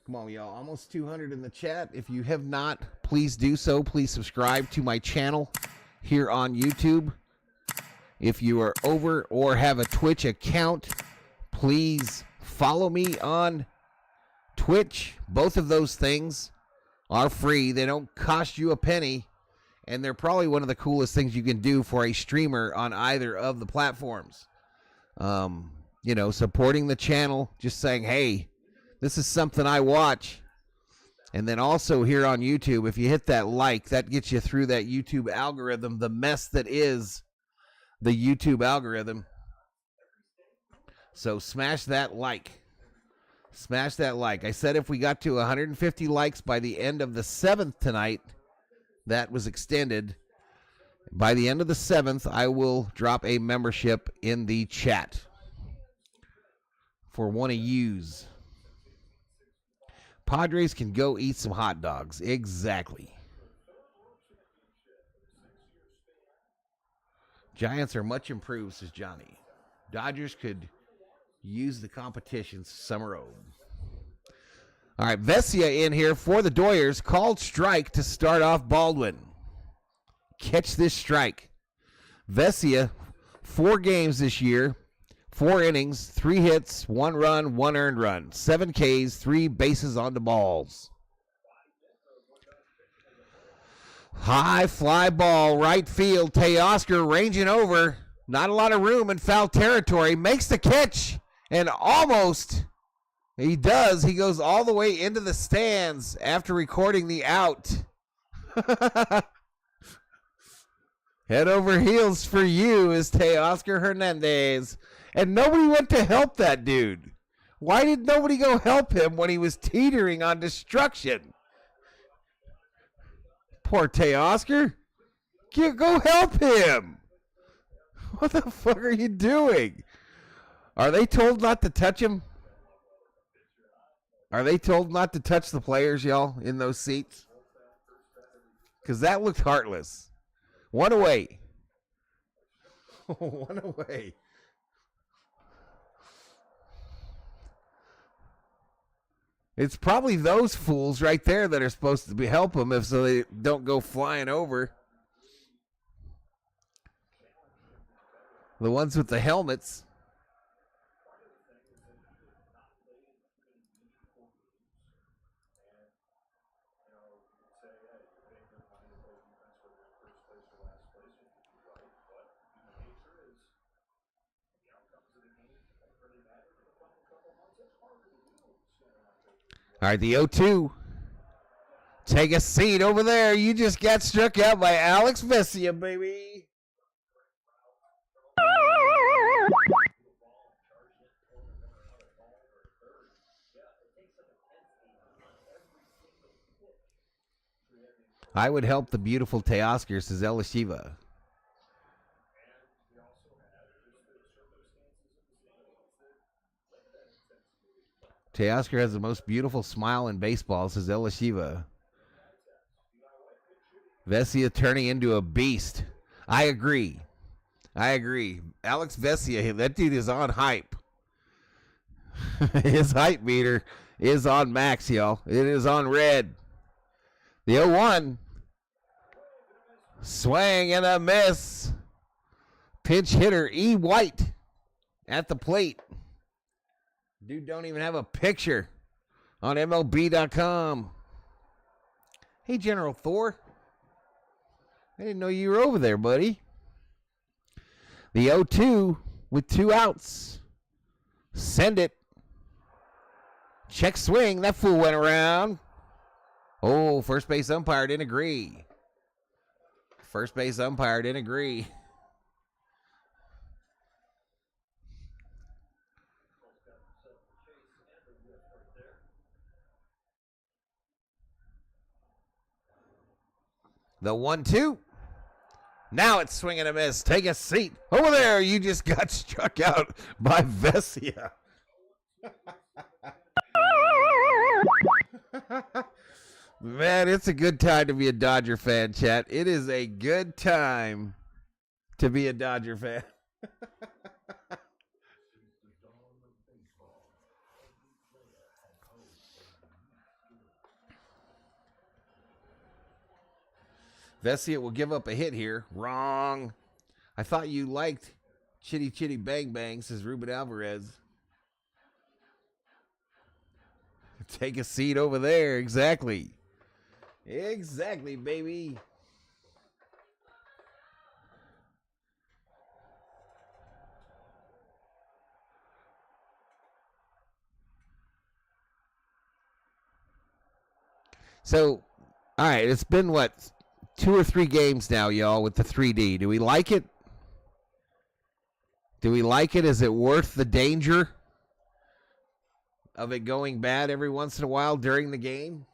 Come on, y'all. Almost 200 in the chat. If you have not, please do so. Please subscribe to my channel here on YouTube. If you are over or have a Twitch account, please follow me on Twitch. Both of those things are free. They don't cost you a penny, and they're probably one of the coolest things you can do for a streamer on either of the platforms. You know, supporting the channel, just saying, hey, this is something I watch. And then also here on YouTube, if you hit that like, that gets you through that YouTube algorithm, the mess that is the YouTube algorithm. So smash that like. Smash that like. I said if we got to 150 likes by the end of the 7th tonight, that was extended. By the end of the 7th, I will drop a membership in the chat for one of yous. Padres can go eat some hot dogs. Exactly. Giants are much improved, says Johnny. Dodgers could use the competition's summer road. All right, Vesia in here for the Doyers. Called strike to start off Baldwin. catch this strike. Vesia, 4 games this year, 4 innings, 3 hits, 1 run, 1 earned run, 7 Ks, 3 bases on the balls. High fly ball, right field. Teoscar ranging over. Not a lot of room in foul territory. Makes the catch. And almost, he does. He goes all the way into the stands after recording the out. Head over heels for you is Teoscar Hernandez. And nobody went to help that dude. Why did nobody go help him when he was teetering on destruction? Poor Teoscar. Go help him. What the fuck are you doing? Are they told not to touch him? Are they told not to touch the players, y'all, in those seats? Because that looked heartless. 1 away. 1 away. It's probably those fools right there that are supposed to help them if so they don't go flying over. The ones with the helmets. All right, the 0-2. Take a seat over there. You just got struck out by Alex Vesia, baby. I would help the beautiful Teoscar, says Shiva. Teoscar has the most beautiful smile in baseball, says Shiva. Vesia turning into a beast. I agree. Alex Vesia, that dude is on hype. His hype meter is on max, y'all. It is on red. The 0-1. Swing and a miss. Pinch hitter E. White at the plate. Dude don't even have a picture on MLB.com. Hey, General Thor. I didn't know you were over there, buddy. The 0-2 with 2 outs. Send it. Check swing. That fool went around. Oh, first base umpire didn't agree. The 1-2. Now it's swing and a miss. Take a seat. Over there, you just got struck out by Vesia. Man, it's a good time to be a Dodger fan, chat. It is a good time to be a Dodger fan. Vesia will give up a hit here. Wrong. I thought you liked Chitty Chitty Bang Bang, says Ruben Alvarez. Take a seat over there. Exactly, baby. So, all right, it's been what? 2 or 3 games now, y'all, with the 3D. Do we like it? Is it worth the danger of it going bad every once in a while during the game?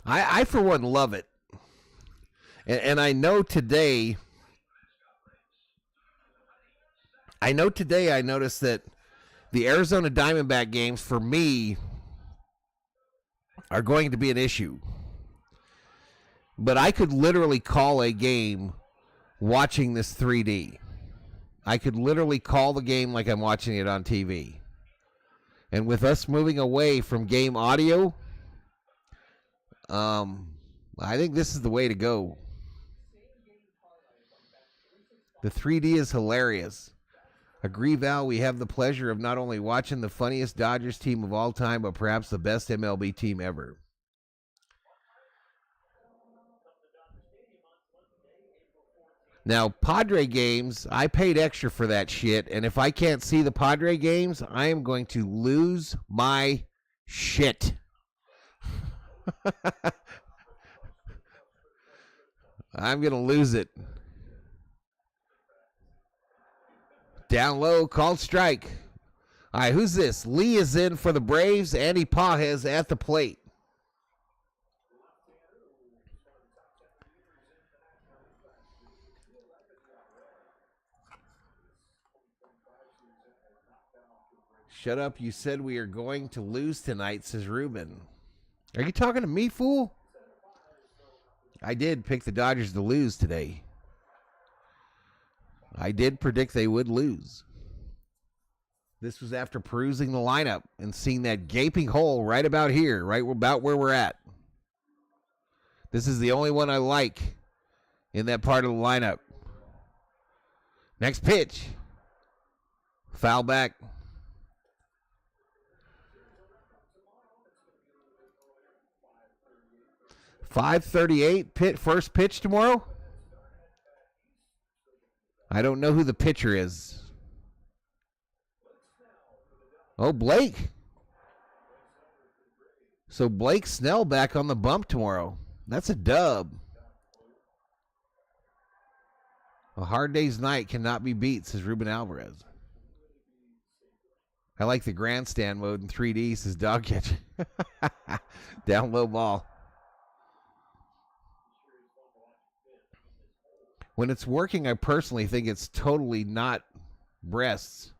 I for one, love it. And I know today I noticed that the Arizona Diamondback games, for me, are going to be an issue. But I could literally call a game watching this 3D. I could literally call the game like I'm watching it on TV. And with us moving away from game audio, I think this is the way to go. The 3D is hilarious. Agree, Val, we have the pleasure of not only watching the funniest Dodgers team of all time, but perhaps the best MLB team ever. Now, Padre games, I paid extra for that shit, and if I can't see the Padre games, I am going to lose my shit. I'm going to lose it. Down low, called strike. All right, who's this? Lee is in for the Braves. Andy Pages at the plate. Shut up, you said we are going to lose tonight, says Ruben. Are you talking to me, fool? I did pick the Dodgers to lose today. I did predict they would lose. This was after perusing the lineup and seeing that gaping hole right about here, right about where we're at. This is the only one I like in that part of the lineup. Next pitch. Foul back. 5:38 first pitch tomorrow. I don't know who the pitcher is. Oh, Blake. So Blake Snell back on the bump tomorrow. That's a dub. A hard day's night cannot be beat, says Ruben Alvarez. I like the grandstand mode in 3D, says Dog Catch. Down low ball. When it's working, I personally think it's totally not breasts.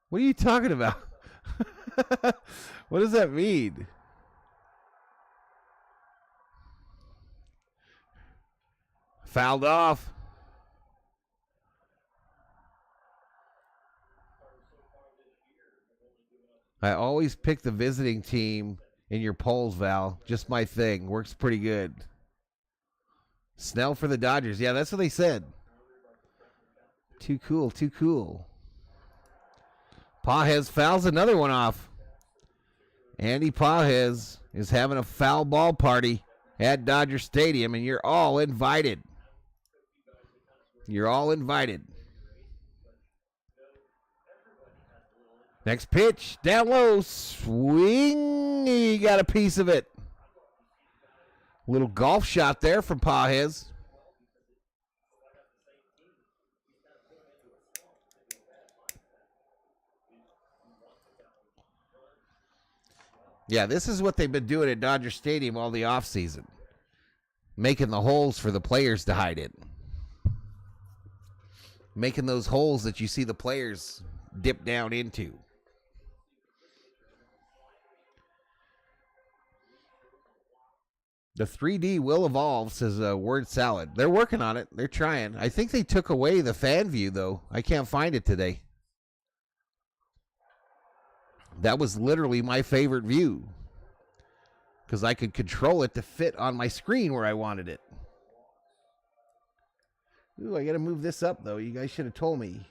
What are you talking about? What does that mean? Fouled off. I always pick the visiting team in your polls, Val. Just my thing. Works pretty good. Snell for the Dodgers. Yeah, that's what they said. Too cool, too cool. Pages fouls another one off. Andy Pages is having a foul ball party at Dodger Stadium, and you're all invited. You're all invited. Next pitch, down low, swing. He got a piece of it. Little golf shot there from Pages. Yeah, this is what they've been doing at Dodger Stadium all the offseason. Making the holes for the players to hide in. Making those holes that you see the players dip down into. The 3D will evolve, says Word Salad. They're working on it. They're trying. I think they took away the fan view, though. I can't find it today. That was literally my favorite view. Because I could control it to fit on my screen where I wanted it. Ooh, I got to move this up, though. You guys should have told me.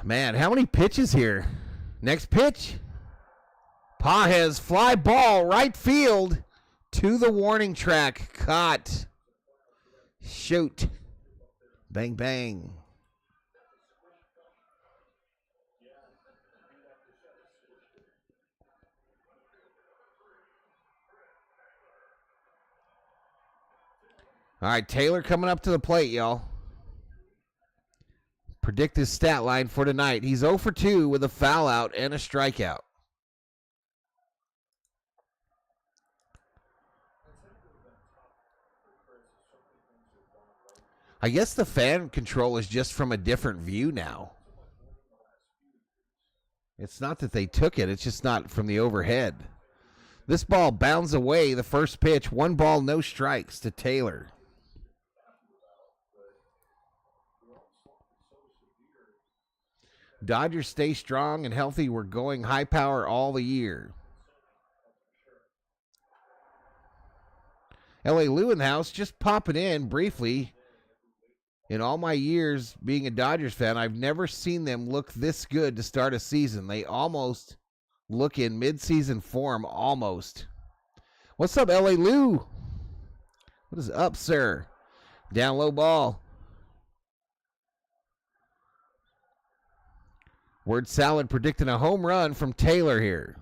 Man, how many pitches here? Next pitch. Pages fly ball right field to the warning track. Caught. Shoot. Bang, bang. All right, Taylor coming up to the plate, y'all. Predict his stat line for tonight. He's 0 for 2 with a foul out and a strikeout. I guess the fan control is just from a different view now. It's not that they took it. It's just not from the overhead. This ball bounds away the first pitch. 1 ball, no strikes to Taylor. Dodgers stay strong and healthy. We're going high power all the year. L.A. Lou in the house, just popping in briefly. In all my years being a Dodgers fan, I've never seen them look this good to start a season. They almost look in mid-season form, almost. What's up, L.A. Lou? What is up, sir? Down low ball. Word Salad predicting a home run from Taylor here.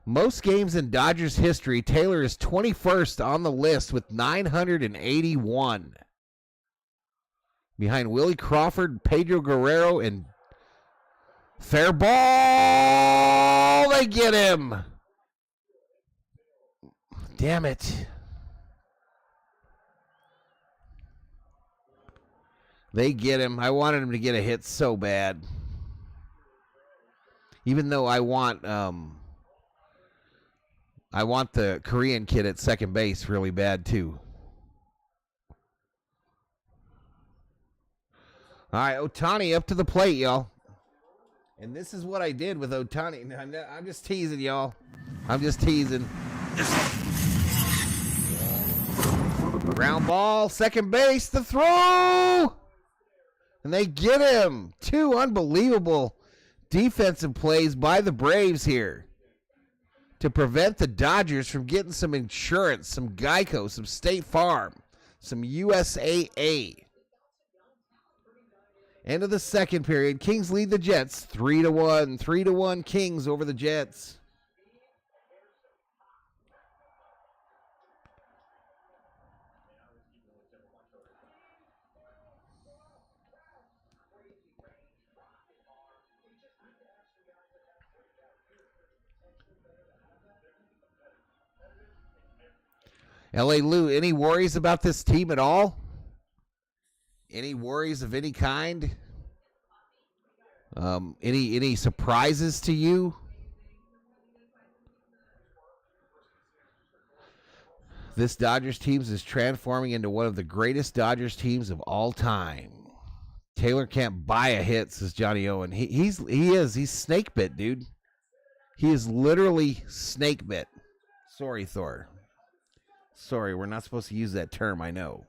Most games in Dodgers history, Taylor is 21st on the list with 981. Behind Willie Crawford, Pedro Guerrero, and fair ball. They get him. Damn it. They get him. I wanted him to get a hit so bad. Even though I want the Korean kid at second base really bad too. All right, Ohtani up to the plate, y'all. And this is what I did with Ohtani. I'm just teasing, y'all. I'm just teasing. Ground ball, second base, the throw! And they get him. Two unbelievable defensive plays by the Braves here to prevent the Dodgers from getting some insurance, some Geico, some State Farm, some USAA. End of the second period. Kings lead the Jets 3-1. 3-1 Kings over the Jets. L.A. Lou, any worries about this team at all? Any worries of any kind? Any surprises to you? This Dodgers team is transforming into one of the greatest Dodgers teams of all time. Taylor can't buy a hit, says Johnny Owen. He's snake bit, dude. He is literally snake bit. Sorry, Thor. Sorry, we're not supposed to use that term, I know.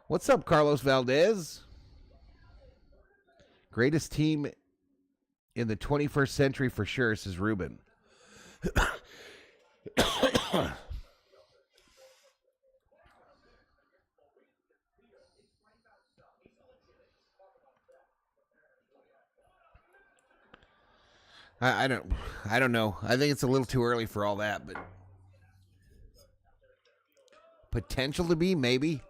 What's up, Carlos Valdez? Greatest team in the 21st century for sure, says Ruben. I don't know. I think it's a little too early for all that, but potential to be, maybe.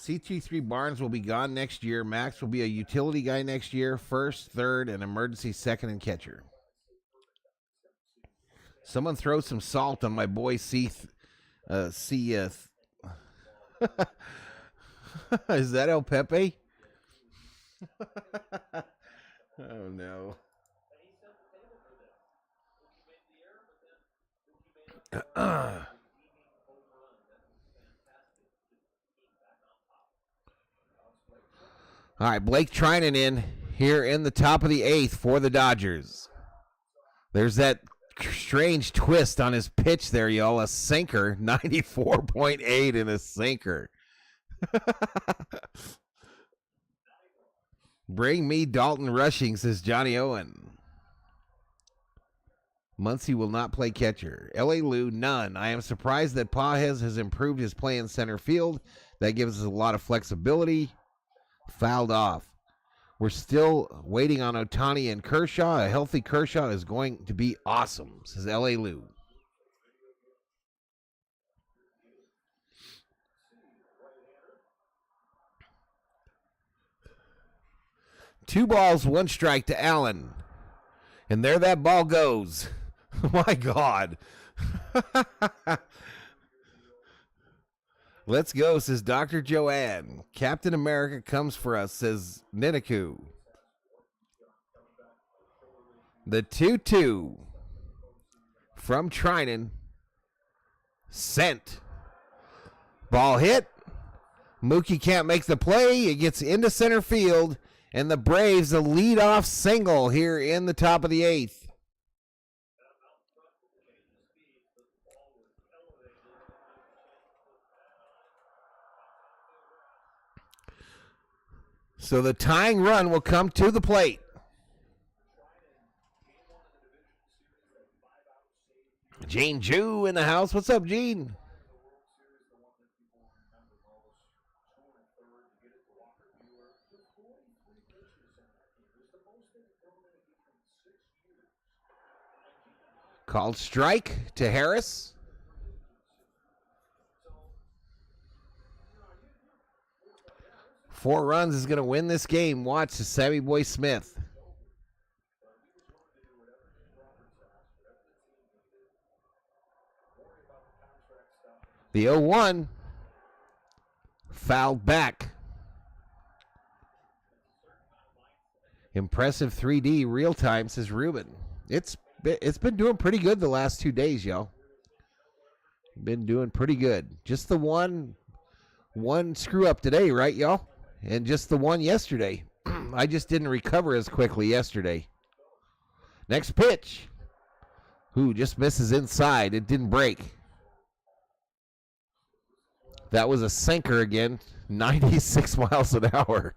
CT3 Barnes will be gone next year. Max will be a utility guy next year. First, third, and emergency second and catcher. Someone throw some salt on my boy is that El Pepe? Oh no. All right, Blake Trinan in here in the top of the eighth for the Dodgers. There's that strange twist on his pitch there, y'all. A sinker, 94.8 in a sinker. Bring me Dalton Rushing, says Johnny Owen. Muncy will not play catcher. L.A. Lou, none. I am surprised that Pages has improved his play in center field. That gives us a lot of flexibility. Fouled off. We're still waiting on Ohtani and Kershaw. A healthy Kershaw is going to be awesome, says L.A. Lou. Two balls, one strike to Allen. And there that ball goes. My God. Let's go, says Dr. Joanne. Captain America comes for us, says Ninaku. The 2-2 from Trinan. Sent. Ball hit. Mookie can't make the play. It gets into center field. And the Braves, a leadoff single here in the top of the 8th. So the tying run will come to the plate. Gene Jew in the house. What's up, Gene? Called strike to Harris. Four runs is going to win this game. Watch the Sammy Boy Smith. The 0-1 fouled back. Impressive 3D real time, says Ruben. It's been doing pretty good the last 2 days, y'all. Been doing pretty good. Just the one screw up today, right, y'all? And just the one yesterday. I just didn't recover as quickly yesterday. Next pitch. Who just misses inside. It didn't break. That was a sinker again. 96 miles an hour.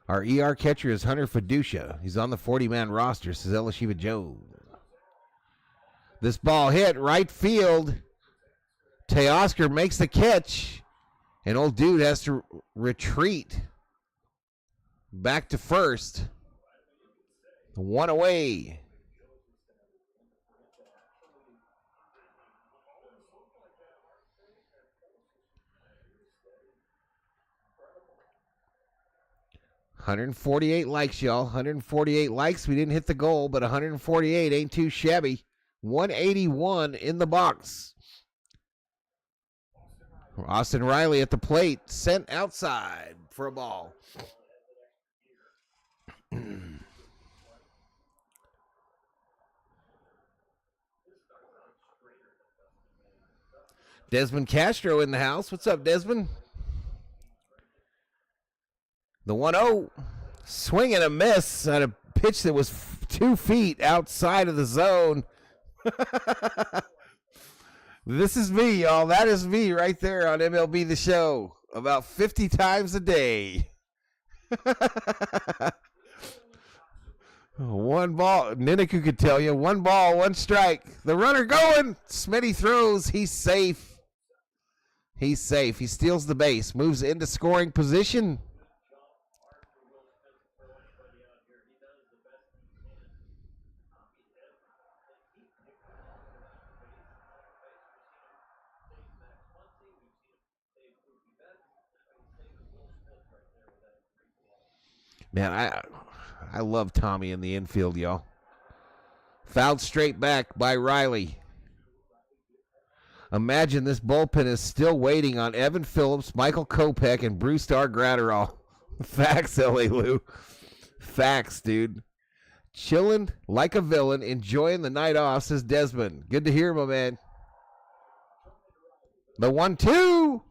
Our ER catcher is Hunter Fiducia. He's on the 40-man roster, says Elishiva Jones. This ball hit right field. Teoscar makes the catch, and old dude has to retreat back to first. One away. $148 likes, y'all. 148 likes. We didn't hit the goal, but 148 ain't too shabby. 181 in the box. Austin Riley at the plate, sent outside for a ball. Desmond Castro in the house. What's up, Desmond? The 1-0. Swing and a miss on a pitch that was 2 feet outside of the zone. This is me, y'all. That is me right there on MLB The Show. About 50 times a day. One ball. Niniku could tell you. 1 ball, 1 strike. The runner going. Smitty throws. He's safe. He's safe. He steals the base. Moves into scoring position. Man, I love Tommy in the infield, y'all. Fouled straight back by Riley. Imagine this bullpen is still waiting on Evan Phillips, Michael Kopech, and Bruce Star Gratterall. Facts, L.A. Lou. Facts, dude. Chilling like a villain, enjoying the night off, says Desmond. Good to hear, my man. The 1-2.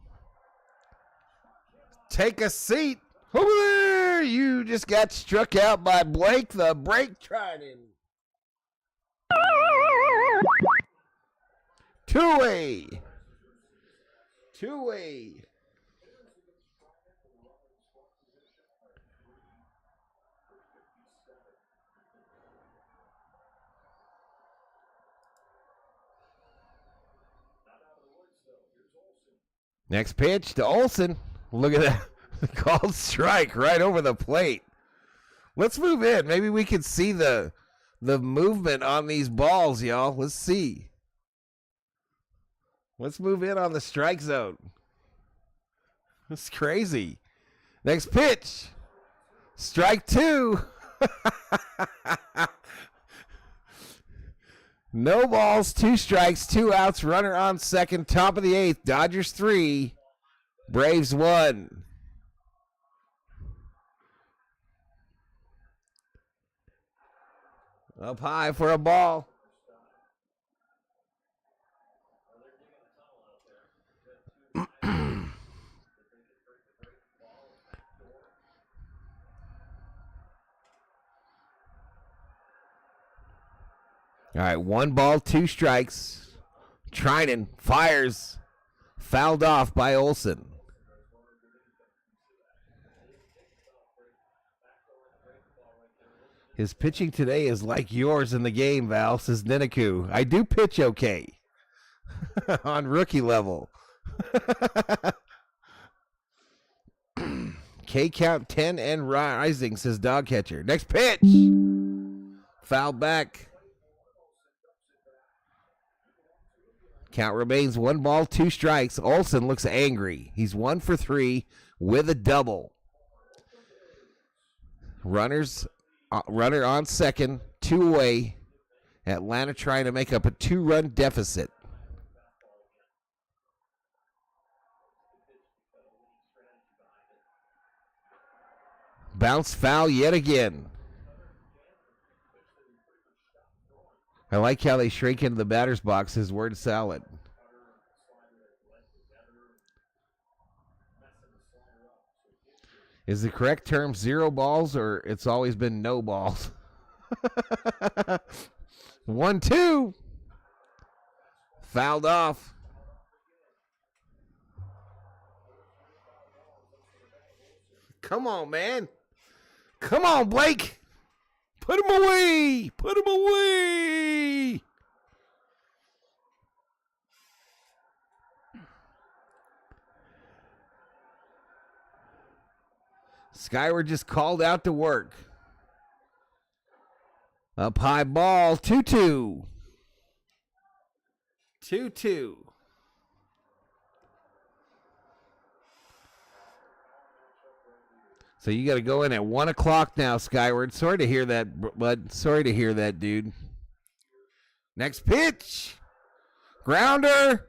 Take a seat. Over there, you just got struck out by Blake the Break Trinan. 2-way. 2-way. Next pitch to Olsen. Look at that. Called strike right over the plate. Let's move in. Maybe we can see the movement on these balls, y'all. Let's see. Let's move in on the strike zone. That's crazy. Next pitch. Strike 2. No balls, 2 strikes, 2 outs, runner on second, top of the 8th. Dodgers 3, Braves 1. Up high for a ball. All right, 1 ball, 2 strikes. Trinan fires. Fouled off by Olsen. His pitching today is like yours in the game, Val, says Ninaku. I do pitch okay. On rookie level. K count 10 and rising, says dog catcher. Next pitch. Foul back. Count remains 1 ball, 2 strikes. Olsen looks angry. He's 1 for 3 with a double. Runner on second, 2 away. Atlanta trying to make up a 2-run deficit. Bounce foul yet again. I like how they shrink into the batter's box his word salad. Is the correct term 0 balls or it's always been no balls? 1-2. Fouled off. Come on, man. Come on, Blake. Put him away. Put him away. Skyward just called out to work. Up high ball, 2-2. 2-2. So you got to go in at 1 o'clock now, Skyward. Sorry to hear that, bud. Sorry to hear that, dude. Next pitch. Grounder.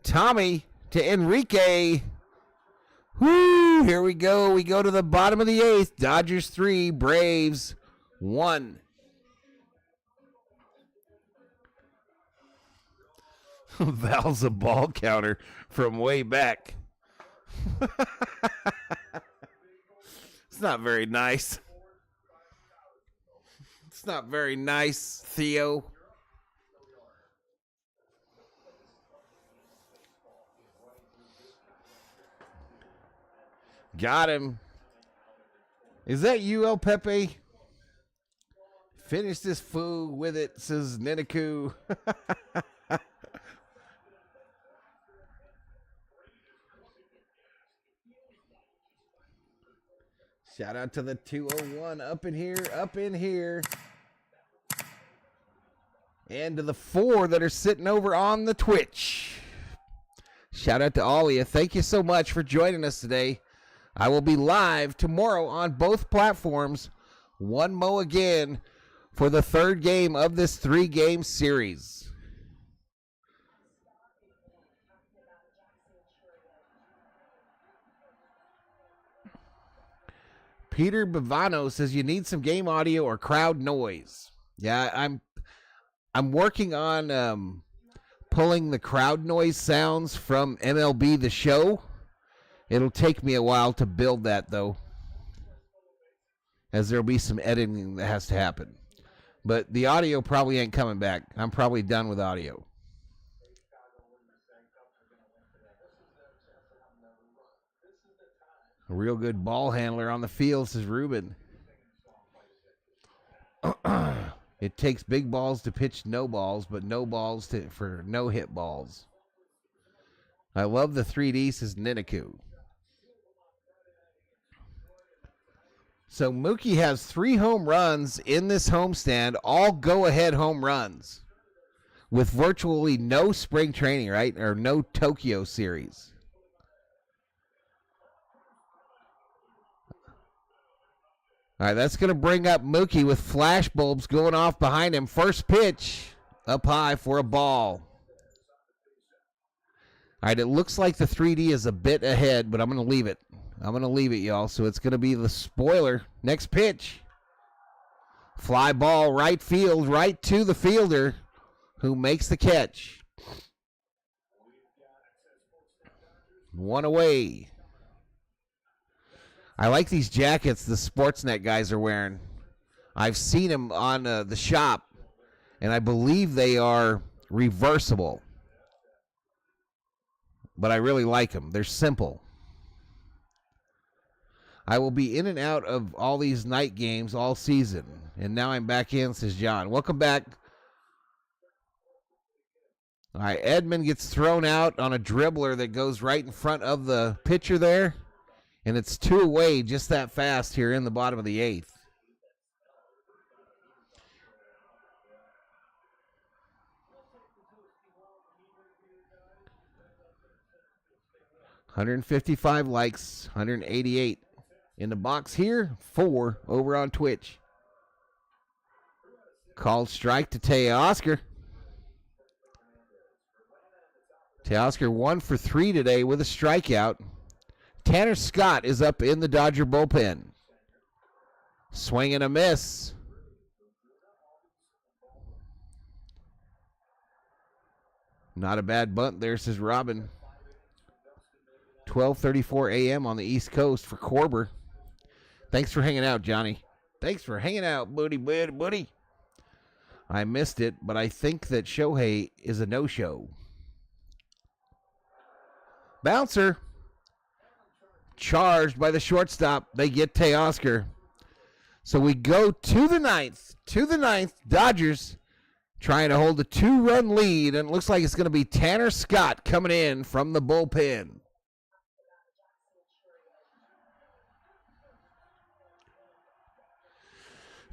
Tommy to Enrique. Woo! Here we go. We go to the bottom of the 8th. Dodgers 3, Braves 1. Val's a ball counter from way back. It's not very nice. It's not very nice, Theo. Got him. Is that you, El Pepe? Finish this fool with it, says Ninaku. Shout out to the 201 up in here, up in here. And to the 4 that are sitting over on the Twitch. Shout out to all of you. Thank you so much for joining us today. I will be live tomorrow on both platforms. One mo again for the 3rd game of this 3-game series. Peter Bavano says you need some game audio or crowd noise. Yeah, I'm working on pulling the crowd noise sounds from MLB The Show. It'll take me a while to build that, though, as there'll be some editing that has to happen. But the audio probably ain't coming back. I'm probably done with audio. A real good ball handler on the field, says Ruben. It takes big balls to pitch no balls, but no balls for no hit balls. I love the 3D, says Ninaku. So Mookie has 3 home runs in this homestand, all go-ahead home runs, with virtually no spring training, right? Or no Tokyo series. All right, that's going to bring up Mookie with flash bulbs going off behind him. First pitch up high for a ball. All right, it looks like the 3D is a bit ahead, but I'm going to leave it. I'm going to leave it, y'all. So it's going to be the spoiler. Next pitch. Fly ball, right field, right to the fielder who makes the catch. One away. I like these jackets the Sportsnet guys are wearing. I've seen them on the shop, and I believe they are reversible. But I really like them. They're simple. I will be in and out of all these night games all season, and now I'm back in, says John. Welcome back. All right, Edmund gets thrown out on a dribbler that goes right in front of the pitcher there. And it's 2 away just that fast here in the bottom of the 8th. $155 likes, 188 in the box here, 4 over on Twitch. Called strike to Teoscar. Teoscar 1 for 3 today with a strikeout. Tanner Scott is up in the Dodger bullpen. Swing and a miss. Not a bad bunt there, says Robin. 12:34 a.m. on the East Coast for Corber. Thanks for hanging out, Johnny. Thanks for hanging out, buddy. I missed it, but I think that Shohei is a no-show. Bouncer. Charged by the shortstop. They get Teoscar. So we go to the ninth. Dodgers trying to hold a 2-run lead, and it looks like it's going to be Tanner Scott coming in from the bullpen.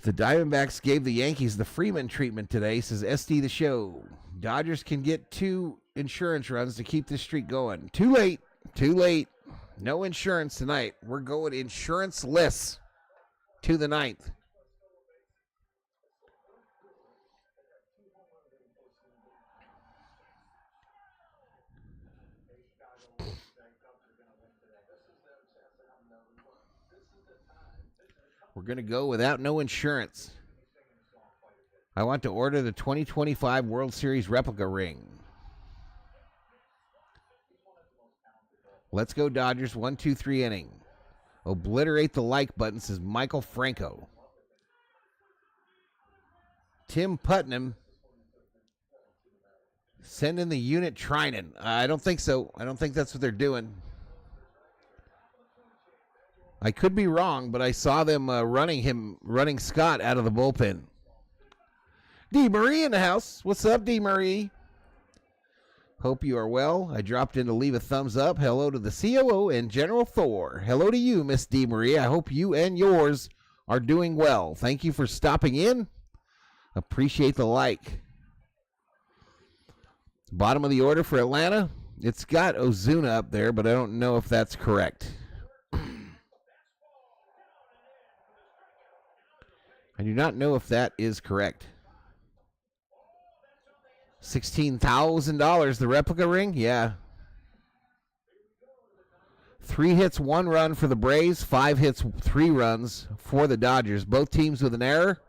The Diamondbacks gave the Yankees the Freeman treatment today, says SD the Show. Dodgers can get 2 insurance runs to keep this streak going. Too late. No insurance tonight. We're going insurance-less to the 9th. We're going to go without no insurance. I want to order the 2025 World Series replica ring. Let's go Dodgers, 1-2-3 inning. Obliterate the like button, says Michael Franco. Tim Putnam. Send in the unit Trinan. I don't think so. I don't think that's what they're doing. I could be wrong, but I saw them running Scott out of the bullpen. D. Marie in the house. What's up, D. Marie? Hope you are well. I dropped in to leave a thumbs up. Hello to the COO and General Thor. Hello to you, Miss D. Marie. I hope you and yours are doing well. Thank you for stopping in. Appreciate the like. Bottom of the order for Atlanta. It's got Ozuna up there, but I don't know if that's correct. I do not know if that is correct. $16,000, the replica ring? Yeah. 3 hits, 1 run for the Braves. 5 hits, 3 runs for the Dodgers. Both teams with an error. –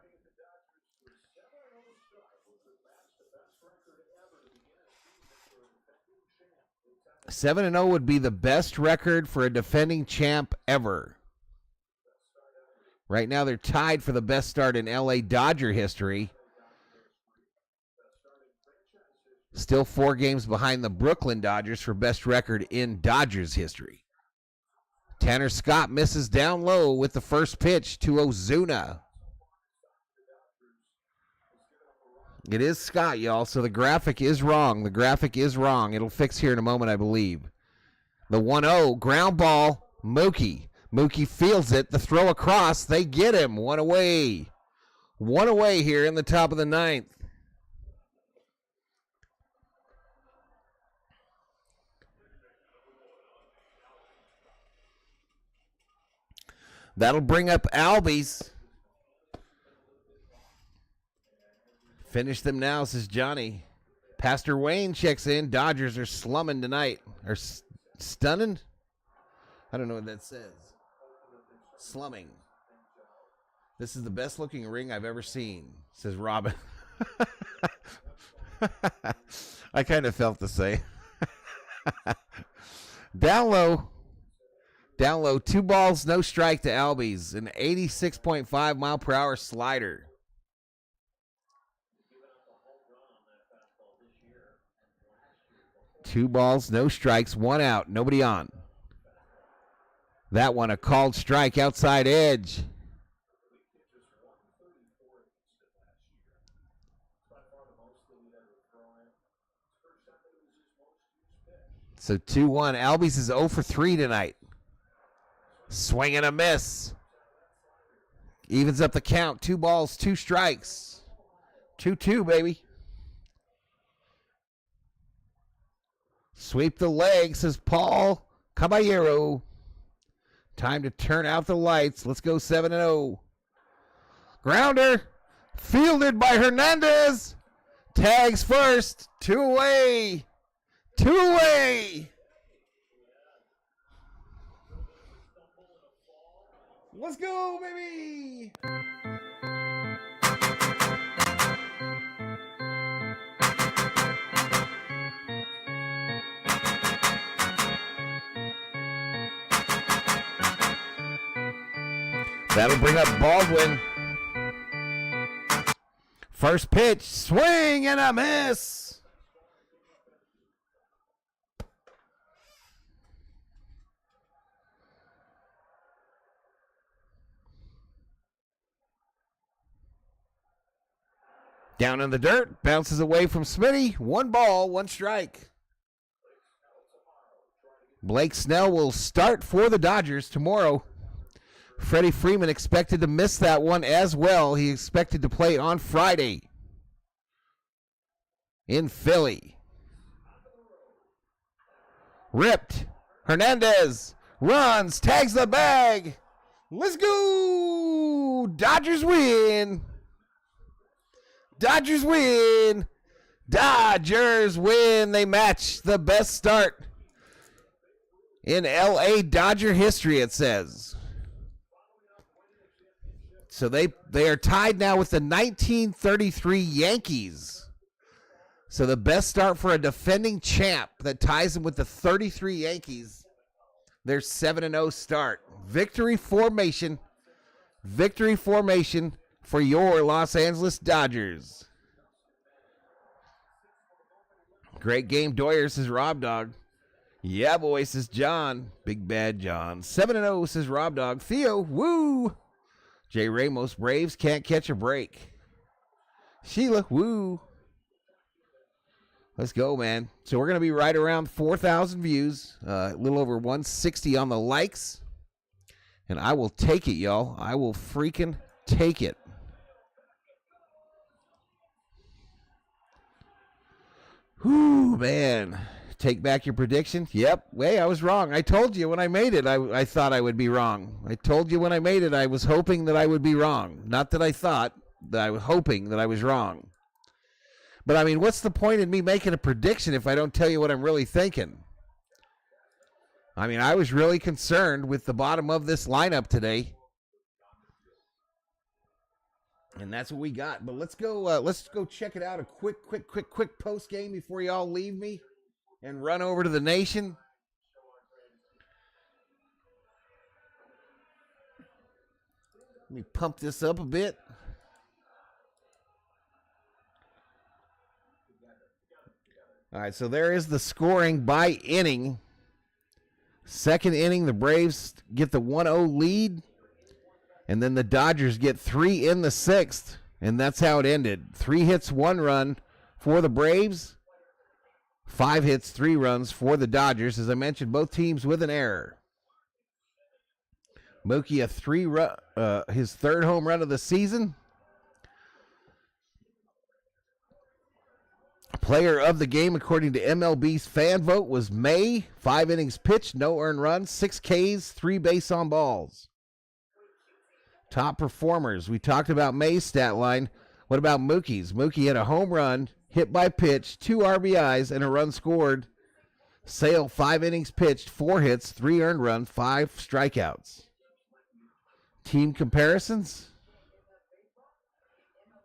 7-0 would be the best record for a defending champ ever. Right now they're tied for the best start in LA Dodger history. Still 4 games behind the Brooklyn Dodgers for best record in Dodgers history. Tanner Scott misses down low with the first pitch to Ozuna. It is Scott, y'all, so the graphic is wrong. It'll fix here in a moment, I believe. The 1-0, ground ball, Mookie. Mookie fields it, the throw across, they get him. 1 away. 1 away here in the top of the 9th. That'll bring up Albies. Finish them now, says Johnny. Pastor Wayne checks in. Dodgers are slumming tonight. Or stunning? I don't know what that says. Slumming. This is the best looking ring I've ever seen, says Robin. I kind of felt the same. Down low. 2 balls, no strike to Albies. An 86.5 mile per hour slider. Two balls, no strikes, 1 out, nobody on. That one a called strike, outside edge. So 2-1. Albies is 0 for 3 tonight. Swing and a miss. Evens up the count. 2 balls, 2 strikes. 2-2, baby. Sweep the leg, says Paul Caballero. Time to turn out the lights. Let's go 7-0. Grounder. Fielded by Hernandez. Tags first. 2 away. 2 away. Let's go, baby. That'll bring up Baldwin. First pitch, swing and a miss. Down in the dirt, bounces away from Smitty. 1 ball, 1 strike. Blake Snell will start for the Dodgers tomorrow. Freddie Freeman expected to miss that one as well. He expected to play on Friday in Philly. Ripped. Hernandez runs, tags the bag. Let's go. Dodgers win. Dodgers win. Dodgers win. They match the best start in LA Dodger history, it says. So they are tied now with the 1933 Yankees. So the best start for a defending champ that ties them with the 33 Yankees. Their 7-0 start. Victory formation. Victory formation for your Los Angeles Dodgers. Great game, Doyer, says Rob Dog. Yeah, boy, says John. Big Bad John. 7-0, says Rob Dog. Theo, woo. Jay Ramos, Braves can't catch a break. Sheila, woo. Let's go, man. So we're going to be right around 4,000 views. A little over 160 on the likes. And I will take it, y'all. I will freaking take it. Whoo, man. Take back your prediction? Yep. Hey, I was wrong. I told you when I made it, I thought I would be wrong. I told you when I made it, I was hoping that I would be wrong. Not that I thought, that I was hoping that I was wrong. But, I mean, what's the point in me making a prediction if I don't tell you what I'm really thinking? I mean, I was really concerned with the bottom of this lineup today. And that's what we got. But let's go check it out. A quick post game before y'all leave me and run over to the Nation. Let me pump this up a bit. All right, so there is the scoring by inning. Second inning, the Braves get the 1-0 lead. And then the Dodgers get 3 in the 6th. And that's how it ended. 3 hits, 1 run for the Braves. 5 hits, 3 runs for the Dodgers. As I mentioned, both teams with an error. Mookie, his 3rd home run of the season. Player of the game, according to MLB's fan vote, was May. 5 innings pitched, no earned runs, 6 Ks, 3 base on balls. Top performers. We talked about May's stat line. What about Mookie's? Mookie had a home run, hit by pitch, 2 RBIs, and a run scored. Sale, 5 innings pitched, 4 hits, 3 earned runs, 5 strikeouts. Team comparisons.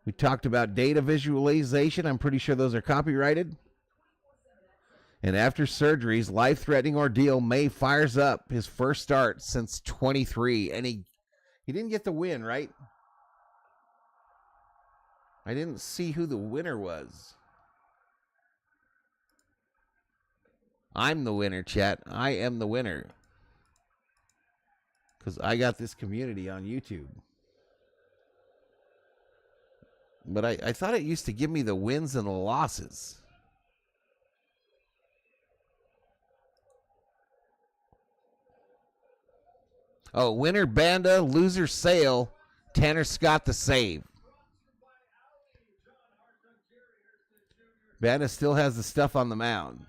We talked about data visualization. I'm pretty sure those are copyrighted. And after surgeries, life-threatening ordeal, May fires up his first start since 23. And he didn't get the win, right? I didn't see who the winner was. I'm the winner, chat. I am the winner. Because I got this community on YouTube. But I thought it used to give me the wins and the losses. Oh, winner Banda, loser Sale, Tanner Scott the save. Banda still has the stuff on the mound.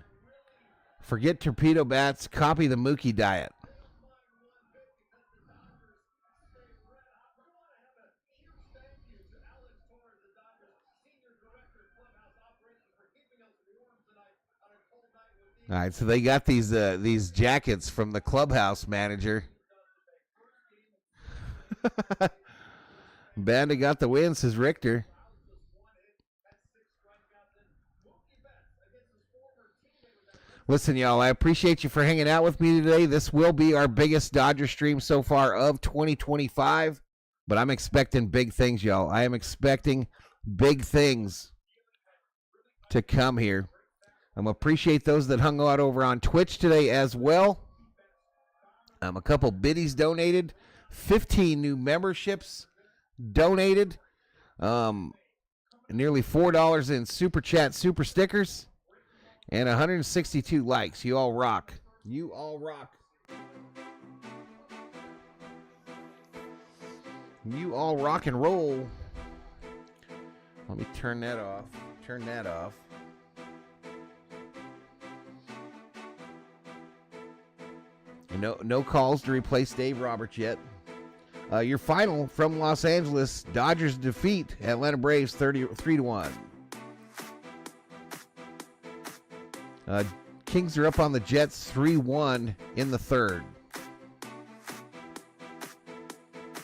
Forget torpedo bats, copy the Mookie diet. All right, so they got these jackets from the clubhouse manager. Banda got the win, says Richter. Listen, y'all, I appreciate you for hanging out with me today. This will be our biggest Dodger stream so far of 2025, but I'm expecting big things, y'all. I am expecting big things to come here. I appreciate those that hung out over on Twitch today as well. A couple biddies donated, 15 new memberships donated, nearly $4 in super chat, super stickers. And 162 likes. You all rock. You all rock. You all rock and roll. Let me turn that off. Turn that off. No calls to replace Dave Roberts yet. Your final from Los Angeles, Dodgers defeat Atlanta Braves 3-1. Kings are up on the Jets 3-1 in the third.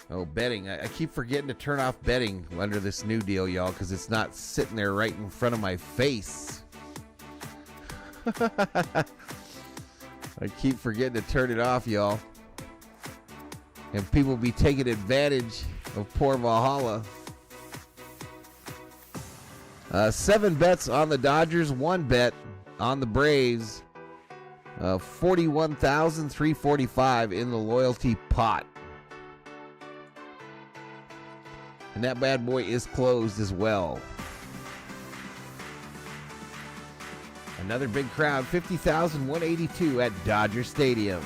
Oh, betting. I keep forgetting to turn off betting under this new deal, y'all, because it's not sitting there right in front of my face. I keep forgetting to turn it off, y'all. And people be taking advantage of poor Valhalla. 7 bets on the Dodgers, 1 bet on the Braves, 41,345 in the loyalty pot. And that bad boy is closed as well. Another big crowd, 50,182 at Dodger Stadium.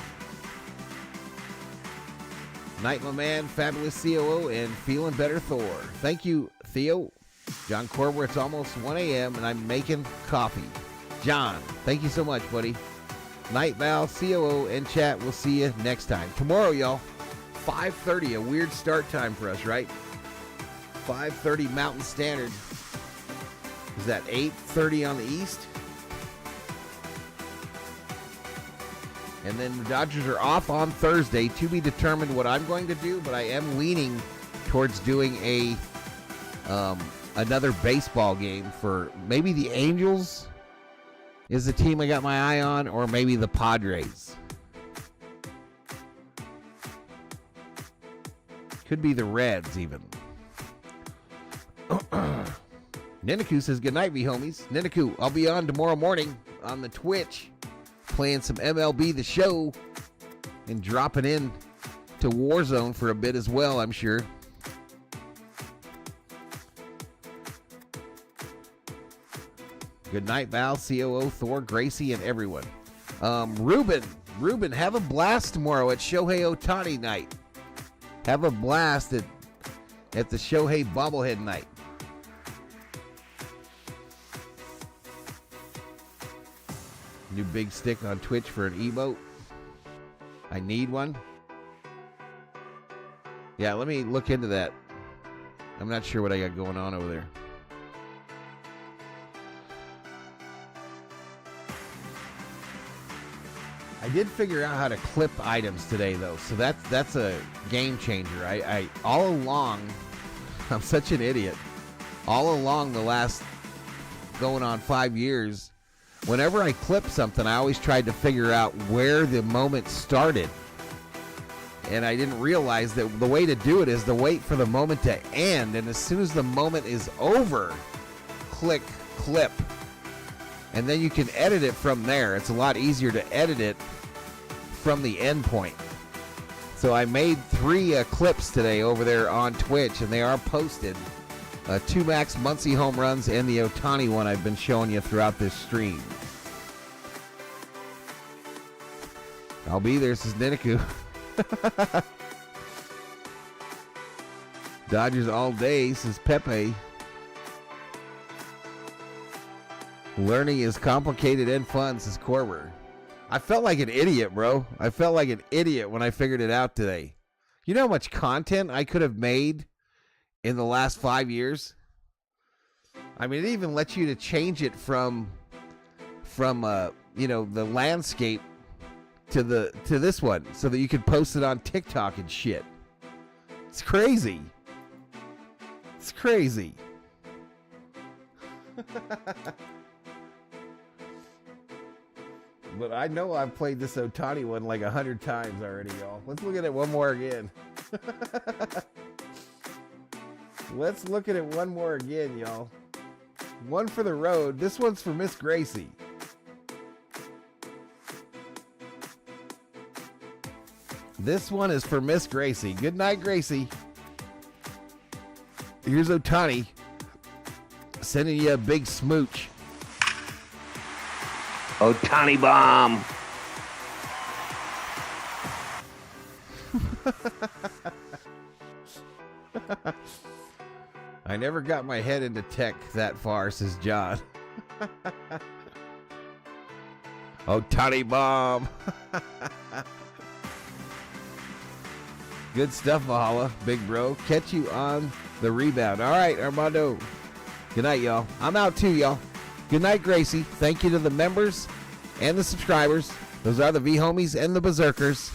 Night, my man, fabulous COO, and feeling better Thor. Thank you, Theo. John Corber, it's almost 1 a.m. and I'm making coffee. John, thank you so much, buddy. Night Val, COO, and chat. We'll see you next time. Tomorrow, y'all, 5:30, a weird start time for us, right? 5:30 Mountain Standard. Is that 8:30 on the East? And then the Dodgers are off on Thursday. To be determined what I'm going to do, but I am leaning towards doing another baseball game for maybe the Angels is the team I got my eye on, or maybe the Padres. Could be the Reds even. Ninaku says, good night, me homies. Ninaku, I'll be on tomorrow morning on the Twitch playing some MLB The Show and dropping in to Warzone for a bit as well, I'm sure. Good night, Val, COO, Thor, Gracie, and everyone. Ruben, have a blast tomorrow at Shohei Ohtani night. Have a blast at the Shohei bobblehead night. New big stick on Twitch for an emote. I need one. Yeah, let me look into that. I'm not sure what I got going on over there. I did figure out how to clip items today, though, so that's a game changer. I all along, I'm such an idiot. All along the last going on 5 years, whenever I clip something, I always tried to figure out where the moment started. And I didn't realize that the way to do it is to wait for the moment to end, and as soon as the moment is over, click clip. And then you can edit it from there. It's a lot easier to edit it from the end point. So I made 3 clips today over there on Twitch, and they are posted. 2 Max Muncy home runs and the Ohtani one I've been showing you throughout this stream. I'll be there, says Niniku. Dodgers all day, says Pepe. Learning is complicated and fun, says Corber. I felt like an idiot, bro. I felt like an idiot when I figured it out today. You know how much content I could have made in the last 5 years? I mean, it even lets you to change it from the landscape to this one, so that you can post it on TikTok and shit. It's crazy. It's crazy. But I know I've played this Ohtani one like 100 times already, y'all. Let's look at it one more again. Let's look at it one more again, y'all. One for the road. This one's for Miss Gracie. This one is for Miss Gracie. Good night, Gracie. Here's Ohtani sending you a big smooch. Ohtani bomb. I never got my head into tech that far, says John. Ohtani bomb. Good stuff, Valhalla, big bro. Catch you on the rebound. All right, Armando. Good night, y'all. I'm out too, y'all. Good night, Gracie. Thank you to the members and the subscribers. Those are the V-Homies and the Berserkers.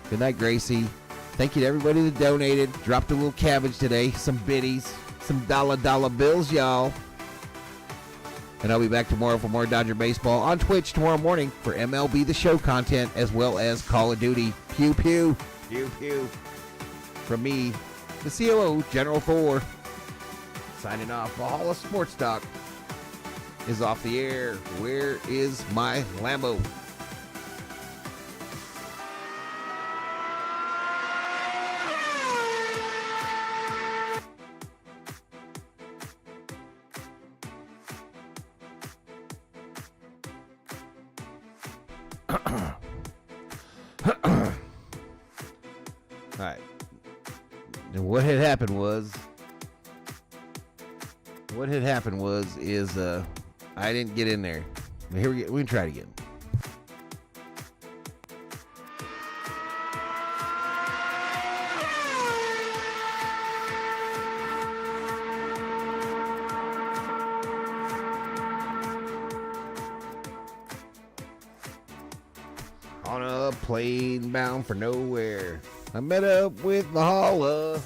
Good night, Gracie. Thank you to everybody that donated. Dropped a little cabbage today. Some biddies. Some dollar bills, y'all. And I'll be back tomorrow for more Dodger baseball on Twitch tomorrow morning for MLB The Show content, as well as Call of Duty. Pew, pew. Pew, pew. From me, the COO, General Thor. Signing off. Valhalla Sports Talk is off the air. Where is my Lambo? All right. And what had happened was I didn't get in there. Here we go. We can try it again. On a plane bound for nowhere, I met up with Valhalla.